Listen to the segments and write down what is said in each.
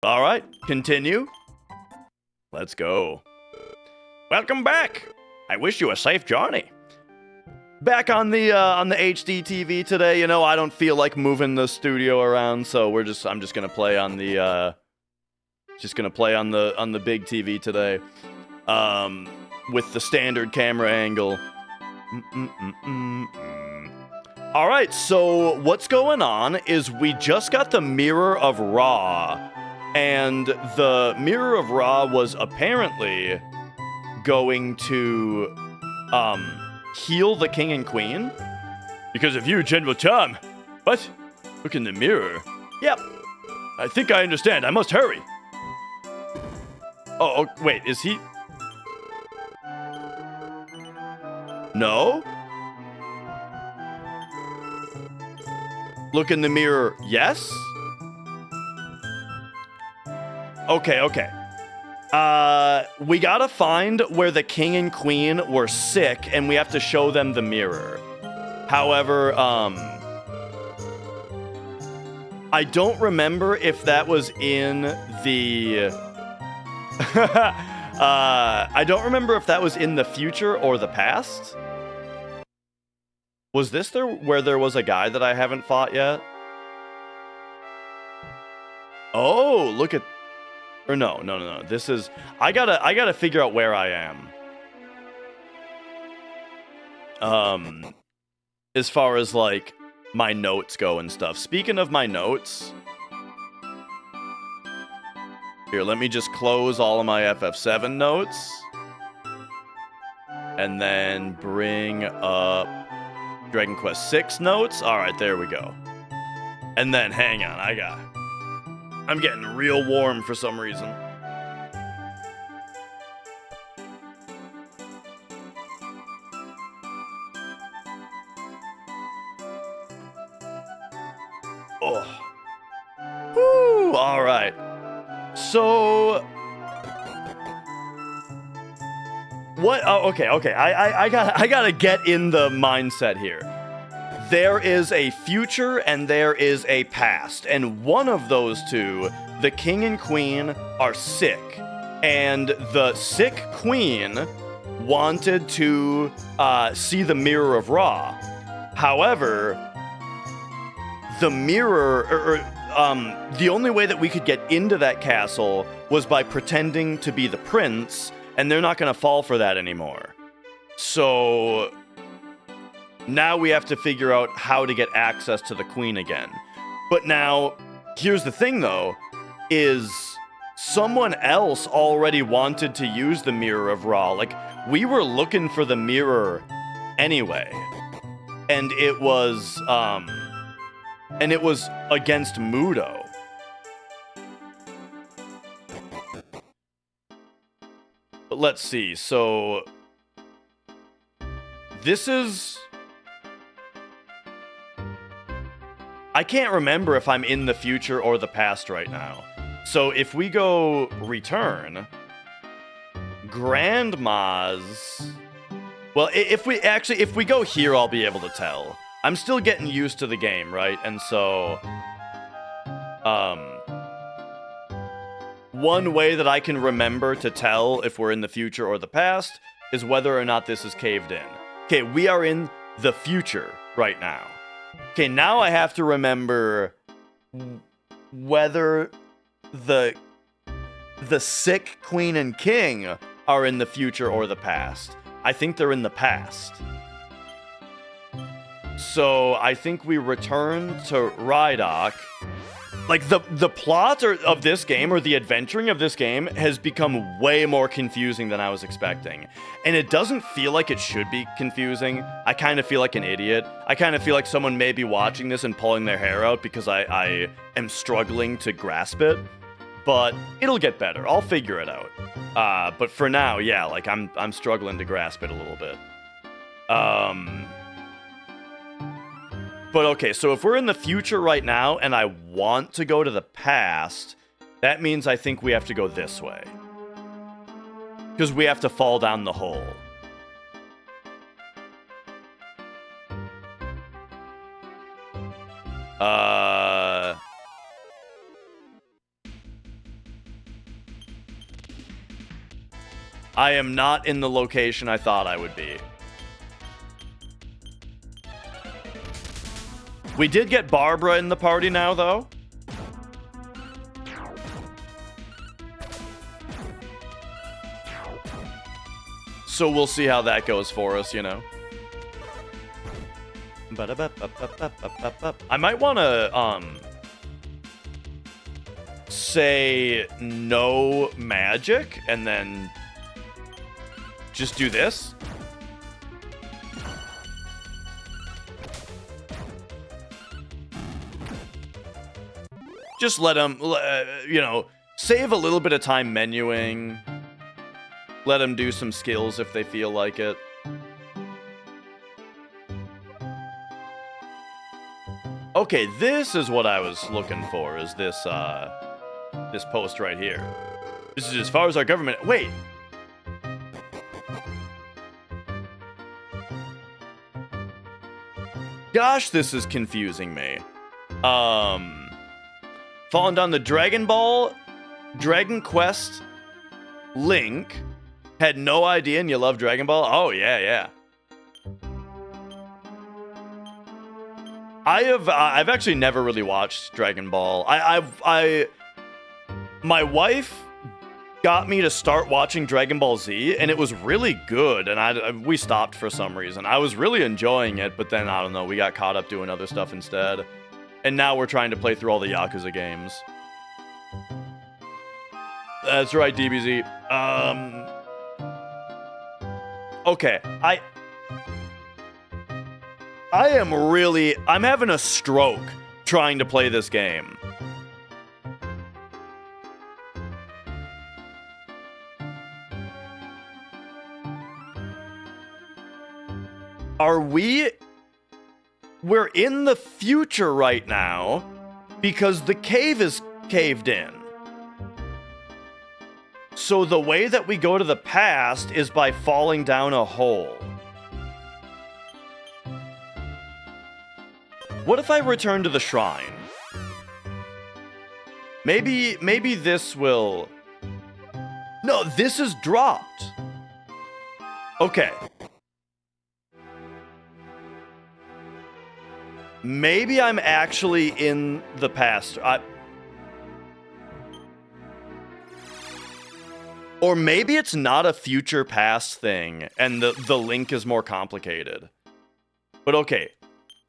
All right, continue. Let's go. Welcome back. I wish you a safe journey. Back on the HD TV today. You know, I don't feel like moving the studio around, so I'm just gonna play on the on the big TV today, with the standard camera angle. All right, so what's going on is we just got the Mirror of Ra, and the Mirror of Ra was apparently going to heal the king and queen. Because of you, General Tom. What? Look in the mirror. Yep. I think I understand. I must hurry. Oh, wait, is he? No? Look in the mirror. Yes? Okay. We gotta find where the king and queen were sick, and we have to show them the mirror. However, I don't remember if that was in the... I don't remember if that was in the future or the past. Was this where there was a guy that I haven't fought yet? Oh, look at... Or no. This is... I gotta figure out where I am. As far as, like, my notes go and stuff. Speaking of my notes... Here, let me just close all of my FF7 notes. And then bring up Dragon Quest VI notes. Alright, there we go. And then, hang on, I'm getting real warm for some reason. Oh. Woo, alright. So... What? Oh, okay. I gotta get in the mindset here. There is a future and there is a past, and one of those two, the king and queen, are sick, and the sick queen wanted to see the Mirror of Ra. However, the mirror, the only way that we could get into that castle was by pretending to be the prince, and they're not gonna fall for that anymore. So... now we have to figure out how to get access to the queen again. But now, here's the thing though, is someone else already wanted to use the Mirror of Ra. Like, we were looking for the mirror anyway. And it was against Mudo. But let's see, so... this is... I can't remember if I'm in the future or the past right now. So if we go return, Grandma's... well, if we go here, I'll be able to tell. I'm still getting used to the game, right? And so... one way that I can remember to tell if we're in the future or the past is whether or not this is caved in. Okay, we are in the future right now. Okay, now I have to remember whether the sick queen and king are in the future or the past. I think they're in the past. So I think we return to Rydok. Like, the plot of this game, or the adventuring of this game, has become way more confusing than I was expecting. And it doesn't feel like it should be confusing. I kind of feel like an idiot. I kind of feel like someone may be watching this and pulling their hair out because I am struggling to grasp it. But it'll get better. I'll figure it out. But for now, yeah, like, I'm struggling to grasp it a little bit. But okay, so if we're in the future right now and I want to go to the past, that means I think we have to go this way. Because we have to fall down the hole. I am not in the location I thought I would be. We did get Barbara in the party now, though. So we'll see how that goes for us, you know. I might want to, say no magic and then just do this. Just let them, you know, save a little bit of time menuing. Let them do some skills if they feel like it. Okay, this is what I was looking for, is this, this post right here. This is as far as our government... Wait! Gosh, this is confusing me. Falling down the Dragon Ball, Dragon Quest, Link, had no idea and you love Dragon Ball? Oh, yeah. I've actually never really watched Dragon Ball. My wife got me to start watching Dragon Ball Z, and it was really good, and we stopped for some reason. I was really enjoying it, but then, I don't know, we got caught up doing other stuff instead. And now we're trying to play through all the Yakuza games. That's right, DBZ. Okay, I'm having a stroke trying to play this game. We're in the future right now because the cave is caved in. So the way that we go to the past is by falling down a hole. What if I return to the shrine? Maybe this will... No, this is dropped. Okay. Maybe I'm actually in the past. Or maybe it's not a future past thing, and the link is more complicated. But okay.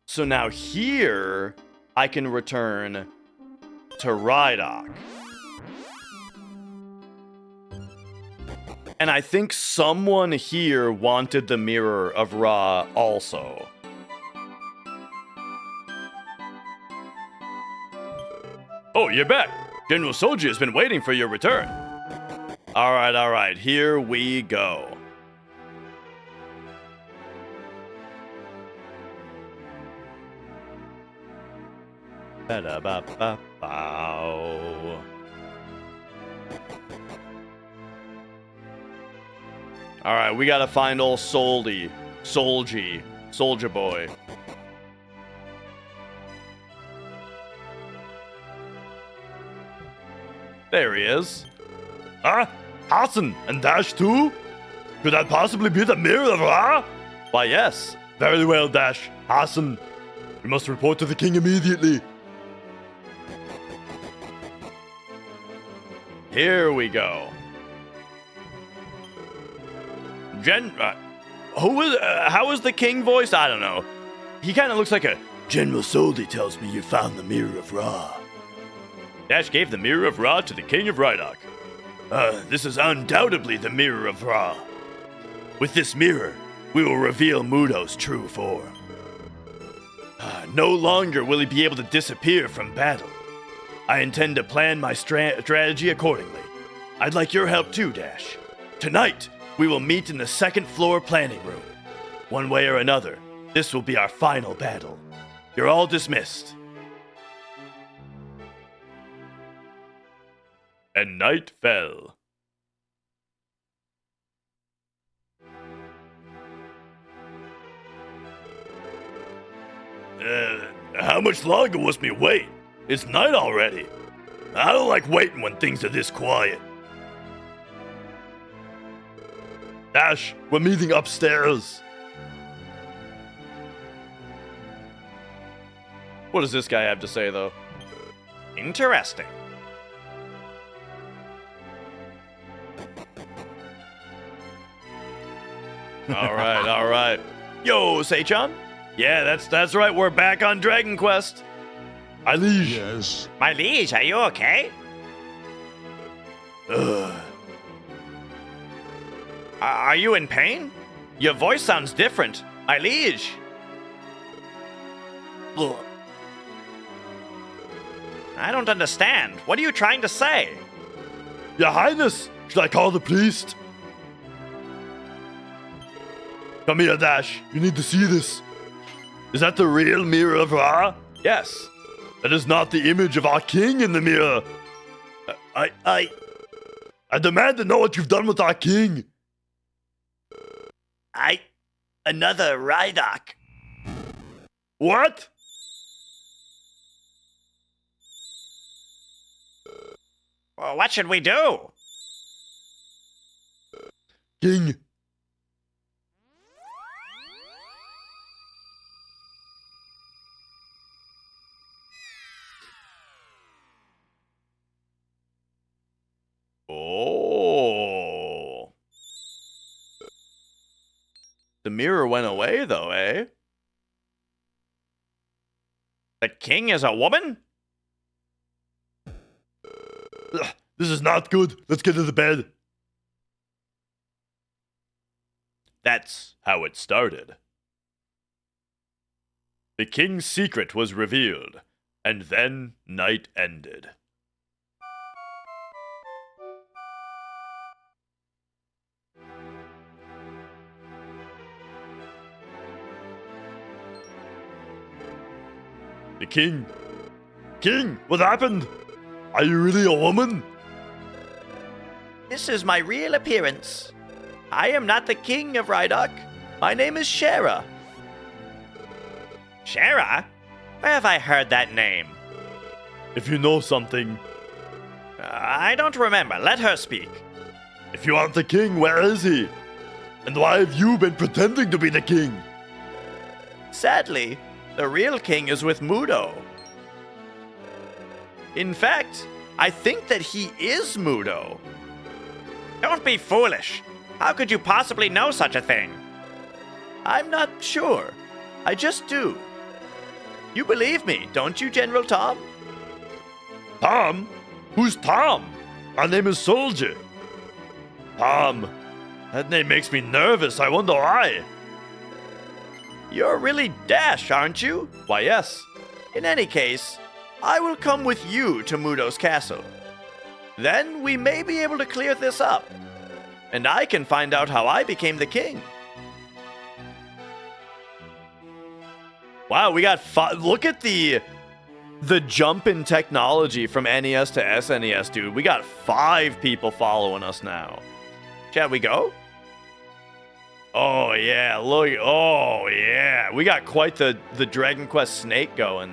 So now here, I can return to Rydok. And I think someone here wanted the Mirror of Ra also. Oh, you're back. General Soji has been waiting for your return. All right, here we go. Alright, we gotta find old Solji, Soldier Boy. There he is. Hassan and Dash too? Could that possibly be the Mirror of Ra? Why, yes. Very well, Dash. Hassan, we must report to the king immediately. Here we go. How is the king voiced? I don't know. He kind of looks like a... General Soldi tells me you found the Mirror of Ra. Dash gave the Mirror of Ra to the King of Rydok. This is undoubtedly the Mirror of Ra. With this mirror, we will reveal Mudo's true form. No longer will he be able to disappear from battle. I intend to plan my strategy accordingly. I'd like your help too, Dash. Tonight, we will meet in the second floor planning room. One way or another, this will be our final battle. You're all dismissed. And night fell. How much longer must we wait? It's night already. I don't like waiting when things are this quiet. Dash, we're meeting upstairs. What does this guy have to say, though? Interesting. All right. Yo, Seichan? Yeah, that's right. We're back on Dragon Quest. My liege. Yes. My liege, are you okay? Ugh. Are you in pain? Your voice sounds different. My liege. Ugh. I don't understand. What are you trying to say? Your Highness, should I call the priest? Come here, Dash. You need to see this. Is that the real mirror of Ra? Yes. That is not the image of our king in the mirror. I demand to know what you've done with our king. Another Rydok. What? Well, what should we do? King. Oh. The mirror went away, though, eh? The king is a woman? Ugh, this is not good. Let's get to the bed. That's how it started. The king's secret was revealed, and then night ended. The king. King, what happened? Are you really a woman? This is my real appearance. I am not the king of Rydok. My name is Shara. Shara? Where have I heard that name? If you know something. I don't remember. Let her speak. If you aren't the king, where is he? And why have you been pretending to be the king? Sadly, the real king is with Mudo. In fact, I think that he is Mudo. Don't be foolish. How could you possibly know such a thing? I'm not sure. I just do. You believe me, don't you, General Tom? Tom? Who's Tom? My name is Soldier. Tom. That name makes me nervous. I wonder why. You're really Dash, aren't you? Why, yes. In any case, I will come with you to Mudo's castle. Then we may be able to clear this up. And I can find out how I became the king. Wow, we got look at the jump in technology from NES to SNES, dude. We got 5 people following us now. Shall we go? Oh, yeah, look. Oh, yeah. We got quite the Dragon Quest snake going.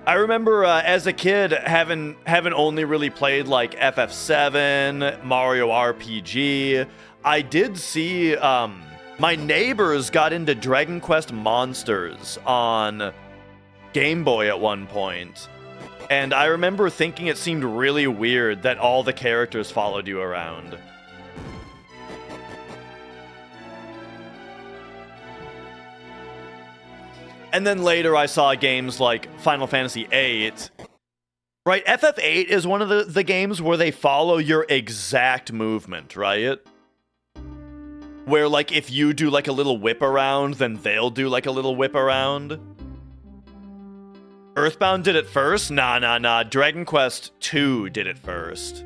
I remember as a kid having only really played like FF7, Mario RPG. I did see my neighbors got into Dragon Quest Monsters on Game Boy at one point. And I remember thinking it seemed really weird that all the characters followed you around. And then later I saw games like Final Fantasy VIII. Right, FF8 is one of the games where they follow your exact movement, right? Where, like, if you do, like, a little whip around, then they'll do, like, a little whip around. Earthbound did it first? Nah. Dragon Quest II did it first.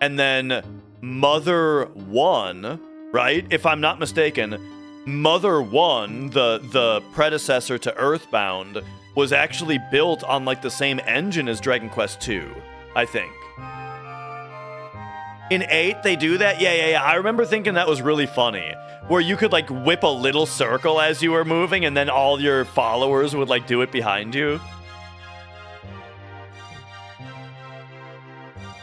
And then Mother 1, right? If I'm not mistaken, Mother 1, the predecessor to Earthbound, was actually built on, like, the same engine as Dragon Quest II, I think. In 8, they do that? Yeah. I remember thinking that was really funny. Where you could, like, whip a little circle as you were moving, and then all your followers would, like, do it behind you.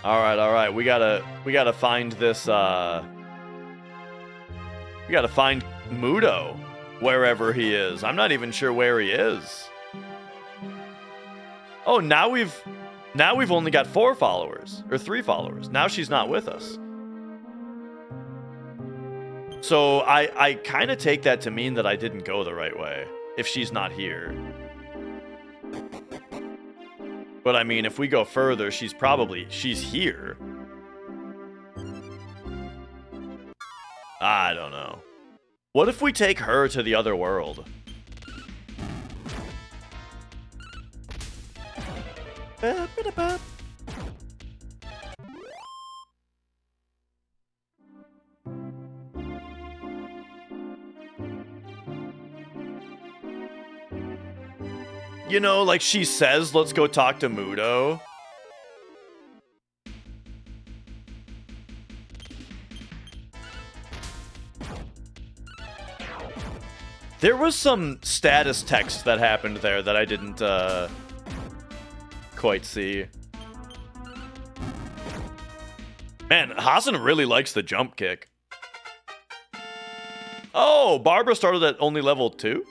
All right. We gotta find this. We gotta find Mudo wherever he is. I'm not even sure where he is. Oh, now we've only got 4 followers or 3 followers. Now she's not with us. So I kind of take that to mean that I didn't go the right way if she's not here. But I mean, if we go further, she's here. I don't know. What if we take her to the other world? You know, like she says, let's go talk to Mudo. There was some status text that happened there that I didn't quite see. Man, Hasan really likes the jump kick. Oh, Barbara started at only level 2?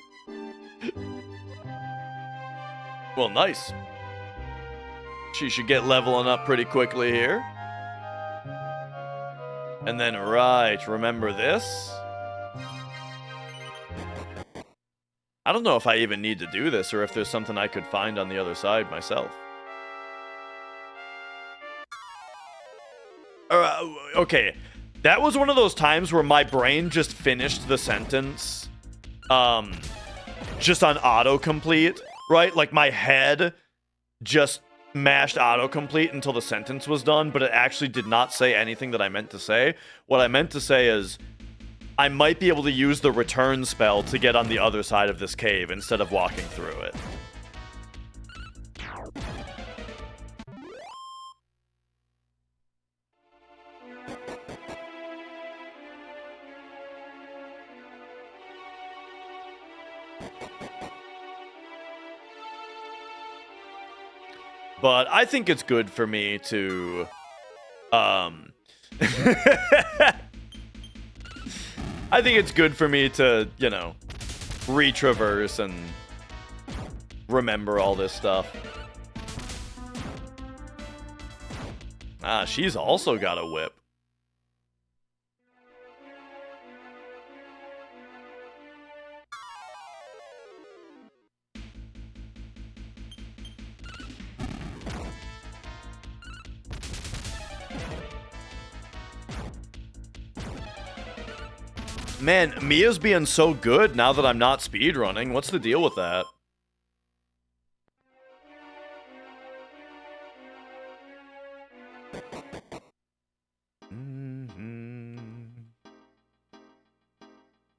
Well, nice. She should get leveling up pretty quickly here. And then, right, remember this? I don't know if I even need to do this or if there's something I could find on the other side myself. Okay, that was one of those times where my brain just finished the sentence just on autocomplete, right? Like my head just mashed autocomplete until the sentence was done, but it actually did not say anything that I meant to say. What I meant to say is I might be able to use the return spell to get on the other side of this cave instead of walking through it. But I think it's good for me to, I think it's good for me to, you know, retraverse and remember all this stuff. Ah, she's also got a whip. Man, Mia's being so good now that I'm not speedrunning. What's the deal with that?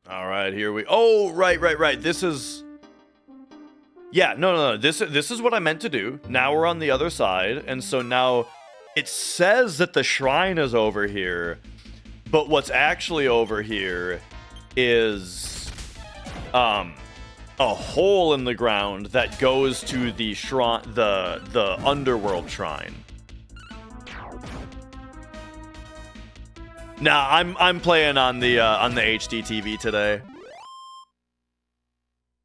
All right, here we... Oh, right. This is... Yeah, no. This is what I meant to do. Now we're on the other side, and so now it says that the shrine is over here, but what's actually over here is a hole in the ground that goes to the shrine, the underworld shrine. Nah, I'm playing on the HD TV today.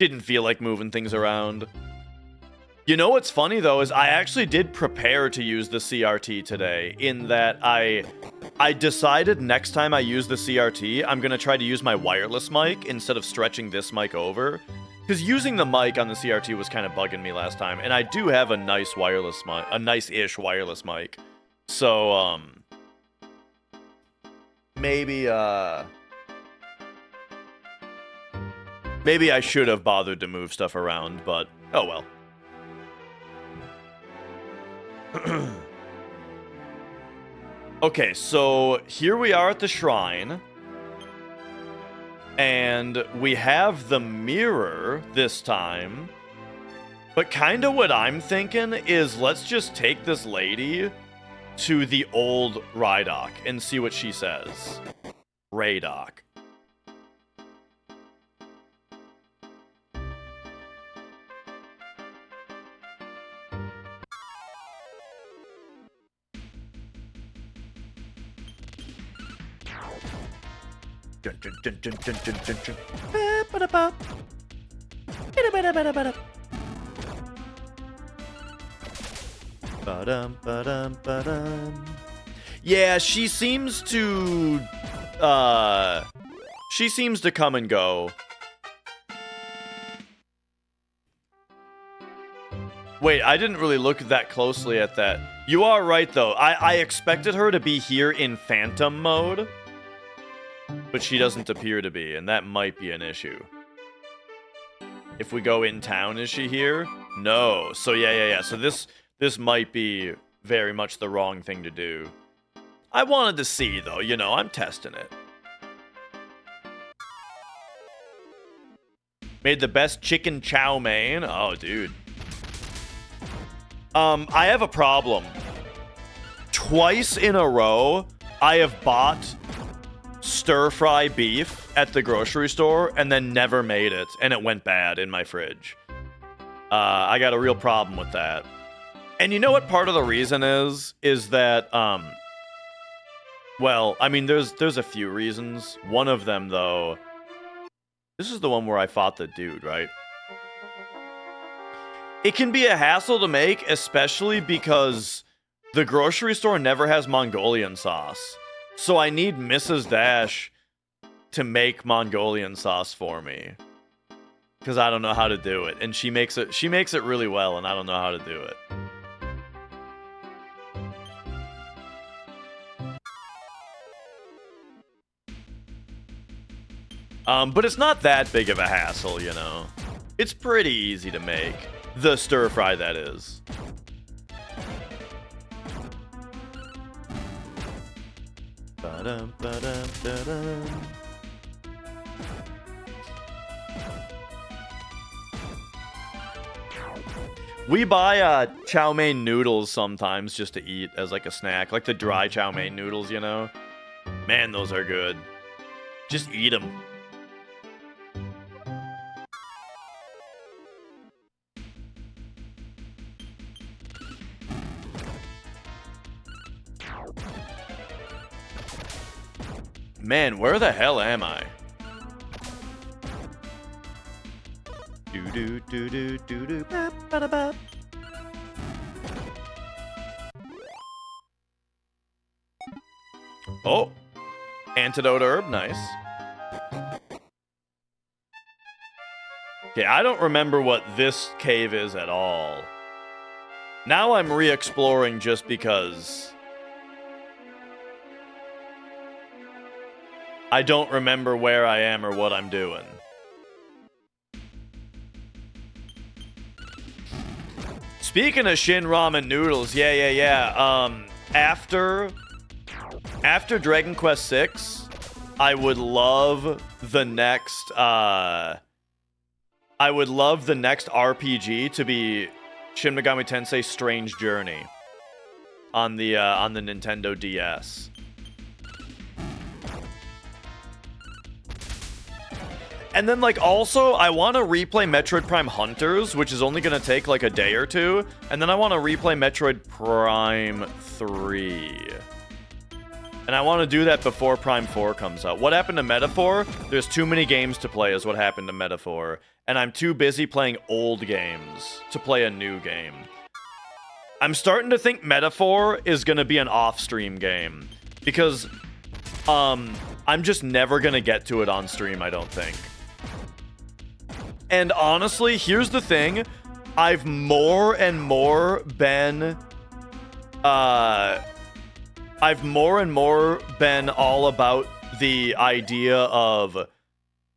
Didn't feel like moving things around. You know what's funny though is I actually did prepare to use the CRT today, in that I decided next time I use the CRT, I'm gonna try to use my wireless mic instead of stretching this mic over. Because using the mic on the CRT was kind of bugging me last time, and I do have a nice wireless mic, a nice-ish wireless mic. So, maybe I should have bothered to move stuff around, but oh well. Okay, so here we are at the shrine. And we have the mirror this time. But kind of what I'm thinking is let's just take this lady to the old Rhydock and see what she says. Raydock. Yeah, she seems to come and go. Wait, I didn't really look that closely at that. You are right, though. I expected her to be here in Phantom mode, but she doesn't appear to be, and that might be an issue. If we go in town, is she here? No. So yeah. So this might be very much the wrong thing to do. I wanted to see, though. You know, I'm testing it. Made the best chicken chow mein. Oh, dude. I have a problem. Twice in a row, I have bought stir-fry beef at the grocery store and then never made it, and it went bad in my fridge. I got a real problem with that. And you know what part of the reason is? Is that, well, I mean, there's a few reasons. One of them, though, this is the one where I fought the dude, right? It can be a hassle to make, especially because the grocery store never has Mongolian sauce. So I need Mrs. Dash to make Mongolian sauce for me. Because I don't know how to do it. And she makes it really well, and I don't know how to do it. But it's not that big of a hassle, you know. It's pretty easy to make. The stir fry, that is. Ba-dum, ba-dum, ba-dum. We buy chow mein noodles sometimes just to eat as like a snack. Like the dry chow mein noodles, you know? Man, those are good. Just eat them. Man, where the hell am I? Do do do do do do ba ba da ba. Oh, antidote herb, nice. Okay, I don't remember what this cave is at all. Now I'm re-exploring just because I don't remember where I am or what I'm doing. Speaking of Shin Ramen noodles, yeah. After Dragon Quest VI, I would love the next RPG to be Shin Megami Tensei Strange Journey on the Nintendo DS. And then, like, also, I want to replay Metroid Prime Hunters, which is only going to take, like, a day or two. And then I want to replay Metroid Prime 3. And I want to do that before Prime 4 comes out. What happened to Metaphor? There's too many games to play is what happened to Metaphor. And I'm too busy playing old games to play a new game. I'm starting to think Metaphor is going to be an off-stream game. Because, I'm just never going to get to it on stream, I don't think. And honestly, here's the thing. I've more and more been all about the idea of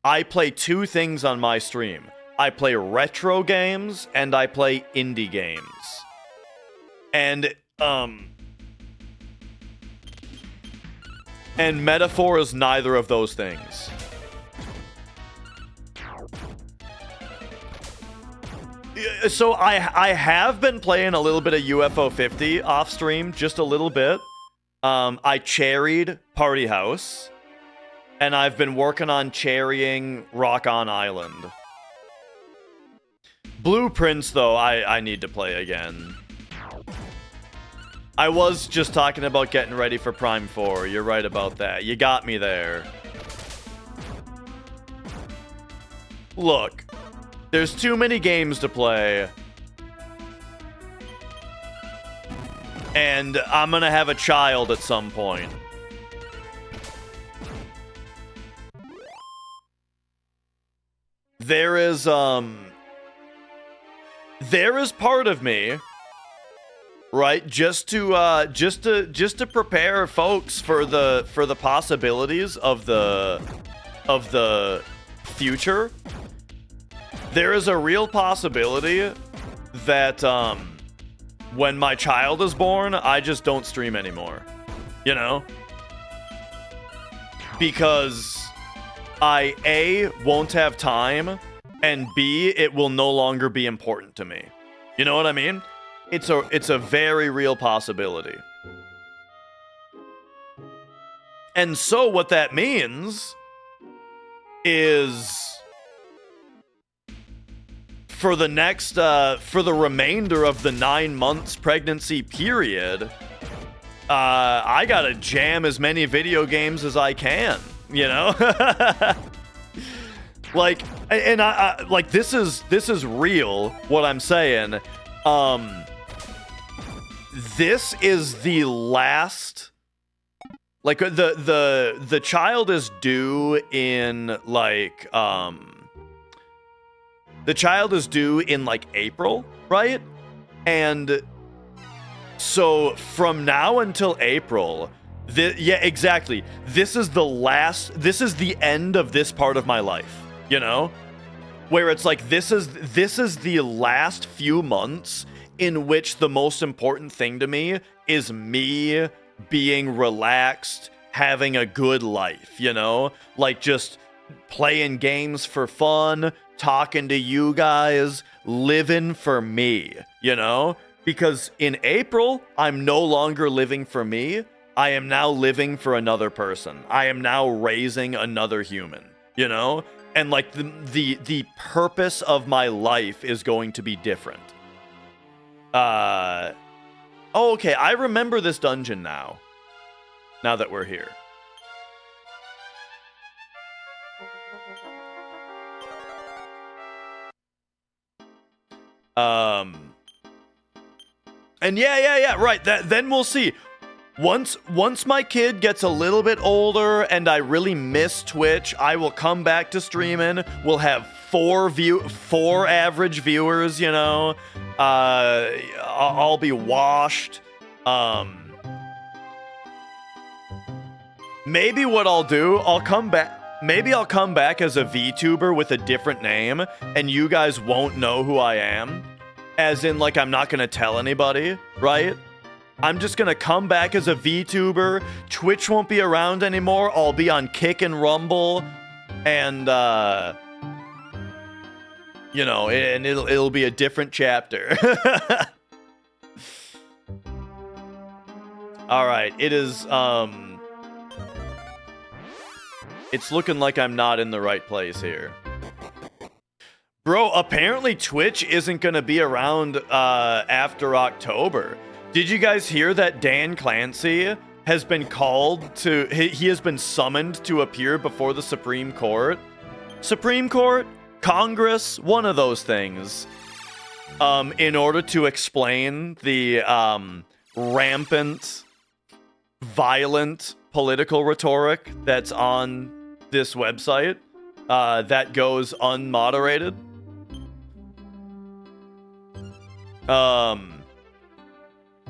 I play two things on my stream. I play retro games and I play indie games. And Metaphor is neither of those things. So I have been playing a little bit of UFO 50 off stream, just a little bit. I cherried Party House, and I've been working on cherrying Rock On Island. Blueprints, though, I need to play again. I was just talking about getting ready for Prime 4. You're right about that. You got me there. Look, there's too many games to play. And I'm gonna have a child at some point. There is part of me, right, just to prepare folks for the possibilities of the future. There is a real possibility that when my child is born, I just don't stream anymore. You know? Because I A, won't have time, and B, it will no longer be important to me. You know what I mean? It's a very real possibility. And so what that means is for the next for the remainder of the 9 months pregnancy period, I gotta jam as many video games as I can, you know? Like, and I like, this is real, what I'm saying. This is the last, like, the child is due in, like, the child is due in, like, April, right? And so from now until April, yeah, exactly. This is the end of this part of my life, you know? Where it's like, this is the last few months in which the most important thing to me is me being relaxed, having a good life, you know? Like, just playing games for fun, talking to you guys, living for me, you know? Because in April, I'm no longer living for me. I am now living for another person. I am now raising another human, you know? And like the purpose of my life is going to be different. Oh, okay, I remember this dungeon now. Now that we're here. And yeah, right. Then we'll see. Once my kid gets a little bit older and I really miss Twitch, I will come back to streaming. We'll have four average viewers, you know. I'll be washed. Maybe what I'll do, maybe I'll come back as a VTuber with a different name, and you guys won't know who I am. As in, like, I'm not gonna tell anybody, right? I'm just gonna come back as a VTuber. Twitch won't be around anymore. I'll be on Kick and Rumble, and you know, and it'll be a different chapter. All right, it is. It's looking like I'm not in the right place here. Bro, apparently Twitch isn't gonna be around after October. Did you guys hear that Dan Clancy has been called to... He has been summoned to appear before the Supreme Court? Supreme Court? Congress? One of those things. In order to explain the rampant, violent political rhetoric that's on this website that goes unmoderated.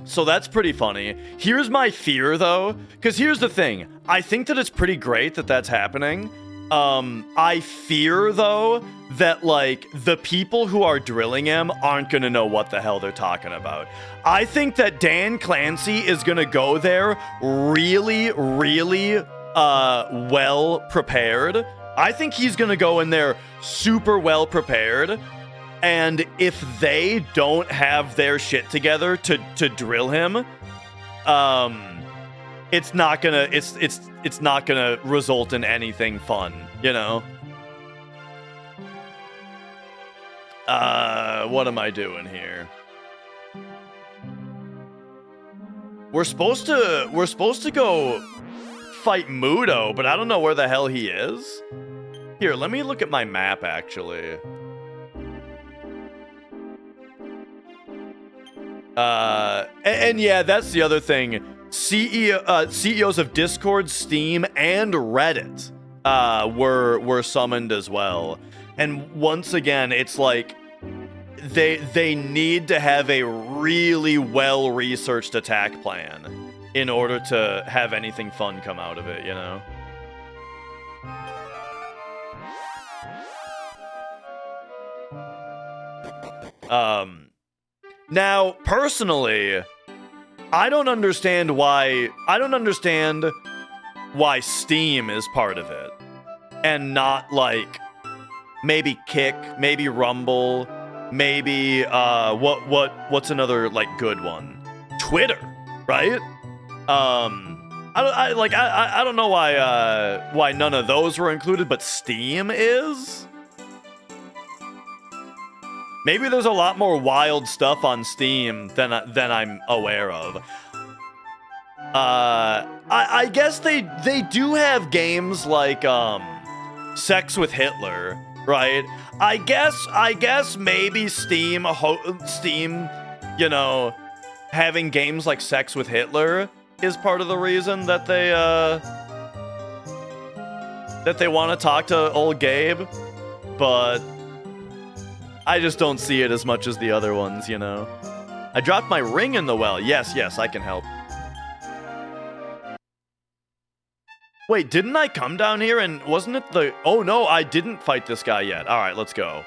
So that's pretty funny. Here's my fear, though, because here's the thing. I think that it's pretty great that that's happening. I fear, though, that, like, the people who are drilling him aren't gonna know what the hell they're talking about. I think that Dan Clancy is gonna go there really, really, well prepared. I think he's gonna go in there super well prepared. And if they don't have their shit together to drill him, it's not gonna result in anything fun, you know? What am I doing here? We're supposed to go fight Mudo, but I don't know where the hell he is. Here, let me look at my map, actually. And yeah, that's the other thing. CEOs of Discord, Steam, and Reddit were summoned as well. And once again, it's like they need to have a really well-researched attack plan in order to have anything fun come out of it, you know? Now, personally, I don't understand why Steam is part of it. And not, like, maybe Kick, maybe Rumble, maybe, what's another, like, good one? Twitter, right? I don't know why none of those were included, but Steam is? Maybe there's a lot more wild stuff on Steam than I'm aware of. I guess they do have games like Sex with Hitler, right? I guess maybe Steam, you know, having games like Sex with Hitler is part of the reason that they want to talk to old Gabe, but I just don't see it as much as the other ones, you know? I dropped my ring in the well. Yes, I can help. Wait, didn't I come down here and wasn't it the... Oh, no, I didn't fight this guy yet. All right, let's go.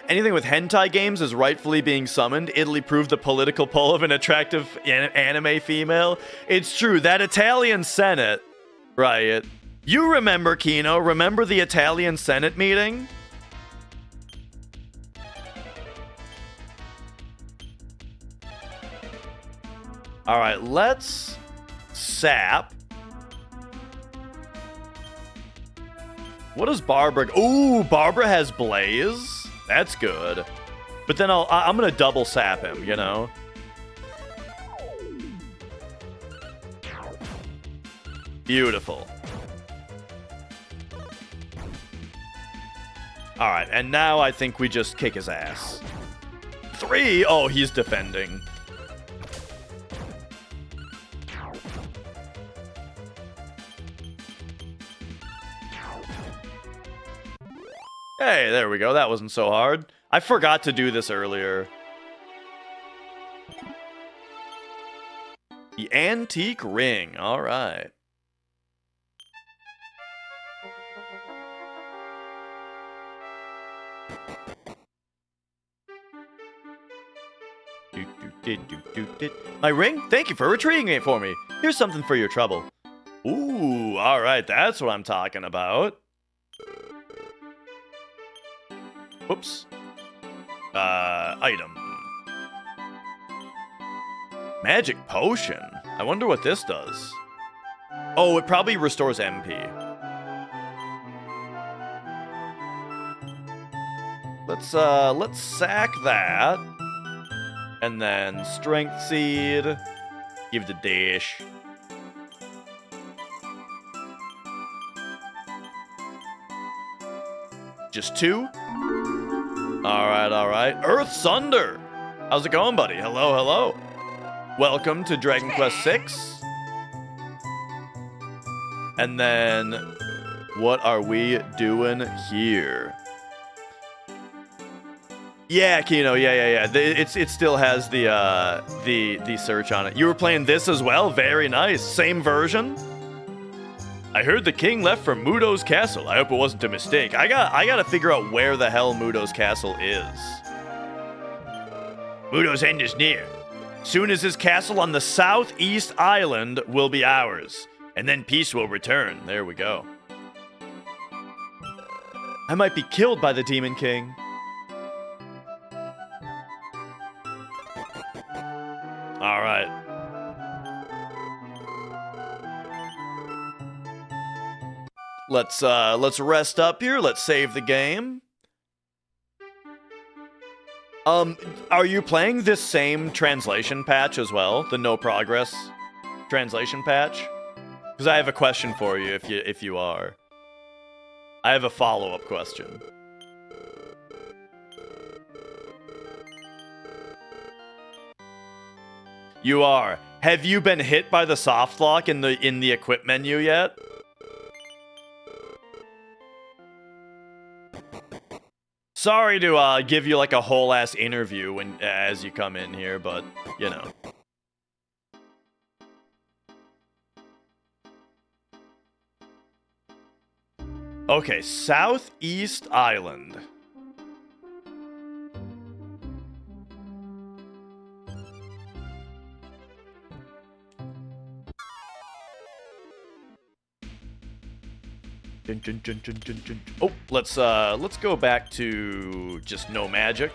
Anything with hentai games is rightfully being summoned. Italy proved the political pull of an attractive anime female. It's true, that Italian Senate, right? You remember, Kino, remember the Italian Senate meeting? All right, let's sap. What does Barbara... Ooh, Barbara has Blaze. That's good. But then I'm going to double sap him, you know? Beautiful. All right, and now I think we just kick his ass. 3? Oh, he's defending. Hey, there we go. That wasn't so hard. I forgot to do this earlier. The antique ring. All right. My ring? Thank you for retrieving it for me. Here's something for your trouble. Ooh, all right. That's what I'm talking about. Whoops. Item. Magic potion. I wonder what this does. Oh, it probably restores MP. Let's sack that. And then strength seed. Give the dash. Just 2? All right. Earth Sunder! How's it going, buddy? Hello. Welcome to Dragon Quest VI. And then, what are we doing here? Yeah, Kino, yeah. It still has the search on it. You were playing this as well? Very nice. Same version? I heard the king left for Mudo's castle. I hope it wasn't a mistake. I gotta figure out where the hell Mudo's castle is. Mudo's end is near. Soon as his castle on the southeast island will be ours. And then peace will return. There we go. I might be killed by the Demon King. All right. Let's rest up here. Let's save the game. Are you playing this same translation patch as well? The no progress translation patch? Because I have a question for you if you are. I have a follow-up question. You are. Have you been hit by the soft lock in the equip menu yet? Sorry to give you like a whole ass interview as you come in here, but you know. Okay, Southeast Island. Oh, let's go back to just no magic.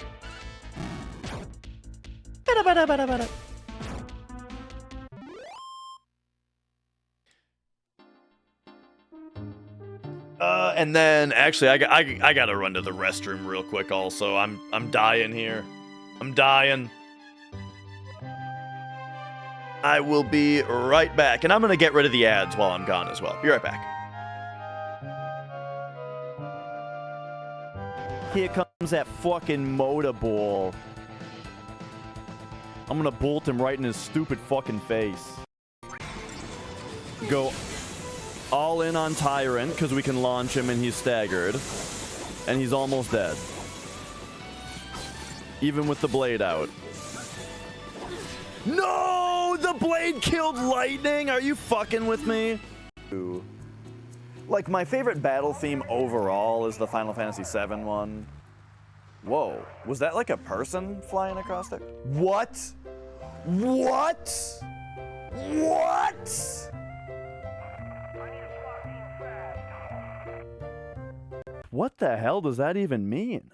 And then actually, I gotta run to the restroom real quick. Also, I'm dying here. I'm dying. I will be right back, and I'm gonna get rid of the ads while I'm gone as well. Be right back. Here comes that fucking motor ball. I'm gonna bolt him right in his stupid fucking face. Go all in on Tyrant, because we can launch him and he's staggered. And he's almost dead. Even with the blade out. No! The blade killed lightning! Are you fucking with me? Like, my favorite battle theme overall is the Final Fantasy VII one. Whoa. Was that like a person flying across there? What? What? What? What the hell does that even mean?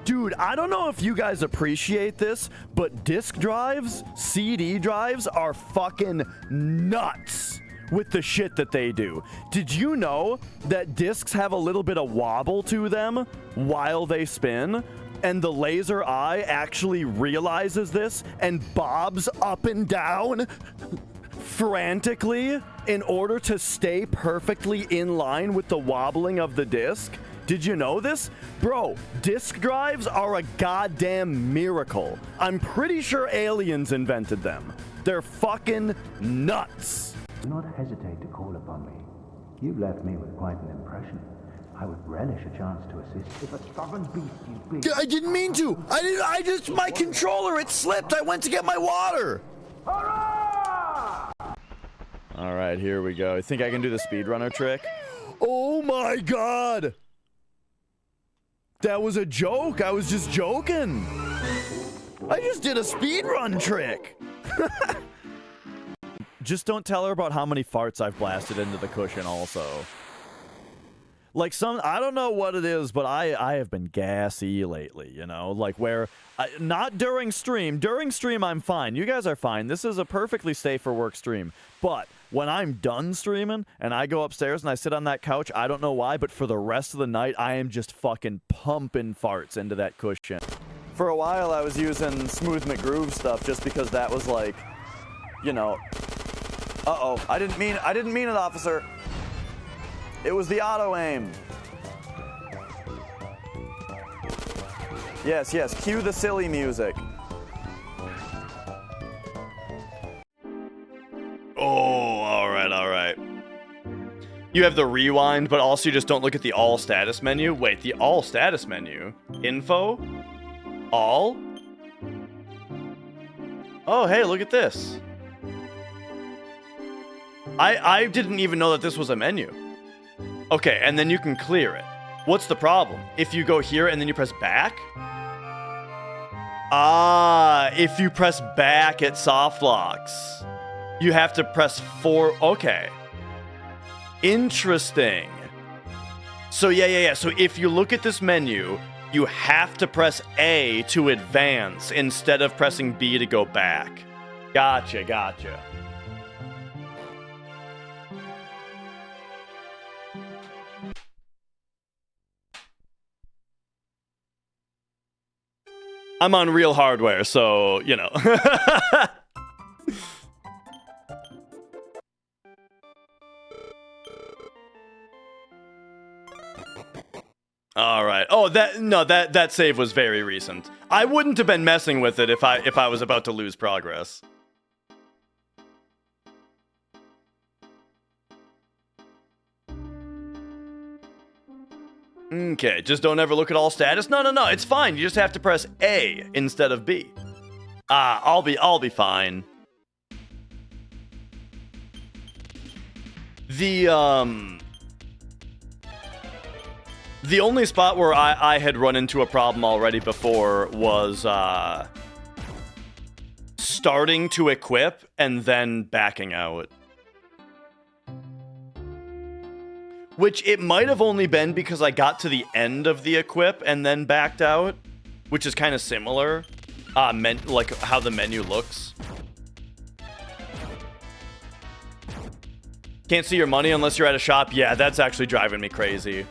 Dude, I don't know if you guys appreciate this, but disk drives, CD drives are fucking nuts with the shit that they do. Did you know that discs have a little bit of wobble to them while they spin? And the laser eye actually realizes this and bobs up and down frantically in order to stay perfectly in line with the wobbling of the disc? Did you know this? Bro, disk drives are a goddamn miracle. I'm pretty sure aliens invented them. They're fucking nuts. Do not hesitate to call upon me. You've left me with quite an impression. I would relish a chance to assist if a stubborn beast you be. I didn't mean to. My controller, it slipped. I went to get my water. Hurrah! All right, here we go. I think I can do the speedrunner trick. Oh my god. That was a joke. I was just joking. I just did a speedrun trick. Just don't tell her about how many farts I've blasted into the cushion also. Like I don't know what it is, but I have been gassy lately, you know? Like where, not during stream. During stream, I'm fine. You guys are fine. This is a perfectly safe for work stream. But when I'm done streaming and I go upstairs and I sit on that couch, I don't know why, but for the rest of the night, I am just fucking pumping farts into that cushion. For a while, I was using Smooth McGroove stuff just because that was like, you know... Uh-oh, I didn't mean it, officer. It was the auto aim. Yes, cue the silly music. Oh, all right. You have the rewind, but also you just don't look at the all status menu. Wait, the all status menu? Info? All? Oh, hey, look at this. I didn't even know that this was a menu. Okay, and then you can clear it. What's the problem? If you go here and then you press back? Ah, if you press back, it soft locks. You have to press 4. Okay. Interesting. So yeah. So if you look at this menu, you have to press A to advance instead of pressing B to go back. Gotcha. I'm on real hardware, so, you know. All right. Oh, that save was very recent. I wouldn't have been messing with it if I was about to lose progress. Okay, just don't ever look at all status. No, it's fine. You just have to press A instead of B. I'll be fine. The only spot where I had run into a problem already before was starting to equip and then backing out. Which it might have only been because I got to the end of the equip and then backed out, which is kind of similar, like how the menu looks. Can't see your money unless you're at a shop. Yeah, that's actually driving me crazy.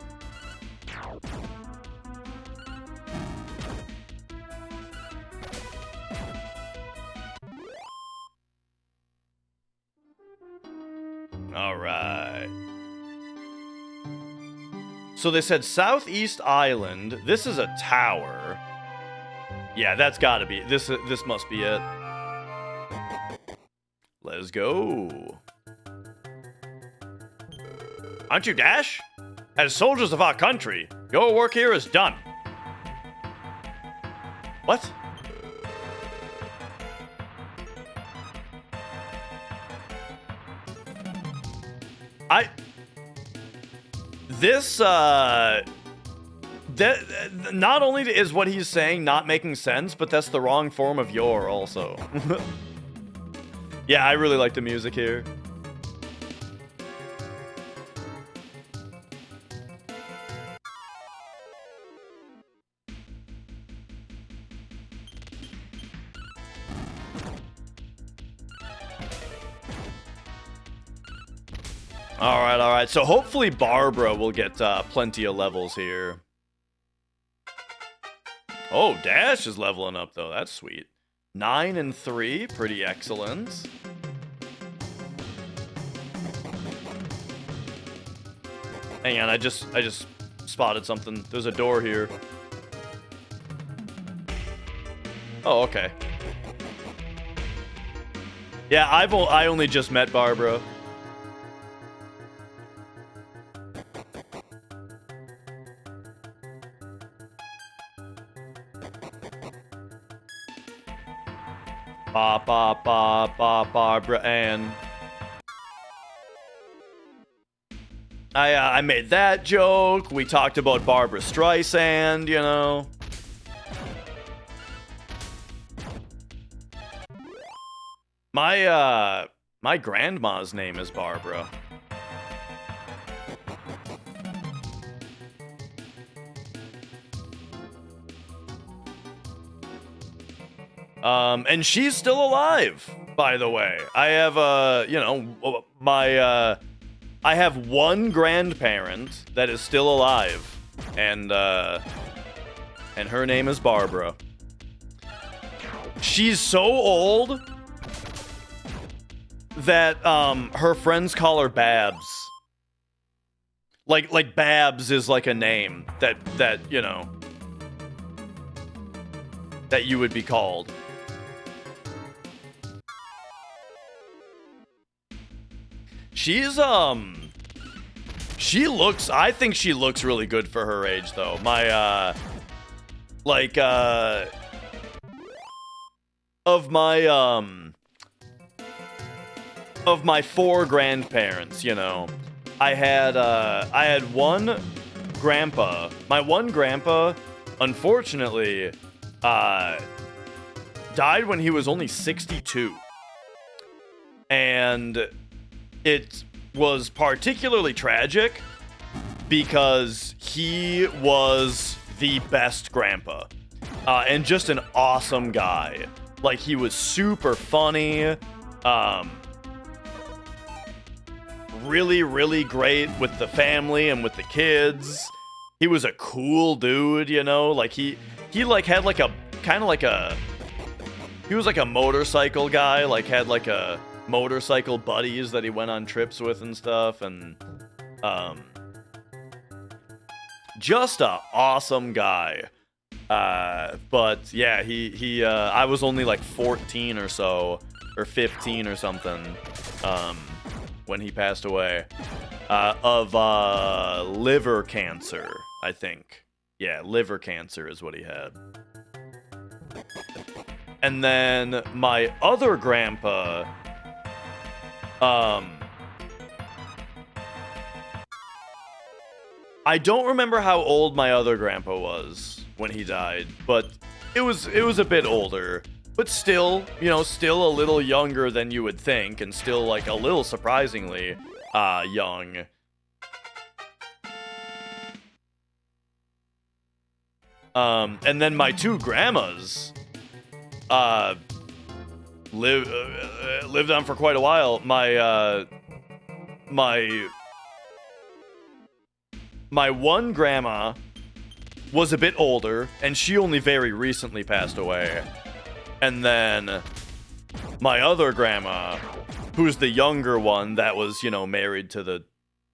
All right. So they said Southeast Island. This is a tower. Yeah, that's gotta be. This must be it. Let's go. Aren't you Dash? As soldiers of our country, your work here is done. What? Not only is what he's saying not making sense, but that's the wrong form of your also. Yeah, I really like the music here. All right. So hopefully Barbara will get plenty of levels here. Oh, Dash is leveling up though. That's sweet. 9 and 3, pretty excellent. Hang on, I just spotted something. There's a door here. Oh, okay. Yeah, I only just met Barbara. Barbara Ann. I made that joke. We talked about Barbara Streisand, you know. My grandma's name is Barbara. And she's still alive, by the way. I have, I have one grandparent that is still alive, and her name is Barbara. She's so old that, her friends call her Babs. Like Babs is like a name that, you know, that you would be called. She's, I think she looks really good for her age, though. Of my 4 grandparents, you know, I had one grandpa. My one grandpa, unfortunately, died when he was only 62. And it was particularly tragic because he was the best grandpa, and just an awesome guy. Like, he was super funny, really, really great with the family and with the kids. He was a cool dude, you know, like he like had like a kind of like a... He was like a motorcycle guy, like had like a motorcycle buddies that he went on trips with and stuff, and just a awesome guy. But yeah, he I was only like 14 or so, or 15 or something, when he passed away, of liver cancer, I think. Yeah, liver cancer is what he had. And then my other grandpa, I don't remember how old my other grandpa was when he died, but it was a bit older, but still, you know, still a little younger than you would think, and still like a little surprisingly young. And then my two grandmas lived on for quite a while. My one grandma was a bit older, and she only very recently passed away. And then my other grandma, who's the younger one that was, you know, married to the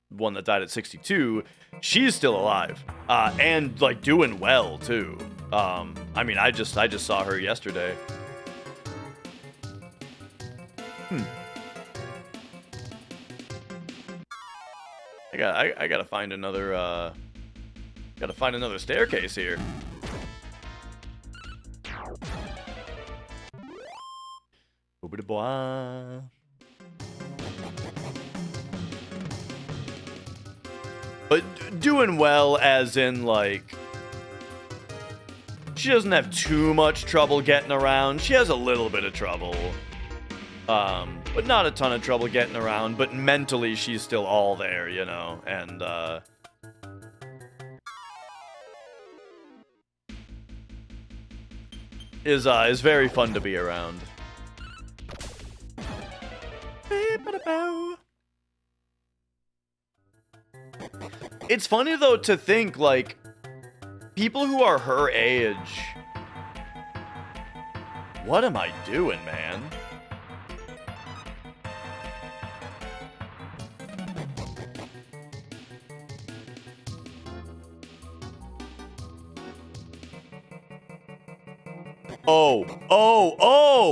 one that died at 62, she's still alive, and like doing well too. I mean, I just saw her yesterday. I gotta find another staircase here. Boop-a-da-boah. But doing well as in, like, she doesn't have too much trouble getting around. She has a little bit of trouble. But not a ton of trouble getting around, but mentally she's still all there, you know, and, is very fun to be around. It's funny, though, to think, like, people who are her age... What am I doing, man? Oh,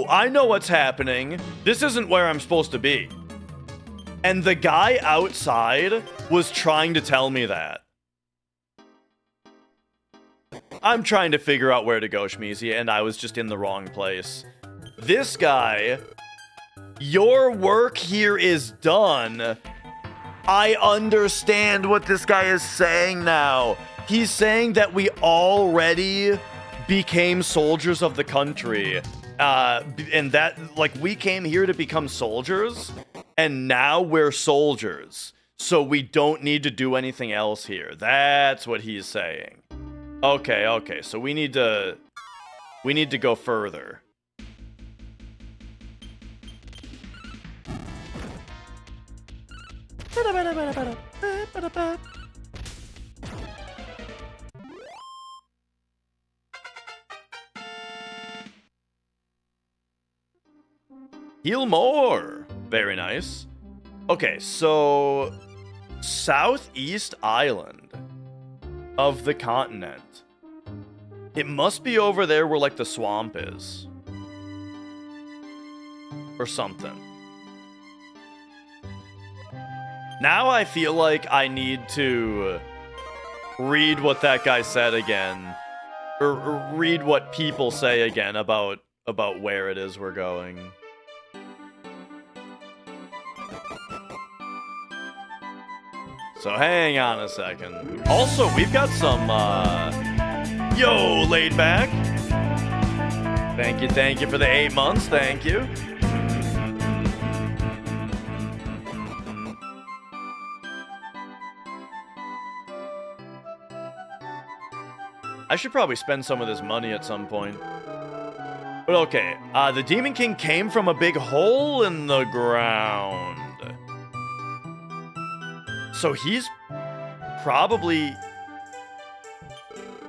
I know what's happening. This isn't where I'm supposed to be. And the guy outside was trying to tell me that. I'm trying to figure out where to go, Shmeezy, and I was just in the wrong place. This guy, your work here is done. I understand what this guy is saying now. He's saying that we already became soldiers of the country. And that, like, we came here to become soldiers, and now we're soldiers. So we don't need to do anything else here. That's what he's saying. Okay, so we need to go further. Heal more. Very nice. Okay, so Southeast Island of the continent. It must be over there where, like, the swamp is. Or something. Now I feel like I need to read what that guy said again. Or read what people say again about where it is we're going. So hang on a second. Also, we've got some, yo, laid back. Thank you for the 8 months, thank you. I should probably spend some of this money at some point. But okay, the Demon King came from a big hole in the ground. So he's probably...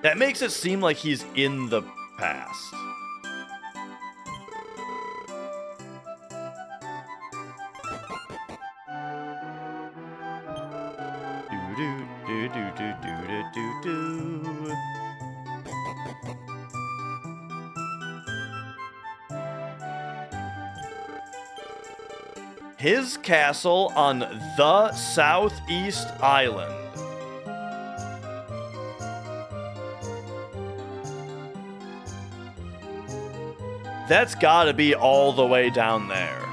That makes it seem like he's in the past. Do do do do do do do do. His castle on the Southeast Island. That's gotta be all the way down there.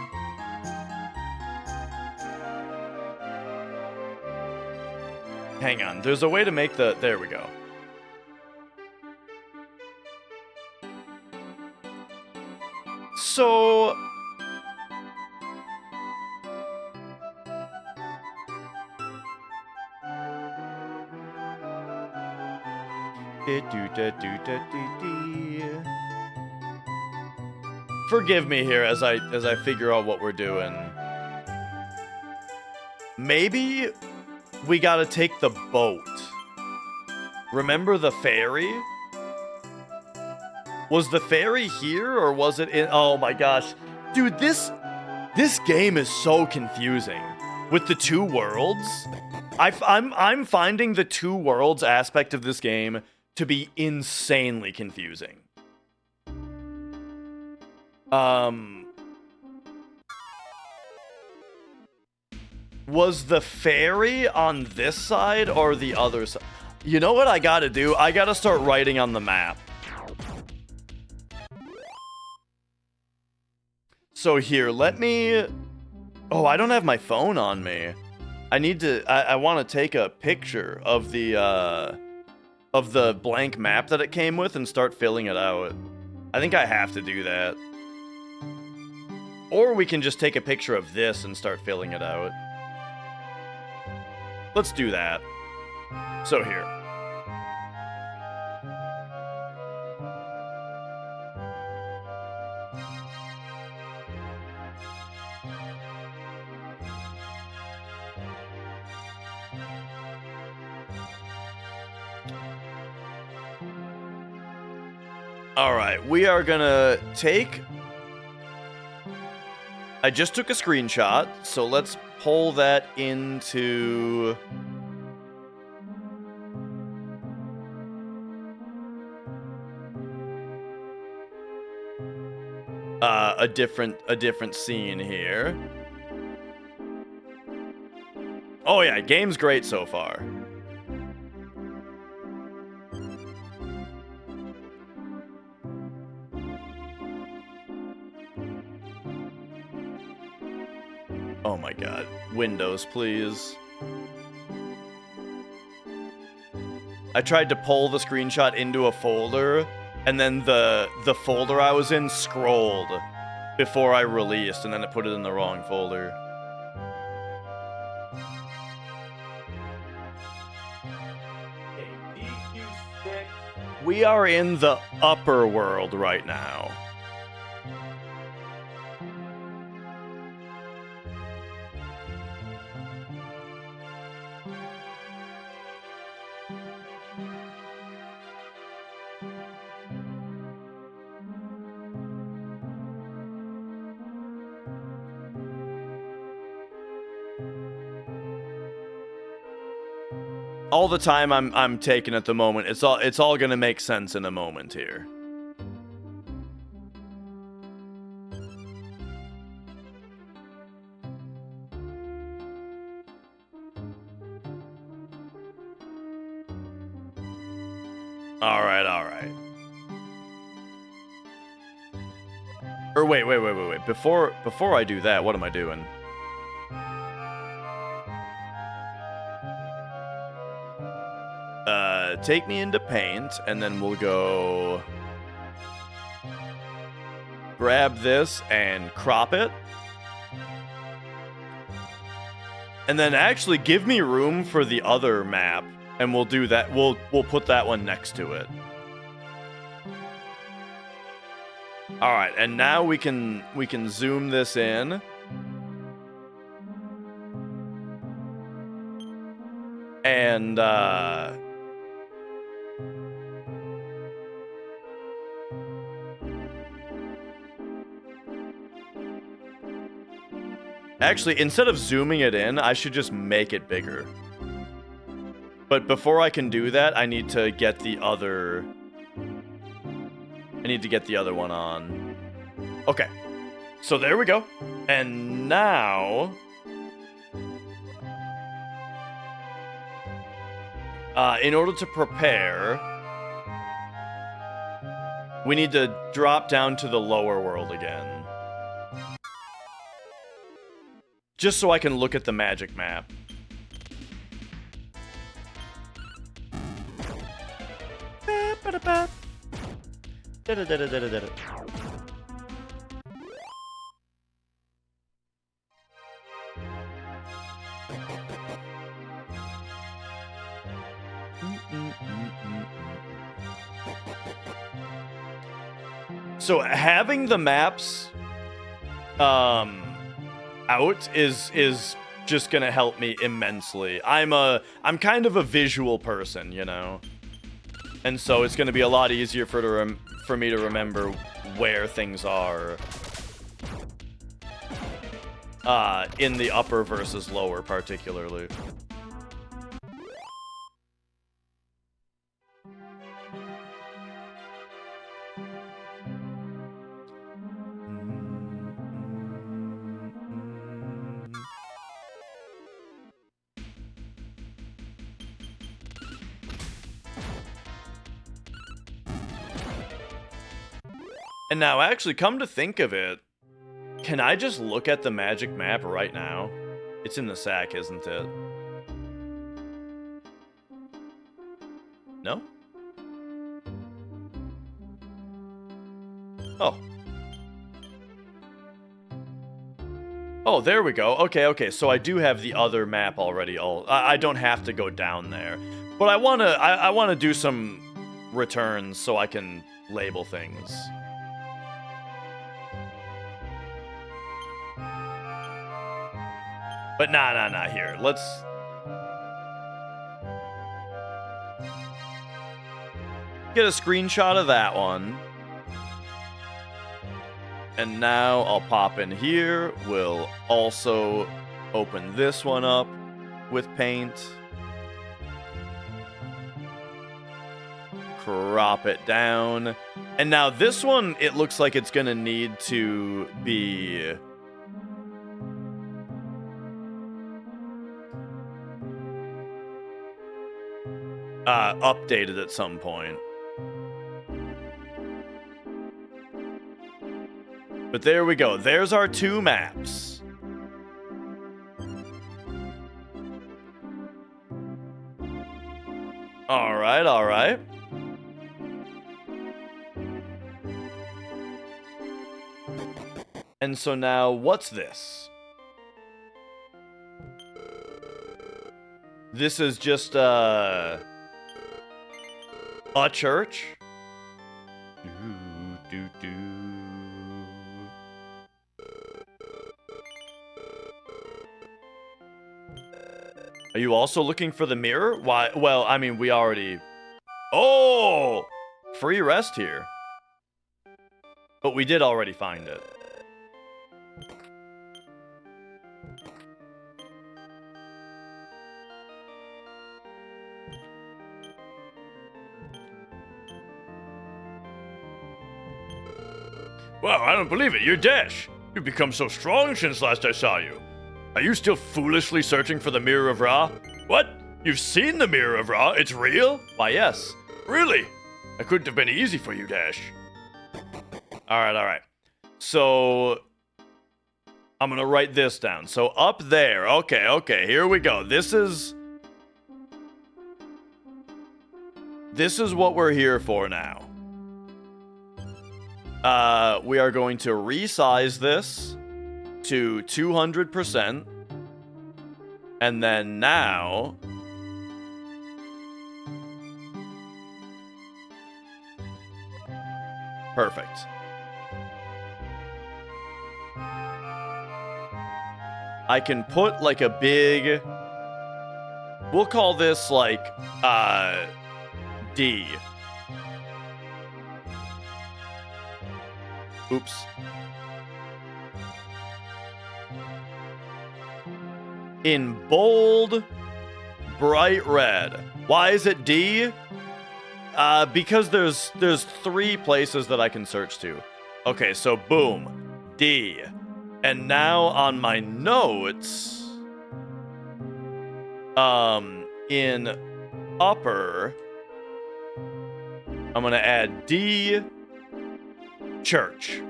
Hang on, there's a way to make the... There we go. So... Forgive me here as I figure out what we're doing. Maybe we gotta take the boat. Remember the ferry? Was the ferry here or was it in... Oh my gosh. Dude, this game is so confusing. With the two worlds. I'm finding the two worlds aspect of this game to be insanely confusing. Was the ferry on this side or the other side? You know what I gotta do? I gotta start writing on the map. So here, let me... Oh, I don't have my phone on me. I need to... I want to take a picture of the blank map that it came with and start filling it out. I think I have to do that. Or we can just take a picture of this and start filling it out. Let's do that. So here. All right, we are gonna take... I just took a screenshot, so let's pull that into... a different scene here. Oh yeah, game's great so far. Oh my god. Windows, please. I tried to pull the screenshot into a folder, and then the folder I was in scrolled before I released, and then it put it in the wrong folder. We are in the upper world right now. All the time I'm taking at the moment. It's all gonna make sense in a moment here. All right. Or wait. Before I do that, what am I doing? Take me into paint, and then we'll go grab this and crop it. And then actually give me room for the other map, and we'll do that. We'll put that one next to it. All right, and now we can zoom this in. And Actually, instead of zooming it in, I should just make it bigger. But before I can do that, I need to get the other... I need to get the other one on. Okay. So there we go. And now... in order to prepare... we need to drop down to the lower world again. Just so I can look at the magic map. So having the maps out is just gonna help me immensely. I'm kind of a visual person, you know, and so it's gonna be a lot easier for me to remember where things are in the upper versus lower, particularly. And now, actually, come to think of it, can I just look at the magic map right now? It's in the sack, isn't it? No? Oh. Oh, there we go. Okay, so I do have the other map already. I don't have to go down there. But I wanna do some returns so I can label things. But nah, here. Let's... get a screenshot of that one. And now I'll pop in here. We'll also open this one up with paint. Crop it down. And now this one, it looks like it's gonna need to be... updated at some point. But there we go. There's our two maps. Alright. And so now, what's this? This is just, a church? Are you also looking for the mirror? Why? Well, I mean, we already... Oh! Free rest here. But we did already find it. Wow, I don't believe it. You're Dash. You've become so strong since last I saw you. Are you still foolishly searching for the Mirror of Ra? What? You've seen the Mirror of Ra? It's real? Why, yes. Really? That couldn't have been easy for you, Dash. Alright. So... I'm gonna write this down. So up there. Okay. Here we go. This is what we're here for now. We are going to resize this to 200%. And then now... Perfect. I can put like a big... We'll call this like, D. Oops. in bold, bright red. Why is it D? Because there's 3 places that I can search to. Okay, so boom, D. And now on my notes, in upper, I'm gonna add D, church.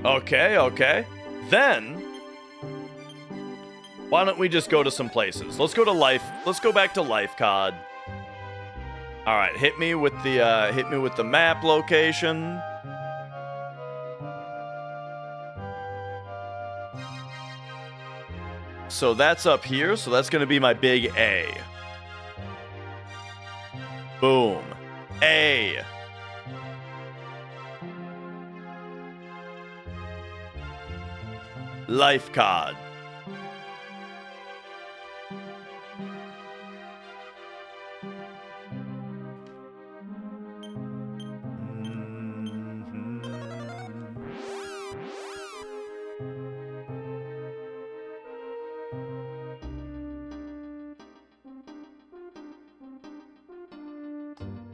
Okay. Then, why don't we just go to some places? Let's go to life. Let's go back to life cod. All right, hit me with the map location. So that's up here. So that's gonna be my big A. Boom. A. Life card.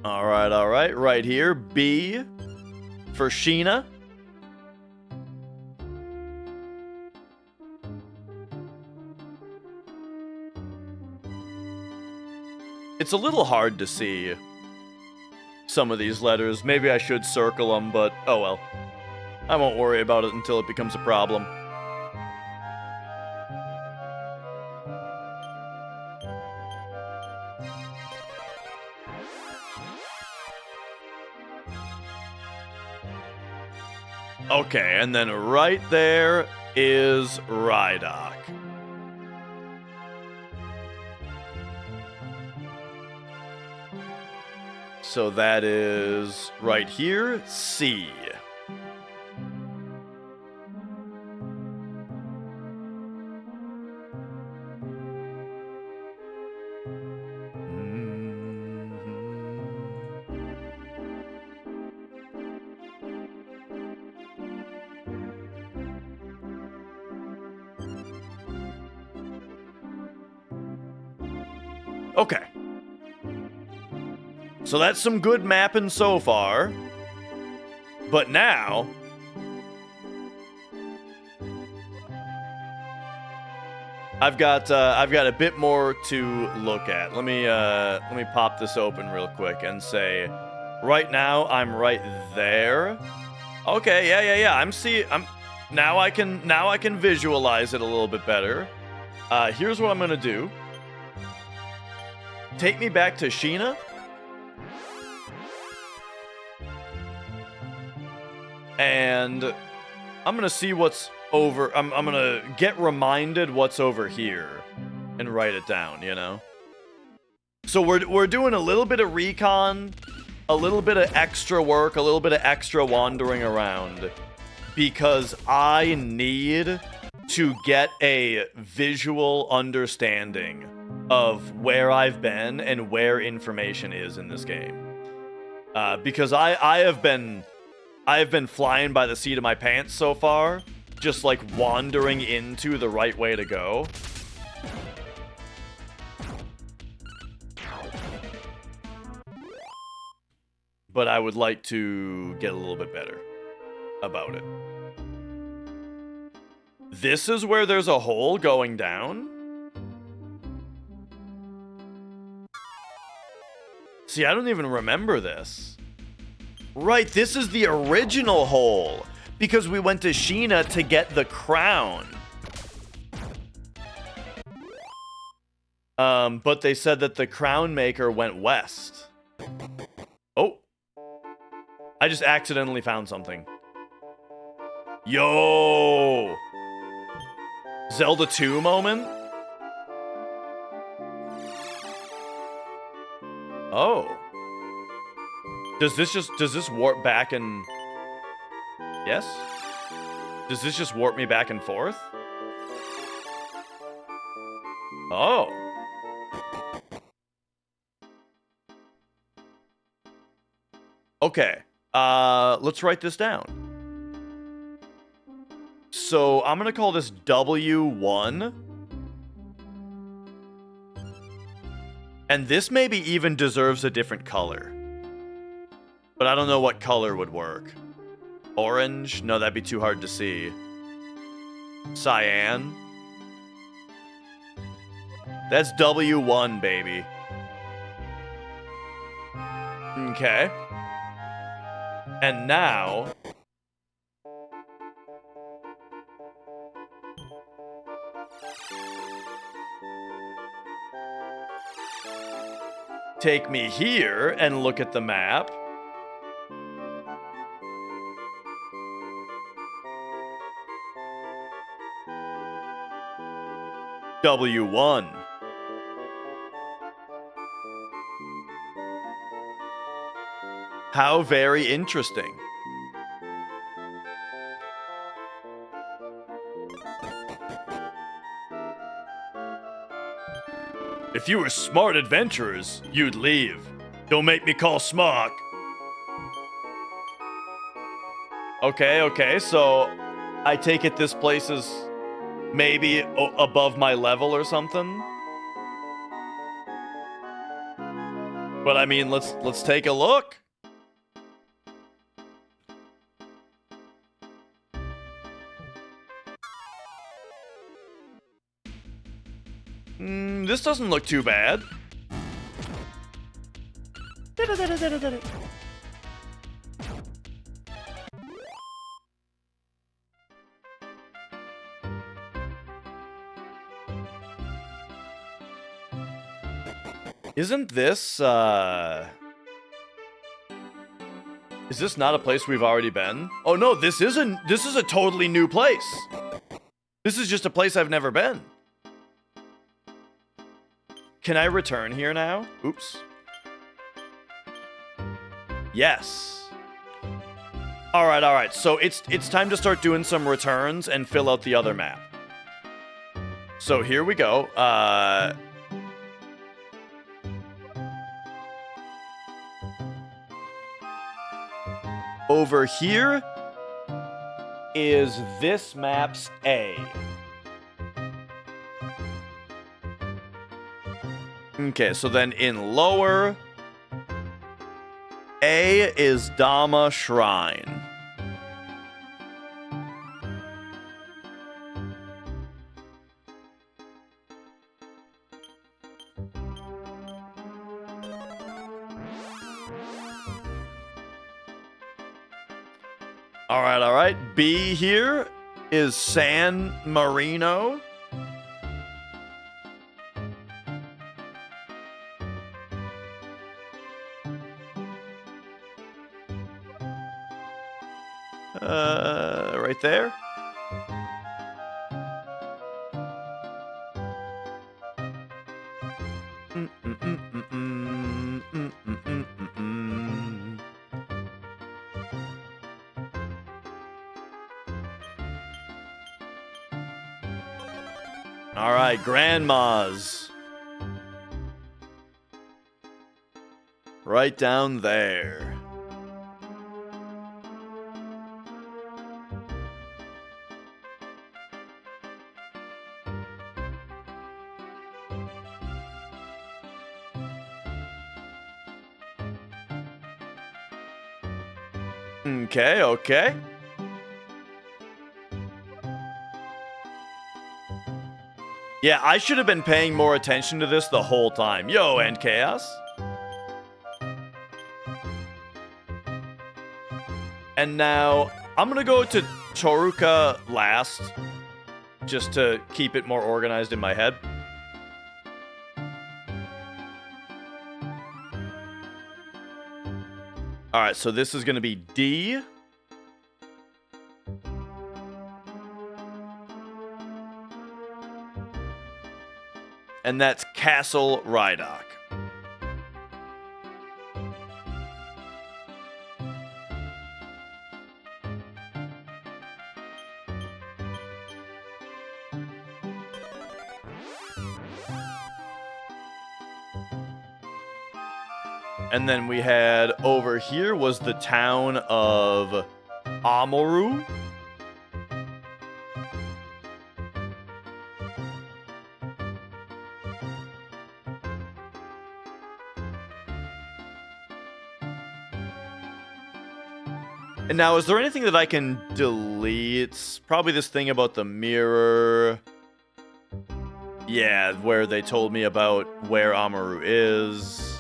All right, right here. B for Sheena. It's a little hard to see some of these letters. Maybe I should circle them, but oh well. I won't worry about it until it becomes a problem. Okay, and then right there is Rhydock. So that is right here, C. Okay. So that's some good mapping so far. But now I've got a bit more to look at. Let me pop this open real quick and say right now I'm right there. Okay, yeah. Now I can visualize it a little bit better. Here's what I'm going to do. Take me back to Sheena. And I'm gonna see what's over. I'm gonna get reminded what's over here and write it down, you know? So we're doing a little bit of recon, a little bit of extra work, a little bit of extra wandering around, because I need to get a visual understanding of where I've been and where information is in this game. Because I have been flying by the seat of my pants so far, just like wandering into the right way to go. But I would like to get a little bit better about it. This is where there's a hole going down? See, I don't even remember this. Right, this is the original hole, because we went to Sheena to get the crown. But they said that the crown maker went west. Oh. I just accidentally found something. Yo! Zelda 2 moment? Oh. Does this warp back and... Yes? Does this just warp me back and forth? Oh. Okay. Let's write this down. So I'm gonna call this W1. And this maybe even deserves a different color. But I don't know what color would work. Orange? No, that'd be too hard to see. Cyan? That's W1, baby. Okay. And now... take me here and look at the map. W1. How very interesting. If you were smart adventurers, you'd leave. Don't make me call Smock. Okay, so I take it this place is maybe above my level or something? But I mean, let's take a look. This doesn't look too bad. Isn't this, is this not a place we've already been? Oh no, this is a totally new place. This is just a place I've never been. Can I return here now? Oops. Yes. All right. So it's time to start doing some returns and fill out the other map. So here we go. Over here is this map's A. Okay, so then in lower, A is Dama Shrine. All right. B here is San Marino. Right there. All right, grandma's. Right down there. Okay. Yeah, I should have been paying more attention to this the whole time. Yo, and Chaos. And now, I'm gonna go to Toruka last, just to keep it more organized in my head. Alright, so this is gonna be D. And that's Castle Rydok. And then we had over here was the town of Amaru. And now, is there anything that I can delete? Probably this thing about the mirror. Yeah, where they told me about where Amaru is.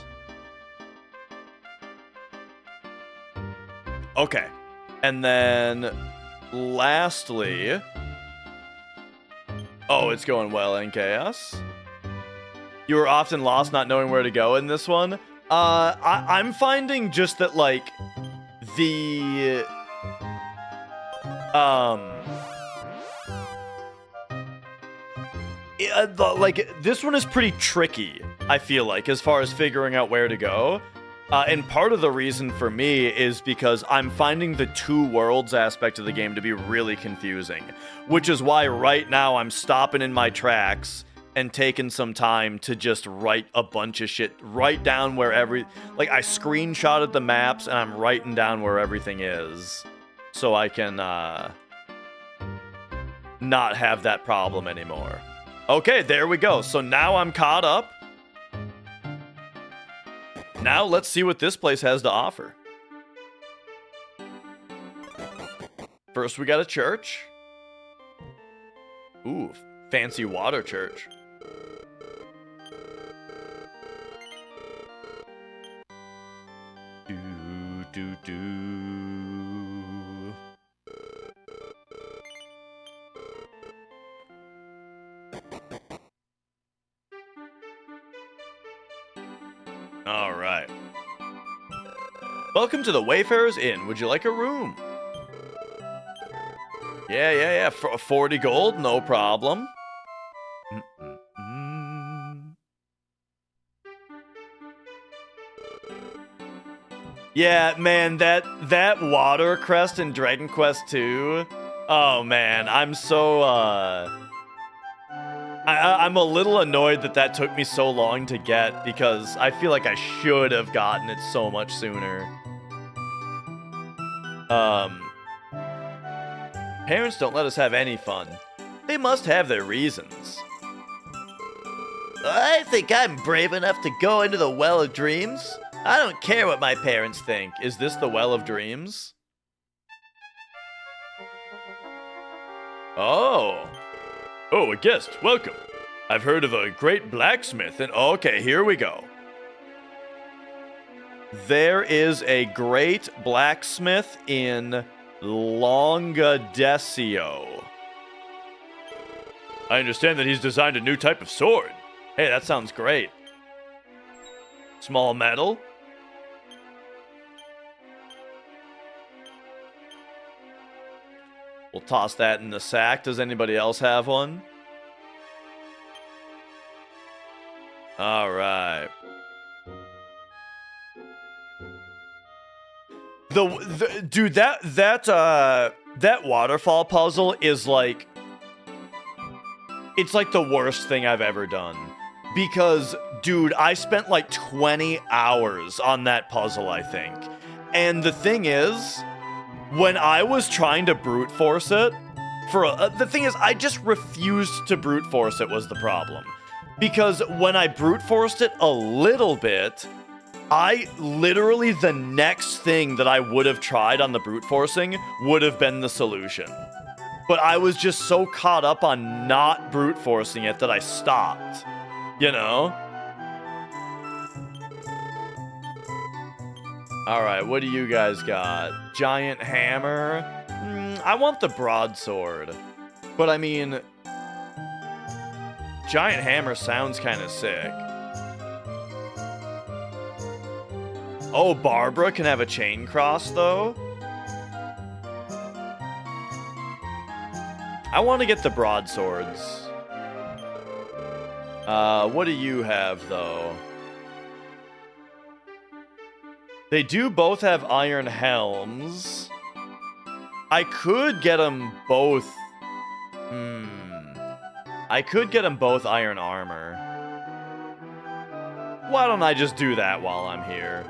Okay. And then, lastly... Oh, it's going well in chaos. You were often lost not knowing where to go in this one. I'm finding just that, like... like, this one is pretty tricky, I feel like, as far as figuring out where to go. And part of the reason for me is because I'm finding the two worlds aspect of the game to be really confusing. Which is why right now I'm stopping in my tracks and taking some time to just write a bunch of shit. Write down where like, I screenshotted the maps and I'm writing down where everything is. So I can, not have that problem anymore. Okay, there we go. So now I'm caught up. Now let's see what this place has to offer. First, we got a church. Ooh, fancy water church. All right. Welcome to the Wayfarer's Inn. Would you like a room? Yeah. 40 gold, no problem. Yeah, man, that water crest in Dragon Quest 2. Oh man, I'm so I'm a little annoyed that took me so long to get, because I feel like I should have gotten it so much sooner. Parents don't let us have any fun. They must have their reasons. I think I'm brave enough to go into the Well of Dreams. I don't care what my parents think. Is this the Well of Dreams? Oh, a guest. Welcome. I've heard of a great blacksmith and... Okay, here we go. There is a great blacksmith in Longadesio. I understand that he's designed a new type of sword. Hey, that sounds great. Small metal. We'll toss that in the sack. Does anybody else have one? All right. Dude, that waterfall puzzle is like... It's like the worst thing I've ever done. Because, dude, I spent like 20 hours on that puzzle, I think. And the thing is... When I was trying to brute force it, the thing is, I just refused to brute force it was the problem. Because when I brute forced it a little bit, the next thing that I would have tried on the brute forcing would have been the solution. But I was just so caught up on not brute forcing it that I stopped. You know? Alright, what do you guys got? Giant hammer? I want the broadsword. But I mean... Giant hammer sounds kind of sick. Oh, Barbara can have a chain cross, though? I want to get the broadswords. What do you have, though? They do both have iron helms. I could get them both... I could get them both iron armor. Why don't I just do that while I'm here?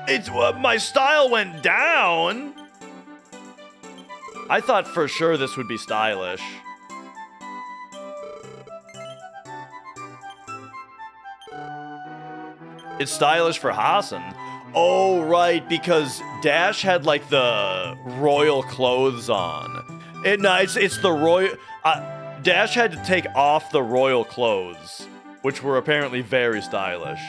It's my style went down. I thought for sure this would be stylish. It's stylish for Hassan. Oh, right, because Dash had like the royal clothes on. It's the royal. Dash had to take off the royal clothes, which were apparently very stylish.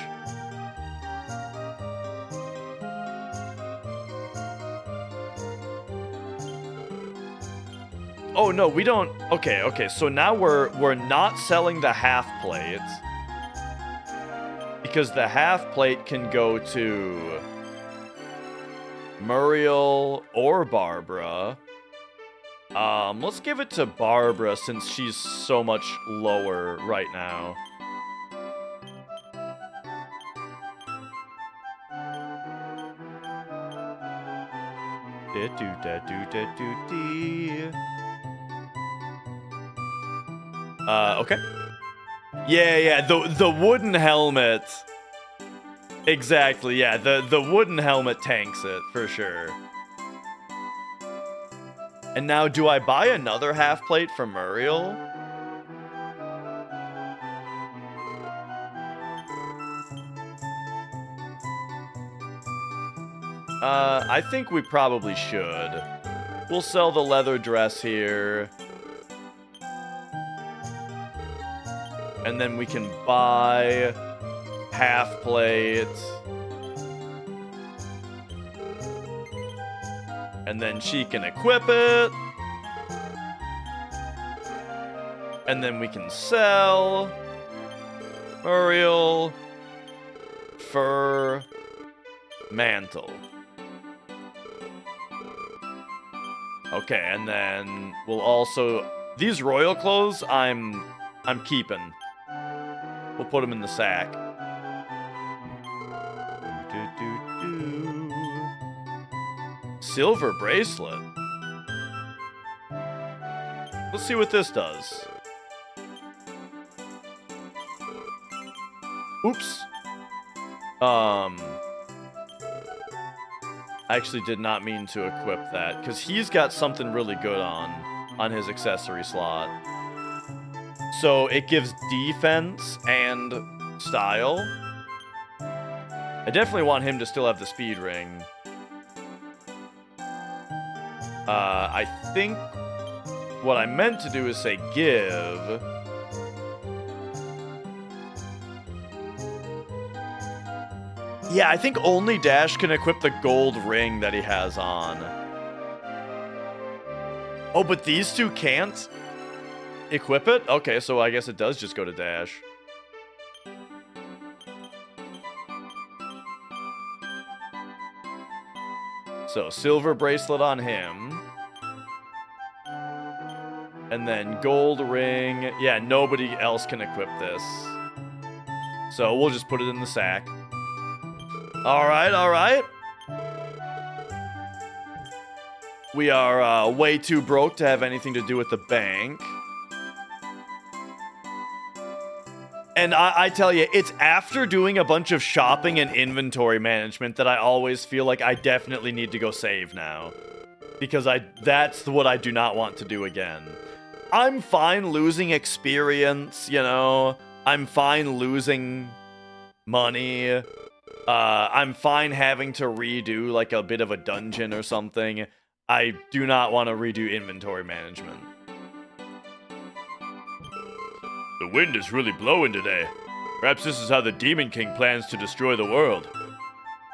Oh no, we don't. Okay. So now we're not selling the half plate because the half plate can go to Muriel or Barbara. Let's give it to Barbara since she's so much lower right now. Okay. Yeah, the wooden helmet. Exactly, yeah, the wooden helmet tanks it, for sure. And now, do I buy another half plate for Muriel? I think we probably should. We'll sell the leather dress here. And then we can buy half plate. And then she can equip it. And then we can sell Muriel, fur, mantle. Okay, and then we'll also... These royal clothes, I'm keeping. We'll put them in the sack. Silver bracelet. Let's see what this does. Oops. I actually did not mean to equip that, because he's got something really good on his accessory slot. So it gives defense and style. I definitely want him to still have the speed ring. I think what I meant to do is say give. Yeah, I think only Dash can equip the gold ring that he has on. Oh, but these two can't equip it? Okay, so I guess it does just go to Dash. So, silver bracelet on him. And then gold ring. Yeah, nobody else can equip this. So, we'll just put it in the sack. Alright. We are way too broke to have anything to do with the bank. And I tell you, it's after doing a bunch of shopping and inventory management that I always feel like I definitely need to go save now. Because that's what I do not want to do again. I'm fine losing experience, you know. I'm fine losing money. I'm fine having to redo like a bit of a dungeon or something. I do not want to redo inventory management. The wind is really blowing today. Perhaps this is how the Demon King plans to destroy the world.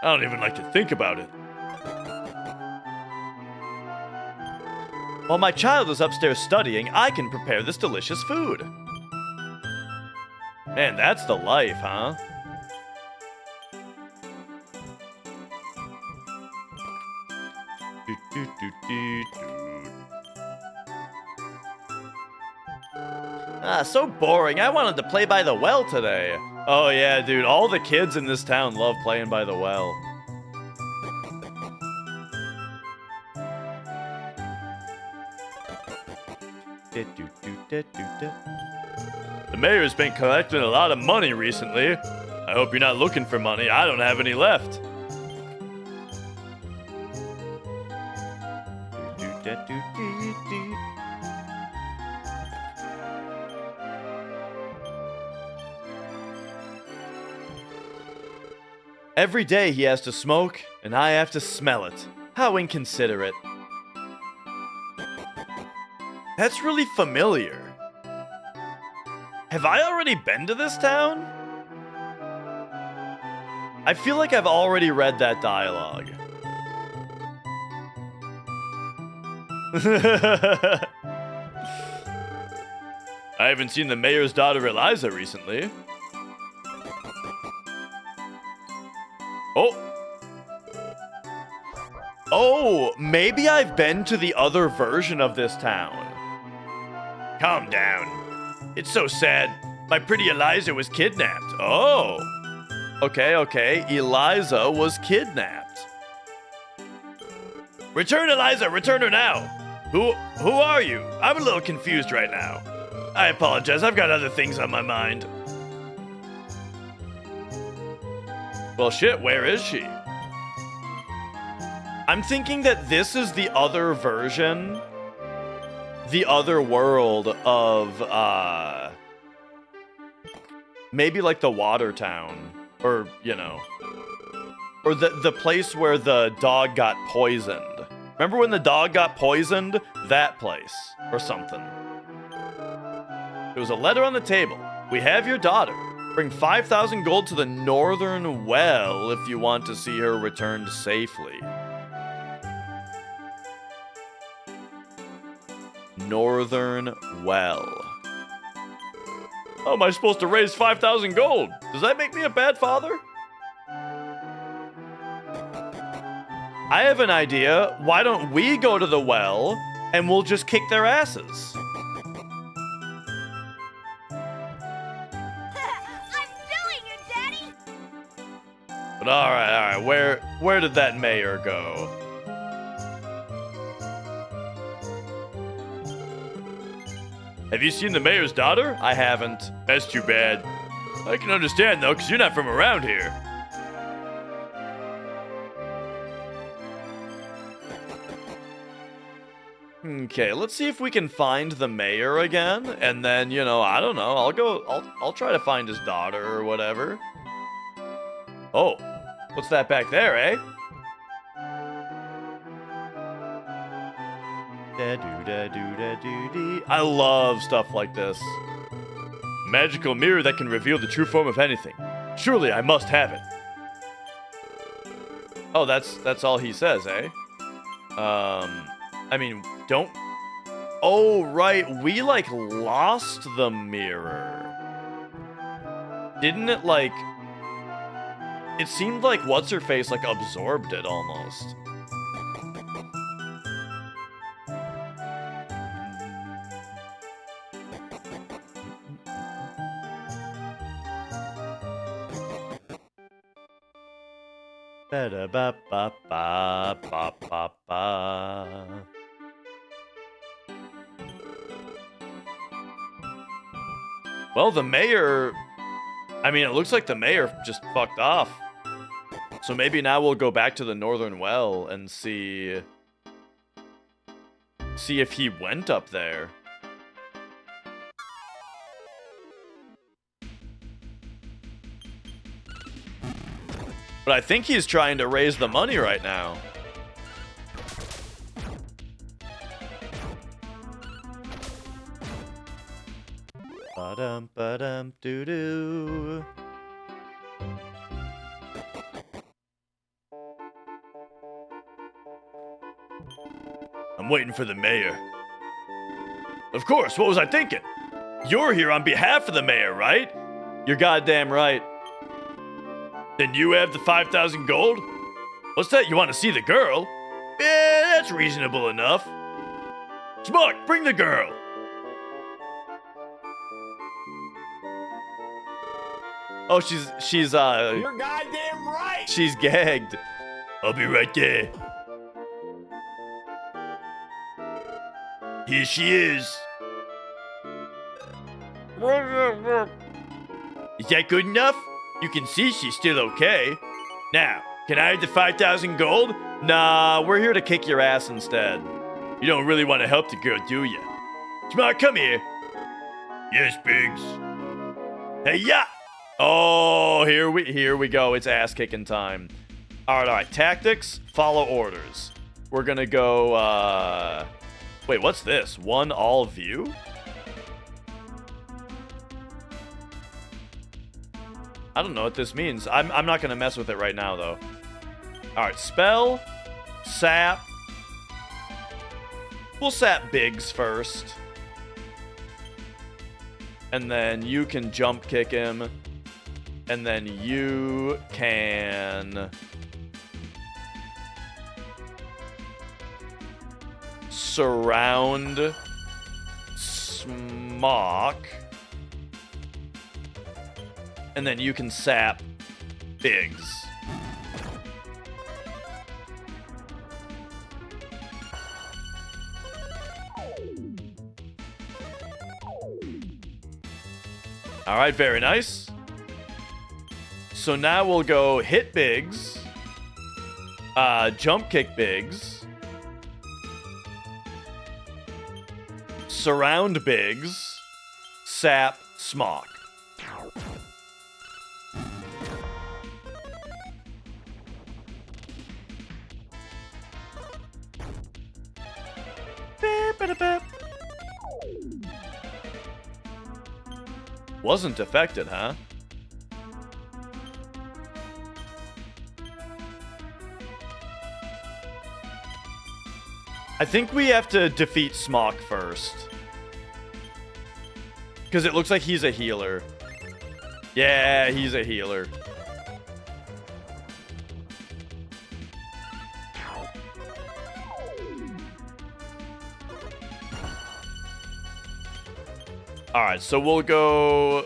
I don't even like to think about it. While my child is upstairs studying, I can prepare this delicious food. Man, that's the life, huh? So boring. I wanted to play by the well today. Oh yeah, dude. All the kids in this town love playing by the well. The mayor's been collecting a lot of money recently. I hope you're not looking for money. I don't have any left. Every day he has to smoke, and I have to smell it. How inconsiderate. That's really familiar. Have I already been to this town? I feel like I've already read that dialogue. I haven't seen the mayor's daughter Eliza recently. Oh, maybe I've been to the other version of this town. Calm down. It's so sad. My pretty Eliza was kidnapped. Oh. Okay. Eliza was kidnapped. Return Eliza, return her now. Who are you? I'm a little confused right now. I apologize, I've got other things on my mind. Well, shit, where is she? I'm thinking that this is the other version, the other world of, maybe like the water town, or, you know, or the place where the dog got poisoned. Remember when the dog got poisoned? That place, or something. There was a letter on the table. We have your daughter. Bring 5,000 gold to the Northern Well if you want to see her returned safely. Northern Well. Oh, am I supposed to raise 5,000 gold? Does that make me a bad father? I have an idea. Why don't we go to the well and we'll just kick their asses? But all right, where did that mayor go? Have you seen the mayor's daughter? I haven't. That's too bad. I can understand though, because you're not from around here. Okay, let's see if we can find the mayor again, and then, you know, I don't know, I'll try to find his daughter or whatever. Oh, what's that back there, eh? I love stuff like this. Magical mirror that can reveal the true form of anything. Surely I must have it. Oh, that's all he says, eh? I mean, don't... Oh, right, we, like, lost the mirror. Didn't it, like... It seemed like What's-Her-Face, like, absorbed it, almost. Ba-da-ba-ba-ba-ba-ba-ba. Well, the mayor... I mean, it looks like the mayor just fucked off. So maybe now we'll go back to the Northern Well and see... See if he went up there. But I think he's trying to raise the money right now. Ba-dum, ba-dum, doo-doo. I'm waiting for the mayor. Of course, what was I thinking? You're here on behalf of the mayor, right? You're goddamn right. Then you have the 5,000 gold? What's that, you want to see the girl? Yeah, that's reasonable enough. Smart, bring the girl. Oh, she's You're goddamn right. she's gagged. I'll be right there. Here she is. Is that good enough? You can see she's still okay. Now, can I have the 5,000 gold? Nah, we're here to kick your ass instead. You don't really want to help the girl, do you? Smart, come here. Yes, Biggs. Hey, yeah. Oh, here we go. It's ass kicking time. All right. Tactics. Follow orders. We're gonna go. Wait, what's this? One all view. I don't know what this means. I'm not gonna mess with it right now though. All right. Spell. Sap. We'll sap Biggs first. And then you can jump kick him. And then you can surround Smock. And then you can sap Biggs. All right, very nice. So now we'll go hit Biggs, jump kick Biggs, surround Biggs, sap Smock. Wasn't affected, huh? I think we have to defeat Smock first. Because it looks like he's a healer. Yeah, he's a healer. Alright, so we'll go...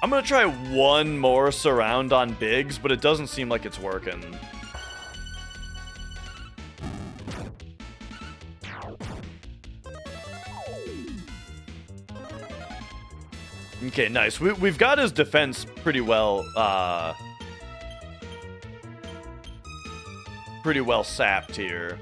I'm gonna try one more surround on Biggs, but it doesn't seem like it's working. Okay, nice. We've got his defense pretty well sapped here.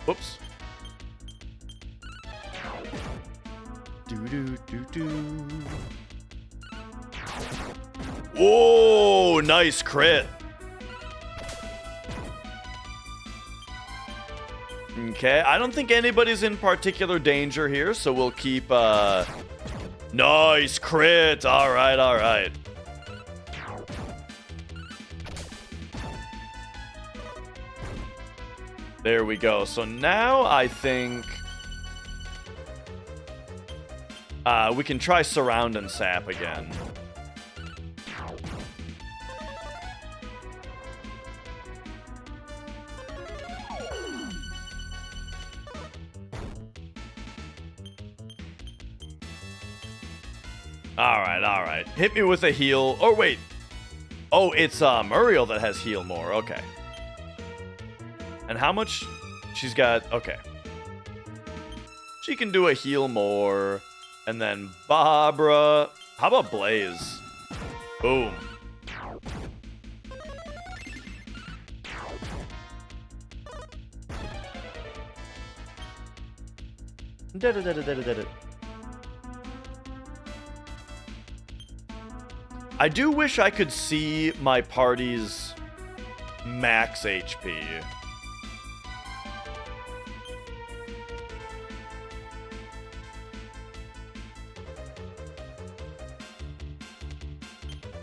Whoops. Do. Whoa, nice crit. Okay, I don't think anybody's in particular danger here, so we'll keep, nice crit. All right. There we go. So now I think we can try surround and sap again. All right. Hit me with a heal. Oh, wait. Oh, it's Muriel that has heal more. Okay. And how much she's got? Okay. She can do a heal more. And then Barbara. How about Blaze? Boom. I do wish I could see my party's max HP.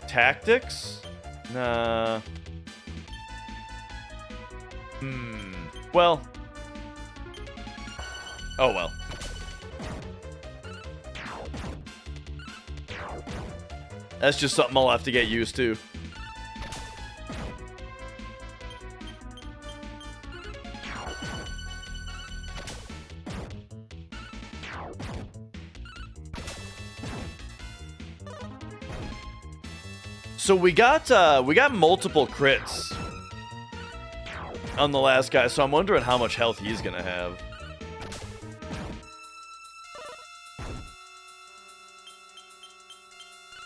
Tactics? Nah. Well. Oh well. That's just something I'll have to get used to. So we got multiple crits. on the last guy, so I'm wondering how much health he's gonna have.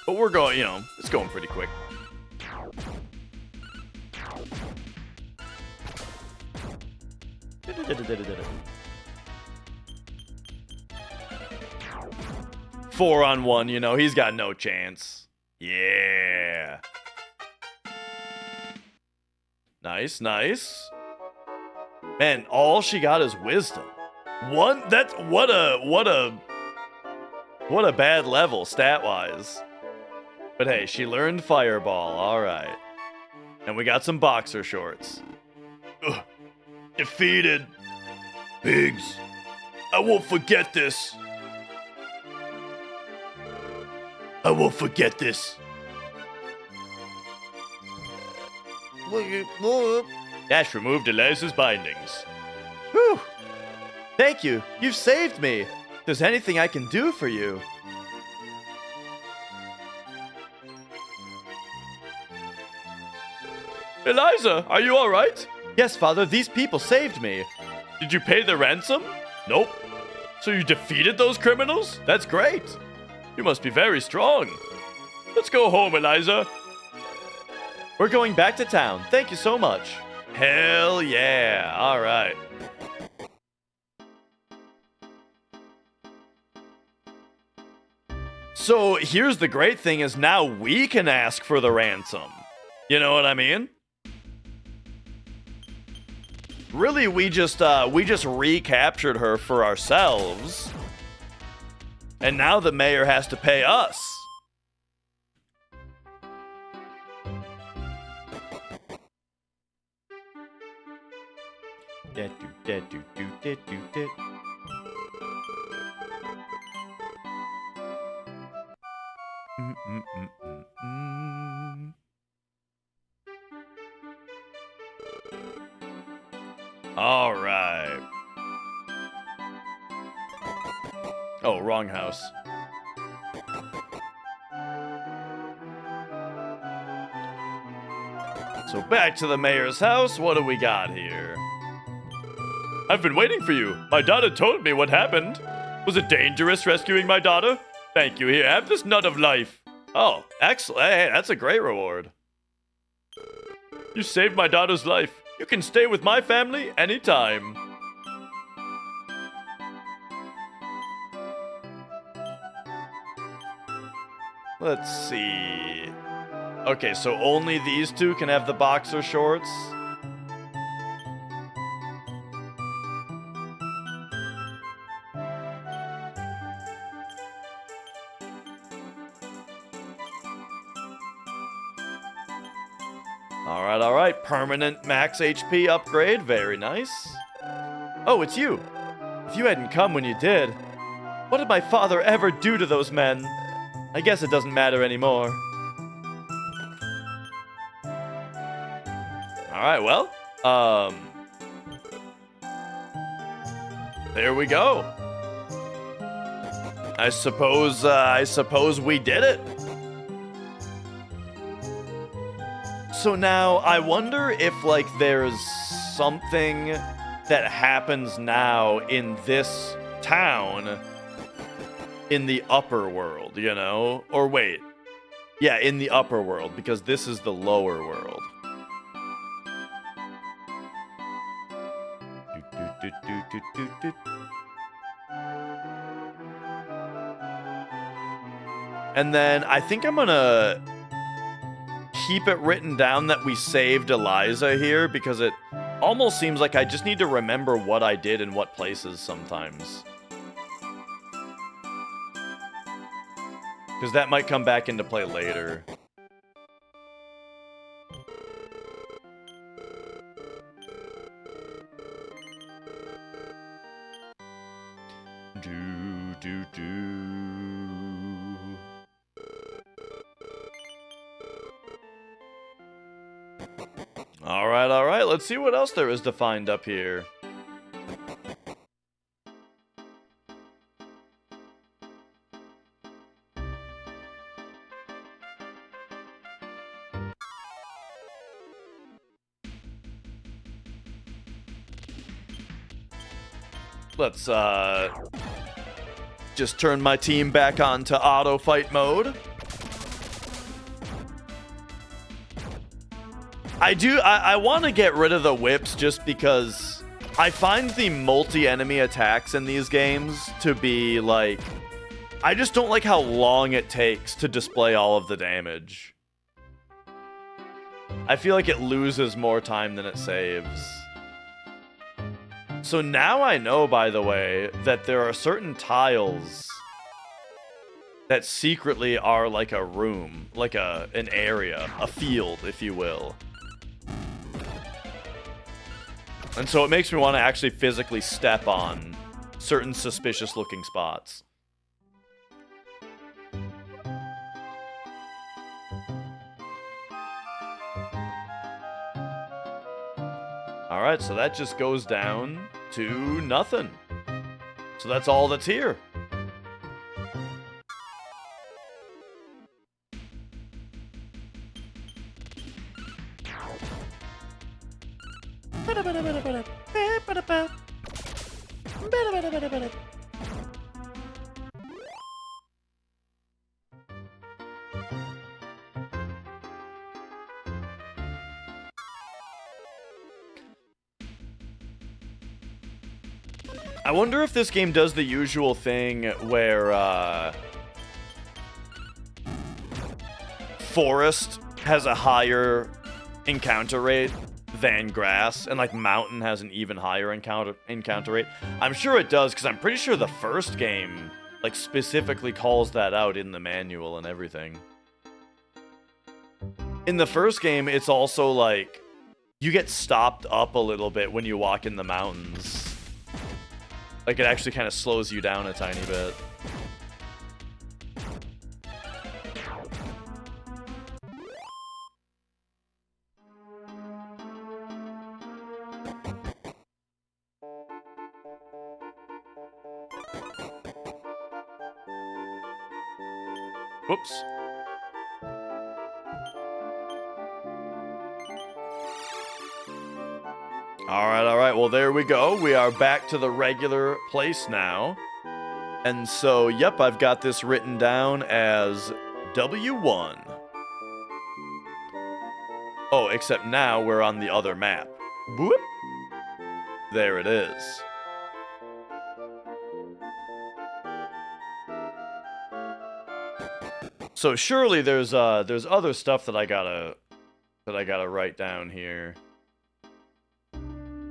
But we're going, you know, it's going pretty quick. Four on one, you know, he's got no chance. Yeah. Nice, nice. Man, all she got is wisdom. What a bad level stat-wise. But hey, she learned Fireball, alright. And we got some boxer shorts. Ugh. Defeated. Pigs. I won't forget this. I won't forget this. Dash removed Eliza's bindings. Whew. Thank you. You've saved me. If there's anything I can do for you. Eliza, are you alright? Yes, Father, these people saved me. Did you pay the ransom? Nope. So you defeated those criminals? That's great. You must be very strong. Let's go home, Eliza. We're going back to town. Thank you so much. Hell yeah. Alright. So here's the great thing is now we can ask for the ransom. You know what I mean? Really, we just recaptured her for ourselves. And now the mayor has to pay us. All right. Oh, wrong house. So back to the mayor's house. What do we got here? I've been waiting for you. My daughter told me what happened. Was it dangerous rescuing my daughter? Thank you. Here, have this nut of life. Oh, excellent. Hey, that's a great reward. You saved my daughter's life. You can stay with my family anytime. Let's see. Okay, so only these two can have the boxer shorts. All right. Permanent max HP upgrade. Very nice. Oh, it's you. If you hadn't come when you did, what did my father ever do to those men? I guess it doesn't matter anymore. Alright, well, there we go. I suppose we did it. So now, I wonder if, like, there's something that happens now in this town in the upper world, you know? Or wait. Yeah, in the upper world, because this is the lower world. And then I think I'm gonna keep it written down that we saved Eliza here, because it almost seems like I just need to remember what I did in what places sometimes. Because that might come back into play later. All right, let's see what else there is to find up here. Let's just turn my team back on to auto fight mode. I want to get rid of the whips just because I find the multi-enemy attacks in these games to be like, I just don't like how long it takes to display all of the damage. I feel like it loses more time than it saves. So now I know, by the way, that there are certain tiles that secretly are like a room, like an area, a field, if you will. And so it makes me want to actually physically step on certain suspicious looking spots. Alright, so that just goes down to nothing. So that's all that's here. I wonder if this game does the usual thing where forest has a higher encounter rate than grass, and like mountain has an even higher encounter rate. I'm sure it does, because I'm pretty sure the first game like specifically calls that out in the manual and everything. In the first game, it's also like you get stopped up a little bit when you walk in the mountains. Like, it actually kind of slows you down a tiny bit. Whoops. Alright, well there we go. We are back to the regular place now. And so, yep, I've got this written down as W1. Oh, except now we're on the other map. Whoop! There it is. So surely there's other stuff that I gotta write down here.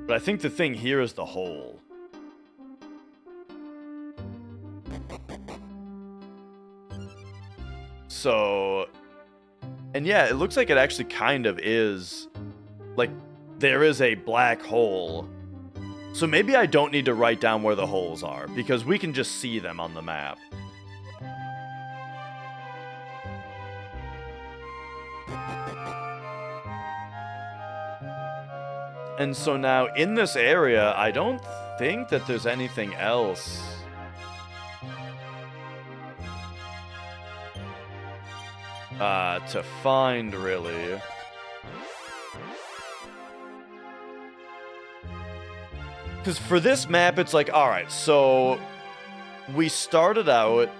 But I think the thing here is the hole. So, and yeah, it looks like it actually kind of is, like, there is a black hole. So maybe I don't need to write down where the holes are, because we can just see them on the map. And so now, in this area, I don't think that there's anything else. To find, really. Because for this map, it's like, alright, so we started out...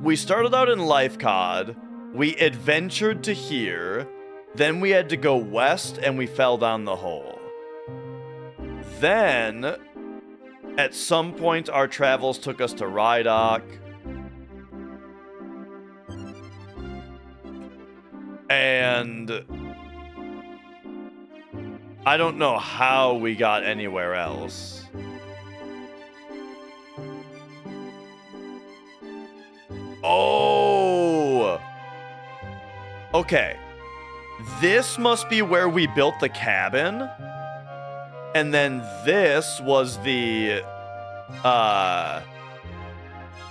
We started out in Lifecod, we adventured to here, then we had to go west and we fell down the hole. Then, at some point, our travels took us to Rydok. And I don't know how we got anywhere else. Oh! Okay. This must be where we built the cabin. And then this was the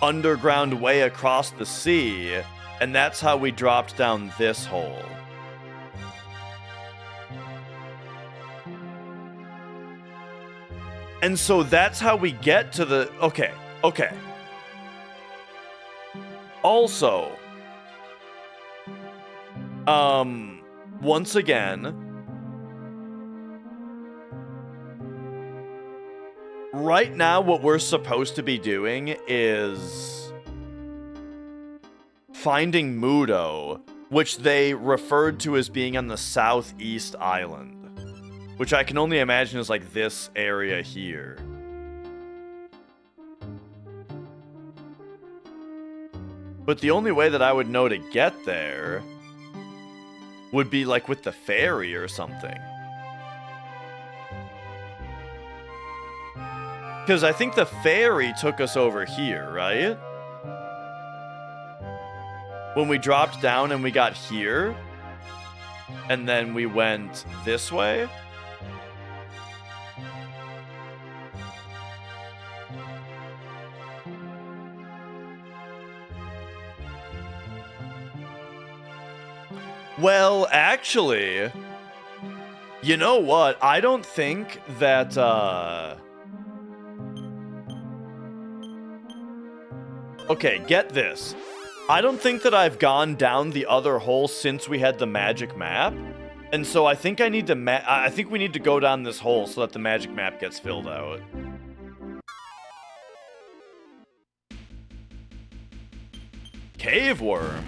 underground way across the sea. And that's how we dropped down this hole. And so that's how we get to the... Okay. Also, once again, right now, what we're supposed to be doing is finding Mudo, which they referred to as being on the southeast island, which I can only imagine is like this area here. But the only way that I would know to get there would be like with the ferry or something. Because I think the ferry took us over here, right? When we dropped down and we got here, and then we went this way. Well, actually, you know what? I don't think that, okay, get this. I don't think that I've gone down the other hole since we had the magic map. And so I think I need to I think we need to go down this hole so that the magic map gets filled out. Cave worm.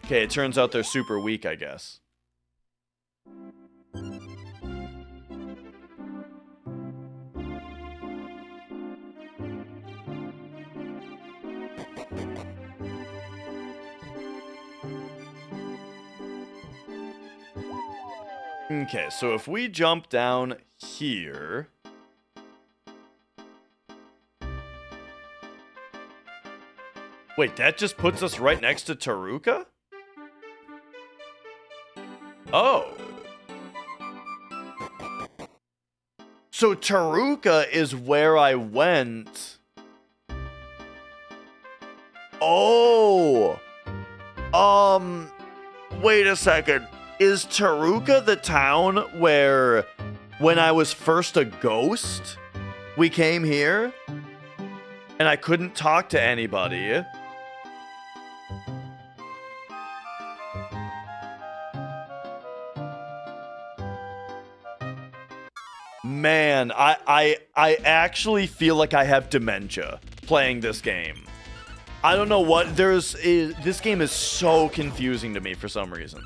Okay, it turns out they're super weak, I guess. Okay, so if we jump down here... Wait, that just puts us right next to Taruka? Oh. So Taruka is where I went. Oh. Wait a second. Is Taruka the town where, when I was first a ghost, we came here? And I couldn't talk to anybody. Man, I actually feel like I have dementia playing this game. I don't know what this game is so confusing to me for some reason.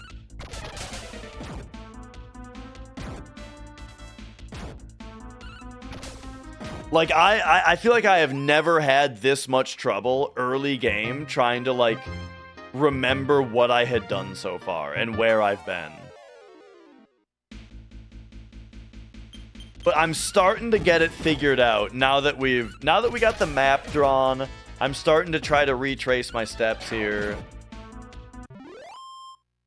Like I feel like I have never had this much trouble early game trying to like remember what I had done so far and where I've been. But I'm starting to get it figured out now that we got the map drawn. I'm starting to try to retrace my steps here.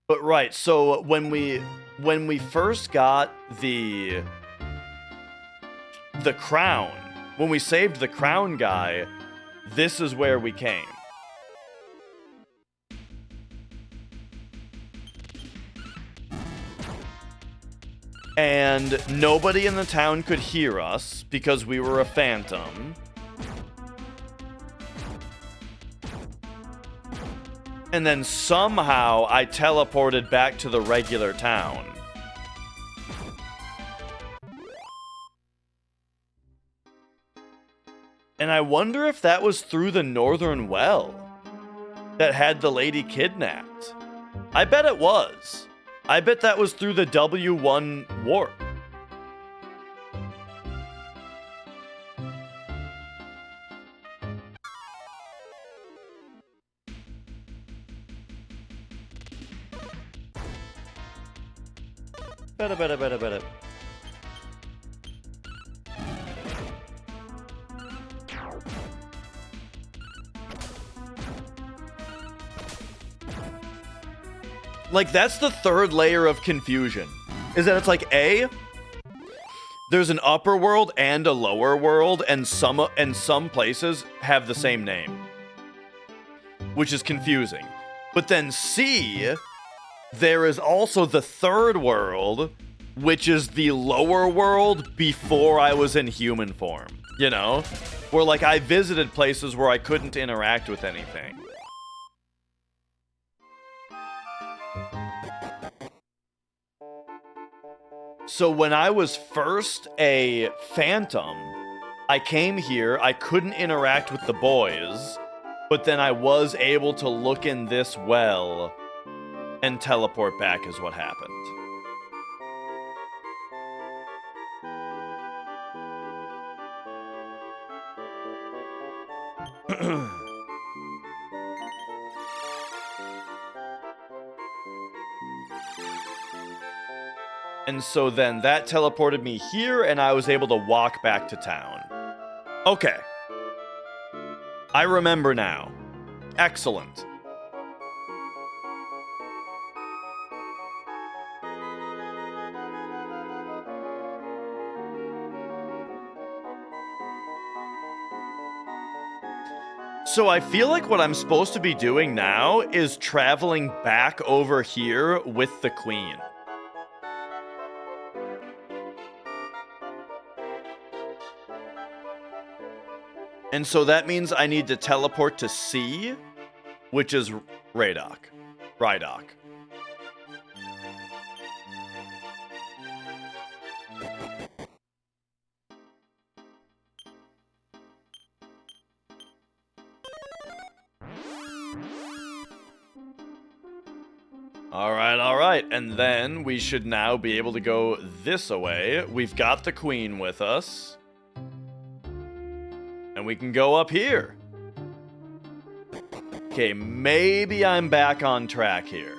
But right, so when we first got the crown, when we saved the crown guy, this is where we came. And nobody in the town could hear us because we were a phantom. And then somehow I teleported back to the regular town. And I wonder if that was through the Northern Well that had the lady kidnapped. I bet it was. I bet that was through the W1 warp. Better. Like, that's the third layer of confusion. Is that it's like, there's an upper world and a lower world, and some places have the same name. Which is confusing. But then C, there is also the third world, which is the lower world before I was in human form. You know? Where, like, I visited places where I couldn't interact with anything. So when I was first a phantom, I came here, I couldn't interact with the boys, but then I was able to look in this well and teleport back is what happened. And so then that teleported me here, and I was able to walk back to town. Okay. I remember now. Excellent. So I feel like what I'm supposed to be doing now is traveling back over here with the queen. And so that means I need to teleport to C, which is Raydock. Rhydock. All right. And then we should now be able to go this way. We've got the queen with us. And we can go up here. Okay, maybe I'm back on track here.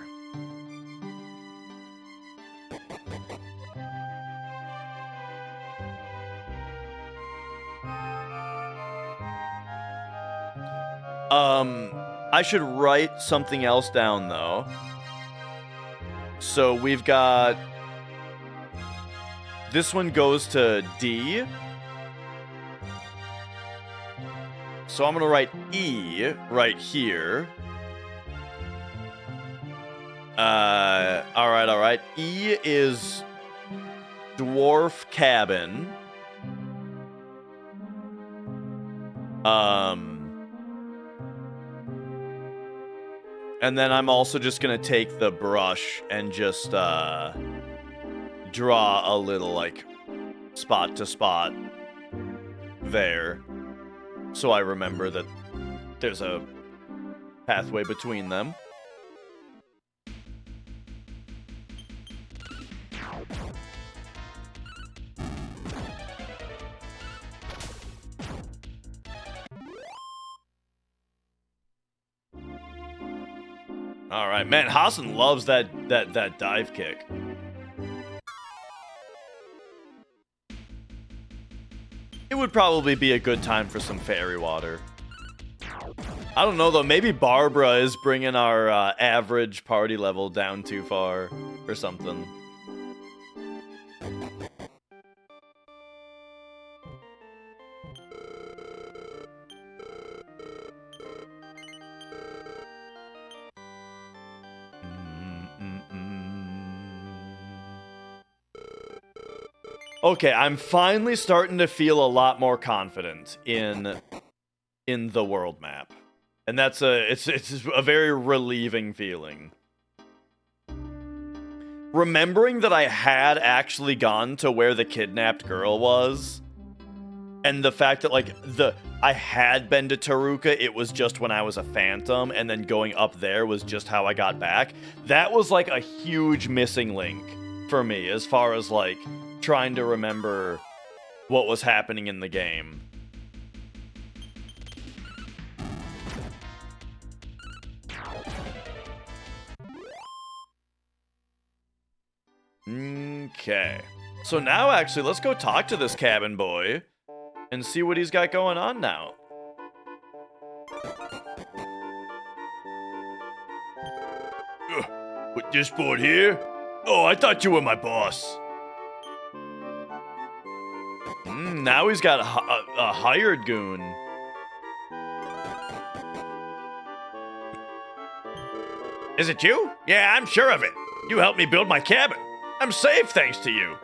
I should write something else down, though. So we've got... This one goes to D. So I'm going to write E right here. All right. E is dwarf cabin. And then I'm also just going to take the brush and just draw a little, like, spot to spot there. So I remember that there's a pathway between them. All right, man, Hassan loves that dive kick. It would probably be a good time for some fairy water. I don't know, though. Maybe Barbara is bringing our average party level down too far or something. Okay, I'm finally starting to feel a lot more confident in the world map. And that's it's a very relieving feeling. Remembering that I had actually gone to where the kidnapped girl was, and the fact that like I had been to Taruka, it was just when I was a phantom, and then going up there was just how I got back. That was like a huge missing link for me as far as like trying to remember what was happening in the game. Okay. So now actually, let's go talk to this cabin boy and see what he's got going on now. With this board here? Oh, I thought you were my boss. Now he's got a hired goon. Is it you? Yeah, I'm sure of it. You helped me build my cabin. I'm safe thanks to you.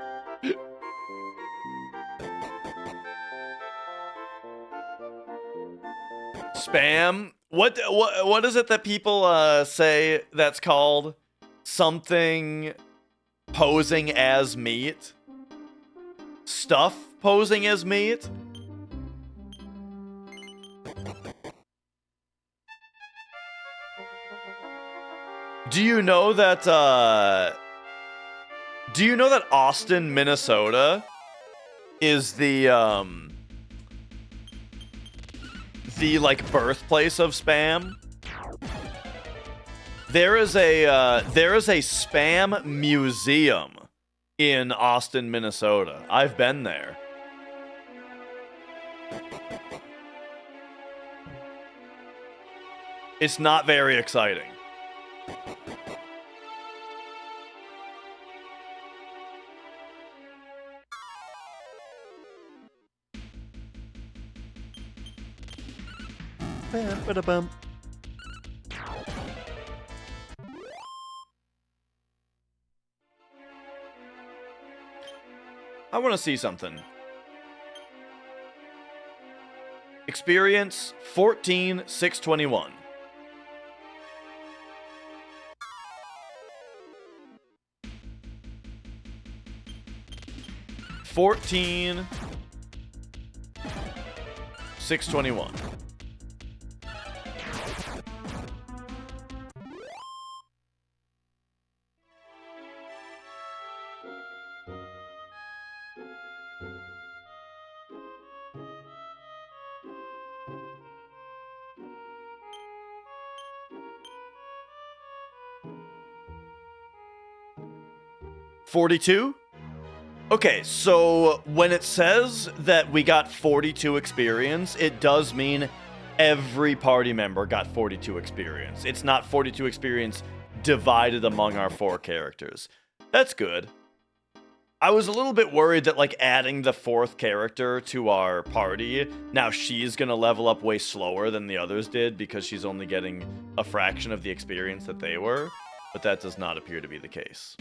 Spam? What is it that people say that's called? Something posing as meat. Stuff posing as meat. Do you know that Austin, Minnesota is the like birthplace of spam? There is a spam museum in Austin, Minnesota. I've been there. It's not very exciting. Bam, I want to see something. Experience 14,621. $14,621. 42? Okay, so when it says that we got 42 experience, it does mean every party member got 42 experience. It's not 42 experience divided among our 4 characters. That's good. I was a little bit worried that, like, adding the 4th character to our party, now she's gonna level up way slower than the others did because she's only getting a fraction of the experience that they were, but that does not appear to be the case.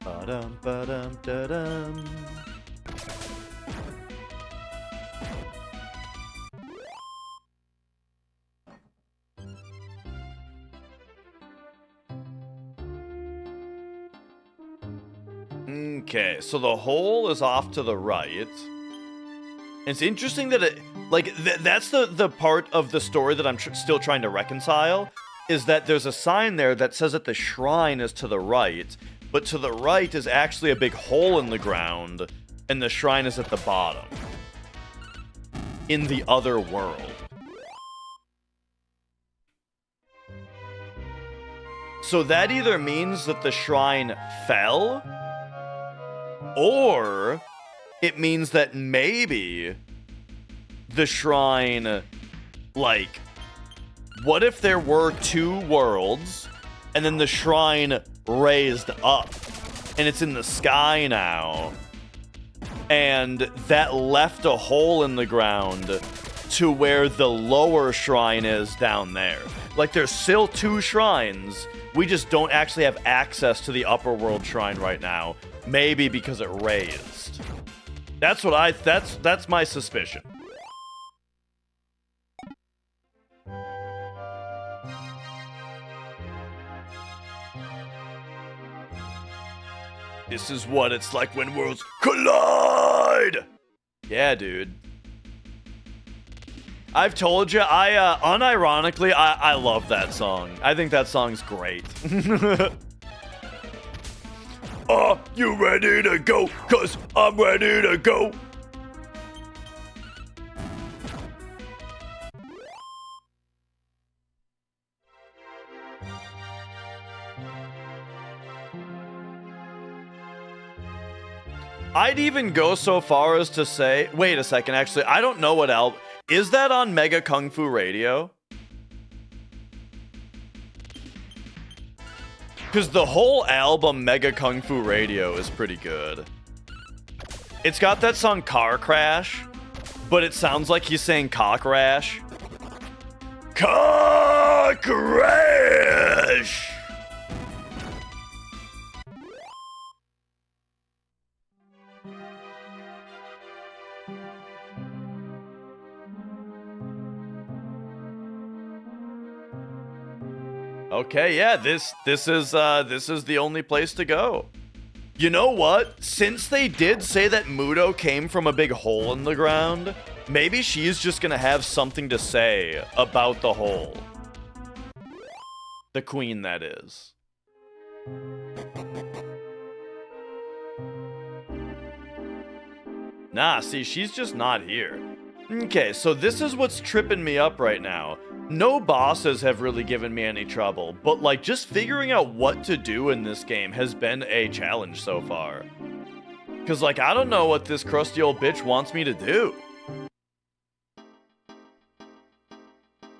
Ba-dum, ba-dum, da-dum. Okay, so the hole is off to the right. It's interesting that it, like, that's the part of the story that I'm still trying to reconcile, is that there's a sign there that says that the shrine is to the right, but to the right is actually a big hole in the ground, and the shrine is at the bottom. In the other world. So that either means that the shrine fell, or it means that maybe the shrine, like, what if there were 2 worlds, and then the shrine raised up, and it's in the sky now, and that left a hole in the ground to where the lower shrine is down there. Like, there's still 2 shrines, we just don't actually have access to the upper world shrine right now. Maybe because it raised. That's what that's my suspicion. This is what it's like when worlds collide! Yeah, dude. I've told you, unironically, I love that song. I think that song's great. Are you ready to go? 'Cause I'm ready to go. I'd even go so far as to say, wait a second, actually, I don't know what album. Is that on Mega Kung Fu Radio? Because the whole album, Mega Kung Fu Radio, is pretty good. It's got that song Car Crash, but it sounds like he's saying cock rash. Car Crash! Okay, yeah, this is the only place to go. You know what? Since they did say that Muto came from a big hole in the ground, maybe she's just gonna have something to say about the hole. The queen, that is. Nah, see, she's just not here. Okay, so this is what's tripping me up right now. No bosses have really given me any trouble, but like just figuring out what to do in this game has been a challenge so far. Cause like I don't know what this crusty old bitch wants me to do.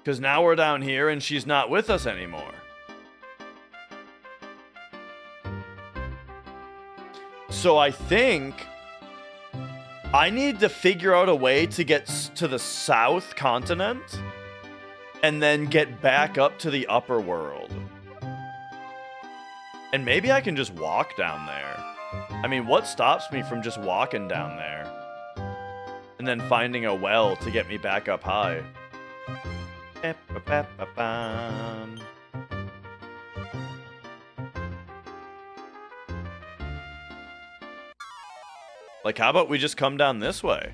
Cause now we're down here and she's not with us anymore. So I think I need to figure out a way to get to the south continent and then get back up to the upper world. And maybe I can just walk down there. I mean, what stops me from just walking down there? And then finding a well to get me back up high. Like, how about we just come down this way?